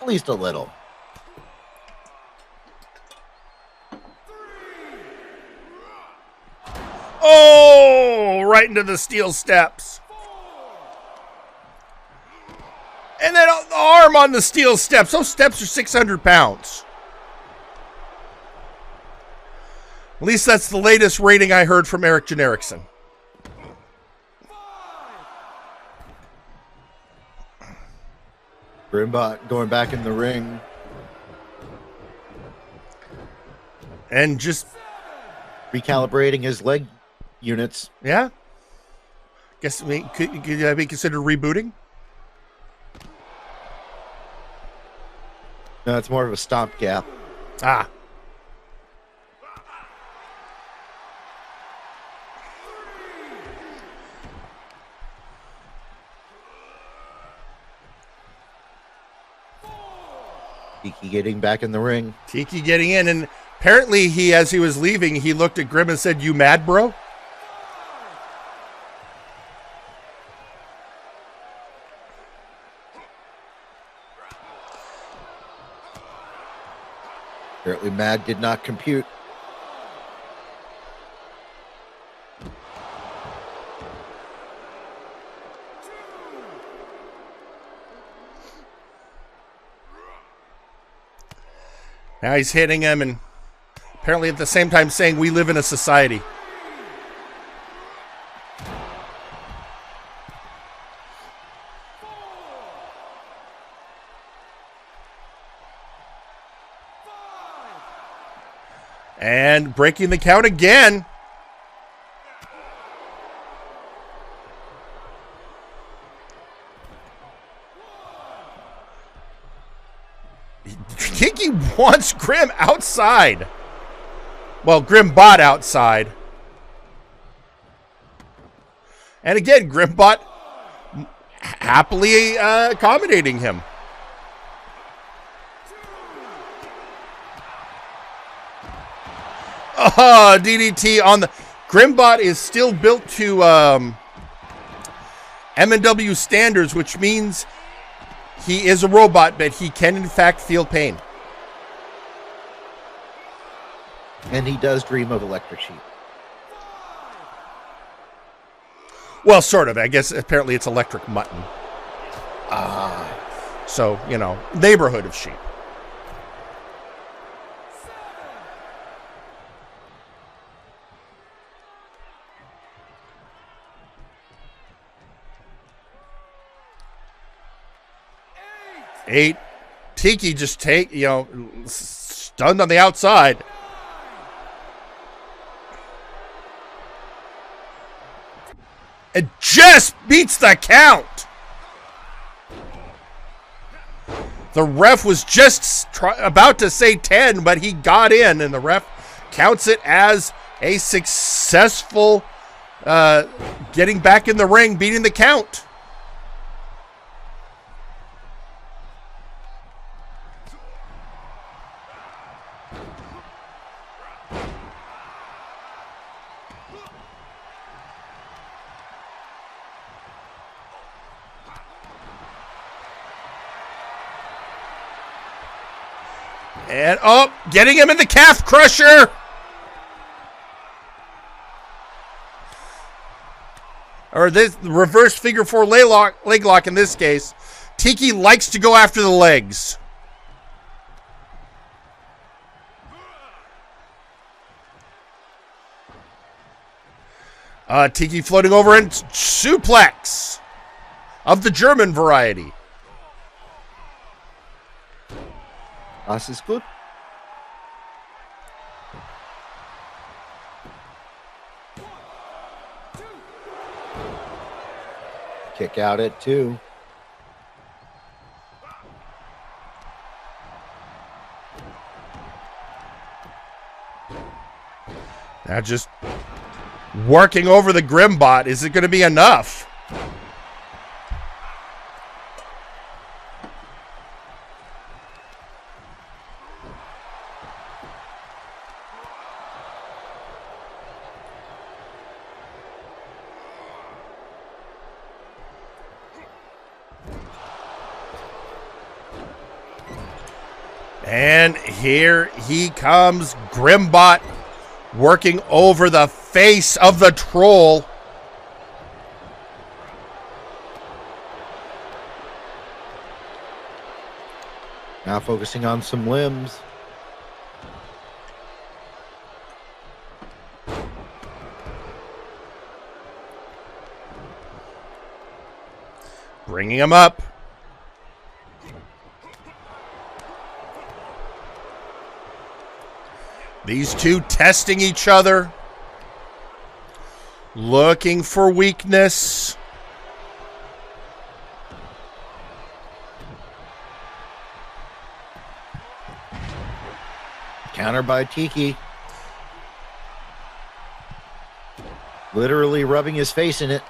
At least a little. Oh, right into the steel steps. And then the arm on the steel steps. Those steps are 600 pounds. At least that's the latest rating I heard from Eric Jenerickson. Grimm-bot going back in the ring. And just recalibrating his leg units. Yeah. Guess could that be considered rebooting? No, it's more of a stopgap. Ah. Tiki getting back in the ring. Tiki getting in, and apparently as he was leaving, he looked at Grimm and said, "You mad, bro?" Apparently mad did not compute. Now he's hitting him, and apparently at the same time saying, "We live in a society." And breaking the count again. Tiki wants Grimm outside. Well, Grimm-bot outside. And again, Grimm-bot happily accommodating him. Oh, DDT on the... Grimm-bot is still built to MNW standards, which means he is a robot, but he can in fact feel pain. And he does dream of electric sheep. Well, sort of. I guess apparently it's electric mutton. So, you know, neighborhood of sheep. Eight. Tiki just stunned on the outside. It just beats the count. The ref was just about to say 10, but he got in, and the ref counts it as a successful getting back in the ring, beating the count. And, getting him in the calf crusher. Or this reverse figure 4 leg lock in this case. Tiki likes to go after the legs. Tiki floating over and suplex of the German variety. Das ist gut. Kick out at 2. Now just working over the Grimm-bot. Is it going to be enough? And here he comes, Grimm-bot working over the face of the troll. Now focusing on some limbs. Bringing him up. These two testing each other. Looking for weakness. Counter by Tiki. Literally rubbing his face in it.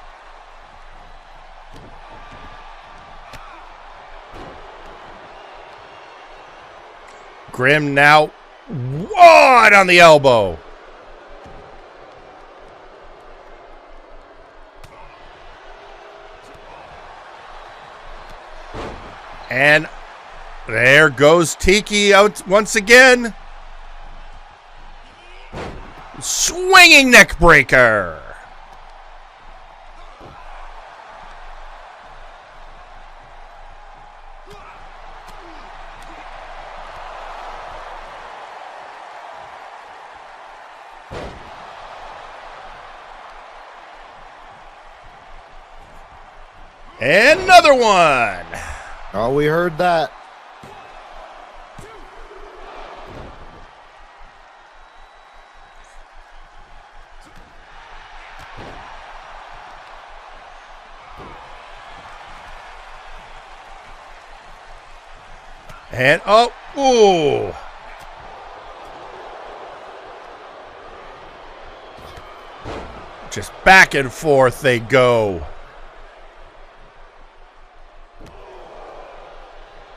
Grimm now wide on the elbow. And there goes Tiki out once again. Swinging neck breaker. Another one. Oh, we heard that. And ooh. Just back and forth they go.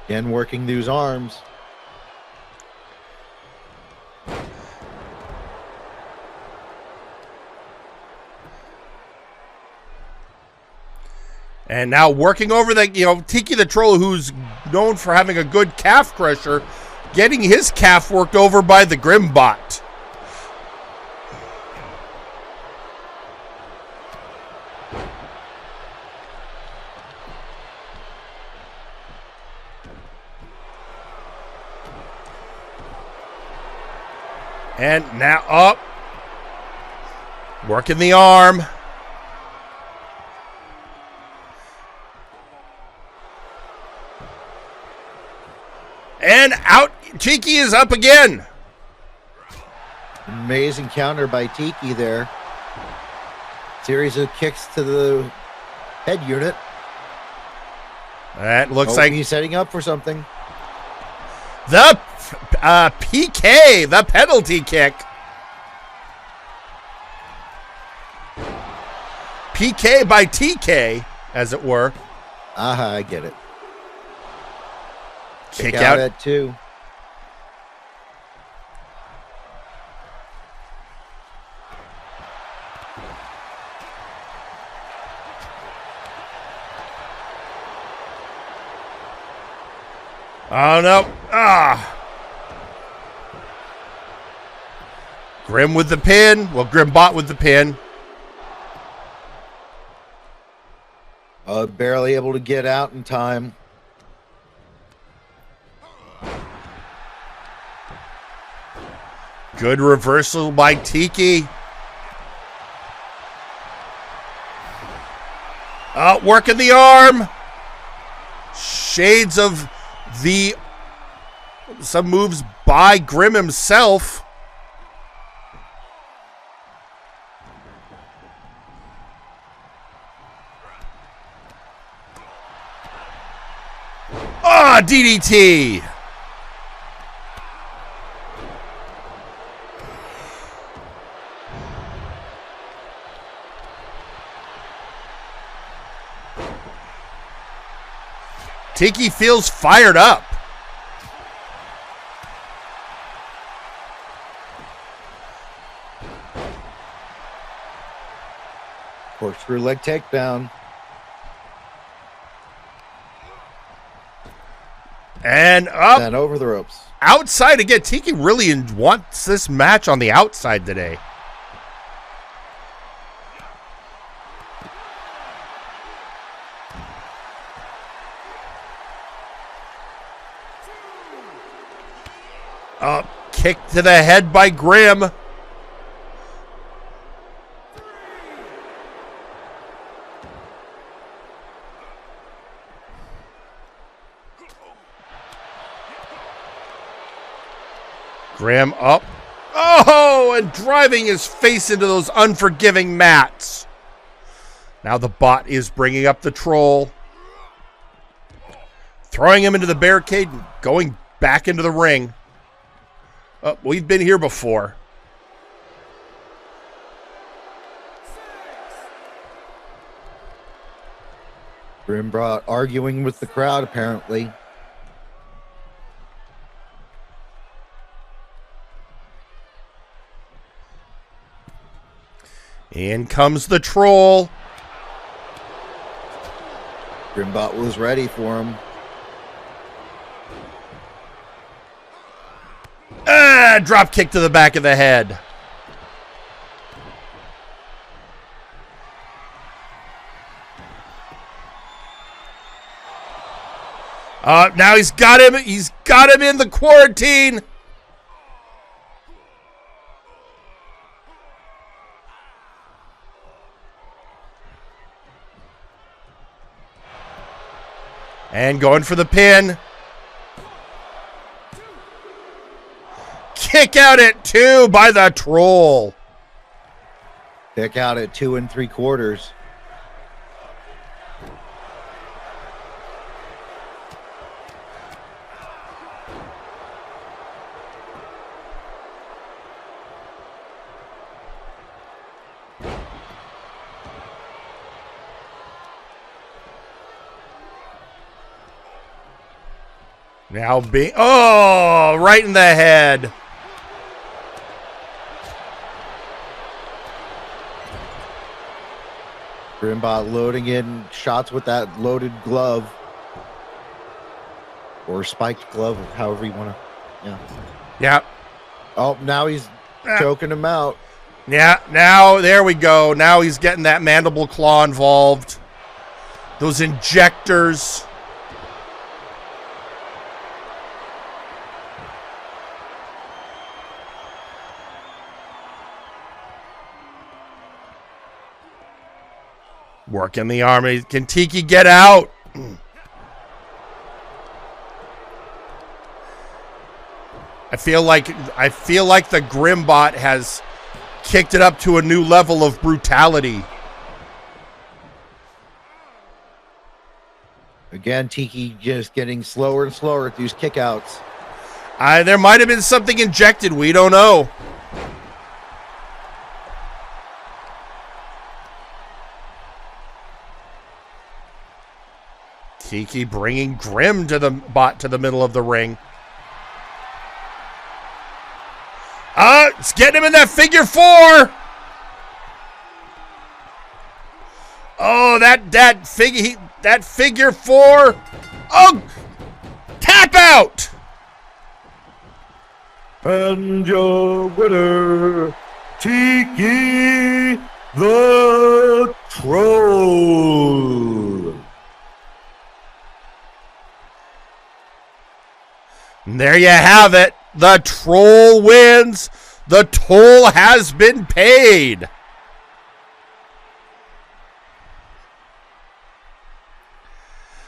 Again, working those arms. And now working over the, Tiki the Troll, who's known for having a good calf crusher, getting his calf worked over by the Grimm-bot. And now up. Working the arm. And out. Tiki is up again. Amazing counter by Tiki there. Series of kicks to the head unit. That looks like he's setting up for something. The PK, the penalty kick. PK by TK, as it were. I get it. Kick out at 2. Oh, no. Grimm with the pin. Well, Grimm-bot with the pin. Barely able to get out in time. Good reversal by Tiki. Working the arm. Shades of some moves by Grimm himself. DDT. Tiki feels fired up. Corkscrew leg takedown. And up. And over the ropes. Outside again. Tiki really wants this match on the outside today. Kick to the head by Grimm. Grimm up. Oh, and driving his face into those unforgiving mats. Now the bot is bringing up the troll. Throwing him into the barricade and going back into the ring. We've been here before. Grimm-bot arguing with the crowd, apparently. In comes the troll. Grimm-bot was ready for him. Drop kick to the back of the head. Now he's got him. He's got him in the quarantine. And going for the pin. Kick out at 2 by the troll. Kick out at 2 3/4. Now right in the head. Grimm-bot loading in shots with that loaded glove. Or spiked glove, however you want to. Yeah. Yeah. Oh, now he's choking him out. Yeah, now, there we go. Now he's getting that mandible claw involved. Those injectors. Working the arm. Can Tiki get out? I feel like the Grimm-bot has kicked it up to a new level of brutality. Again, Tiki just getting slower and slower at these kickouts. There might have been something injected. We don't know. Tiki bringing Grimm-bot to the middle of the ring. It's getting him in that figure four. Oh, that figure four. Oh, tap out. And your winner, Tiki the Troll. And there you have it. The Troll wins. The toll has been paid.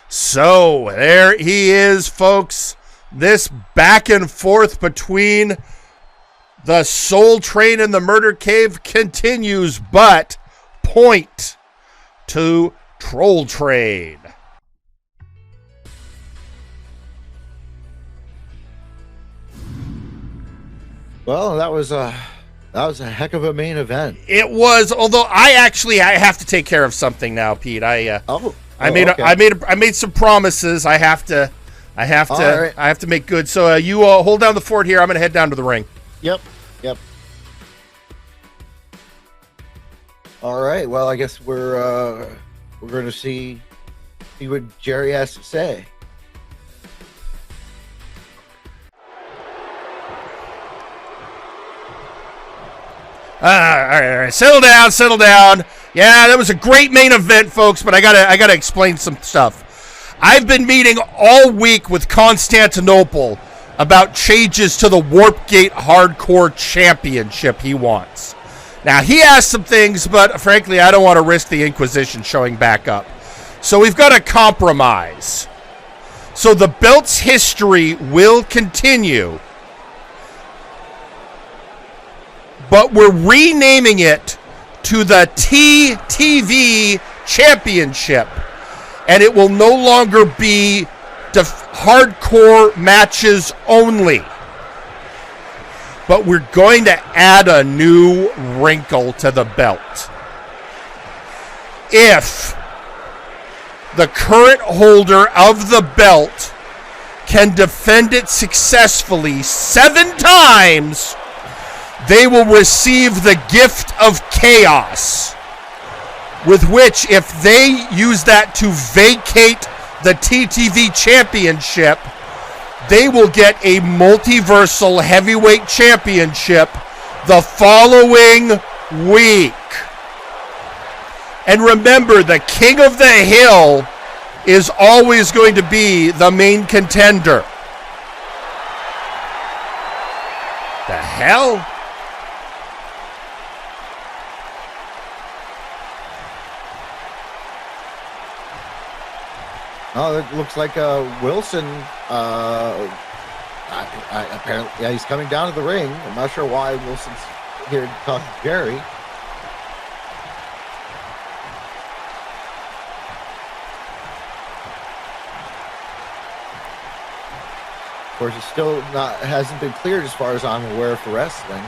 So there he is, folks. This back and forth between the Soul Train and the Murder Cave continues, but point to Troll Train. Well, that was a heck of a main event. It was, although I have to take care of something now, Pete. I made some promises. I have to make good. So you hold down the fort here. I'm going to head down to the ring. Yep. All right. Well, I guess we're going to see what Jerry has to say. All right. Settle down. Yeah, that was a great main event, folks, but I gotta explain some stuff. I've been meeting all week with Constantinople about changes to the Warpgate Hardcore Championship he wants. Now, he asked some things, but frankly, I don't want to risk the Inquisition showing back up. So we've got a compromise. So the belt's history will continue, but we're renaming it to the TTV Championship, and it will no longer be hardcore matches only. But we're going to add a new wrinkle to the belt. If the current holder of the belt can defend it successfully 7 times, they will receive the gift of chaos, with which, if they use that to vacate the TTV Championship, they will get a multiversal heavyweight championship the following week. And remember, the King of the Hill is always going to be the main contender. The hell? Oh, it looks like Wilson. Apparently, yeah, he's coming down to the ring. I'm not sure why Wilson's here to talk to Jerry. Of course, it's still hasn't been cleared as far as I'm aware for wrestling.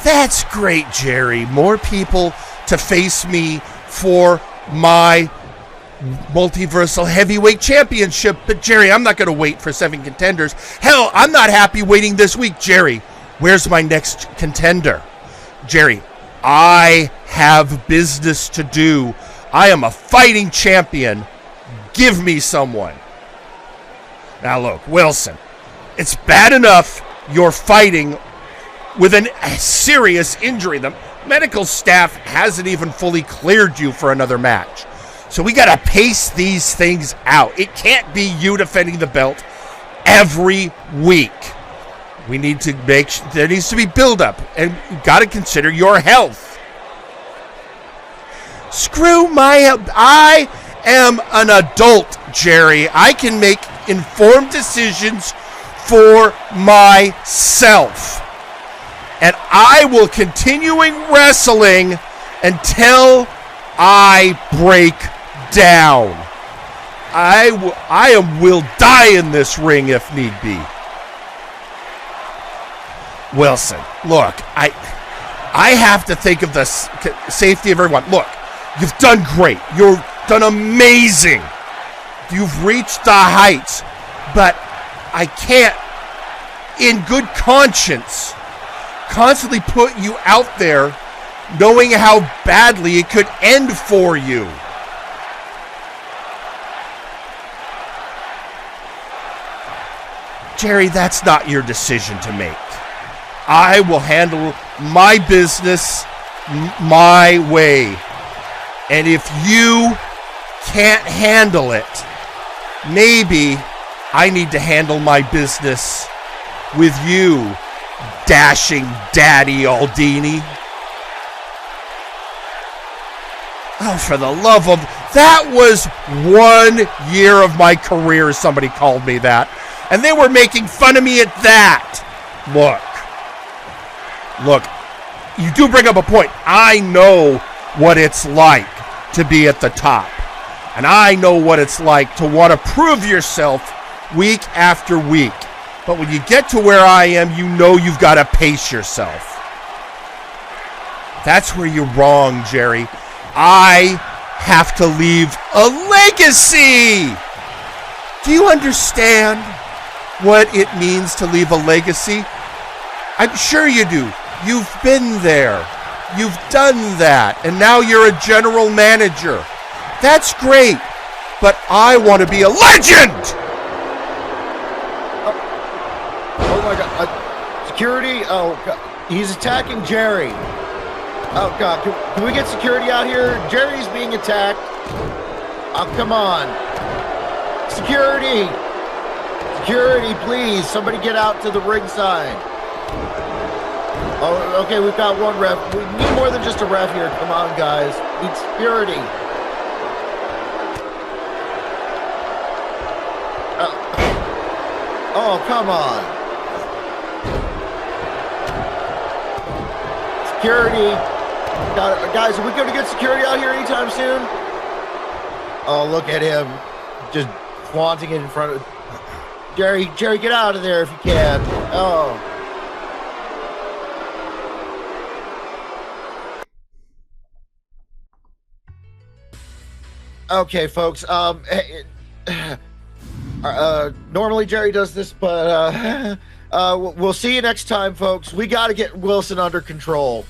That's great, Jerry. More people to face me for my Multiversal Heavyweight Championship. But, Jerry, I'm not going to wait for 7 contenders. Hell, I'm not happy waiting this week. Jerry, where's my next contender? Jerry, I have business to do. I am a fighting champion. Give me someone. Now, look, Wilson, it's bad enough you're fighting with a serious injury. The medical staff hasn't even fully cleared you for another match. So we got to pace these things out. It can't be you defending the belt every week. We need to there needs to be build-up, and you got to consider your health. Screw my health. I am an adult, Jerry. I can make informed decisions for myself. And I will continuing wrestling until I break down. I will die in this ring if need be. Wilson, look, I have to think of the safety of everyone. Look, you've done great. You've done amazing. You've reached the heights. But I can't, in good conscience, constantly put you out there knowing how badly it could end for you. Jerry, that's not your decision to make. I will handle my business my way. And if you can't handle it, maybe I need to handle my business with you, dashing Daddy Aldini. Oh, for the love of... That was 1 year of my career, somebody called me that. And they were making fun of me at that. Look, you do bring up a point. I know what it's like to be at the top. And I know what it's like to want to prove yourself week after week. But when you get to where I am, you know you've got to pace yourself. That's where you're wrong, Jerry. I have to leave a legacy. Do you understand what it means to leave a legacy? I'm sure you do. You've been there. You've done that. And now you're a general manager. That's great. But I want to be a legend! Oh my God. Security? Oh, God. He's attacking Jerry. Oh, God. Can we get security out here? Jerry's being attacked. Oh, come on. Security! Security, please. Somebody get out to the ringside. Oh, okay, we've got one ref. We need more than just a ref here. Come on, guys. We need security. Oh, come on. Security. Guys, are we going to get security out here anytime soon? Oh, look at him. Just flaunting it in front of... Jerry, get out of there if you can. Oh. Okay, folks. Normally Jerry does this, but we'll see you next time, folks. We got to get Wilson under control.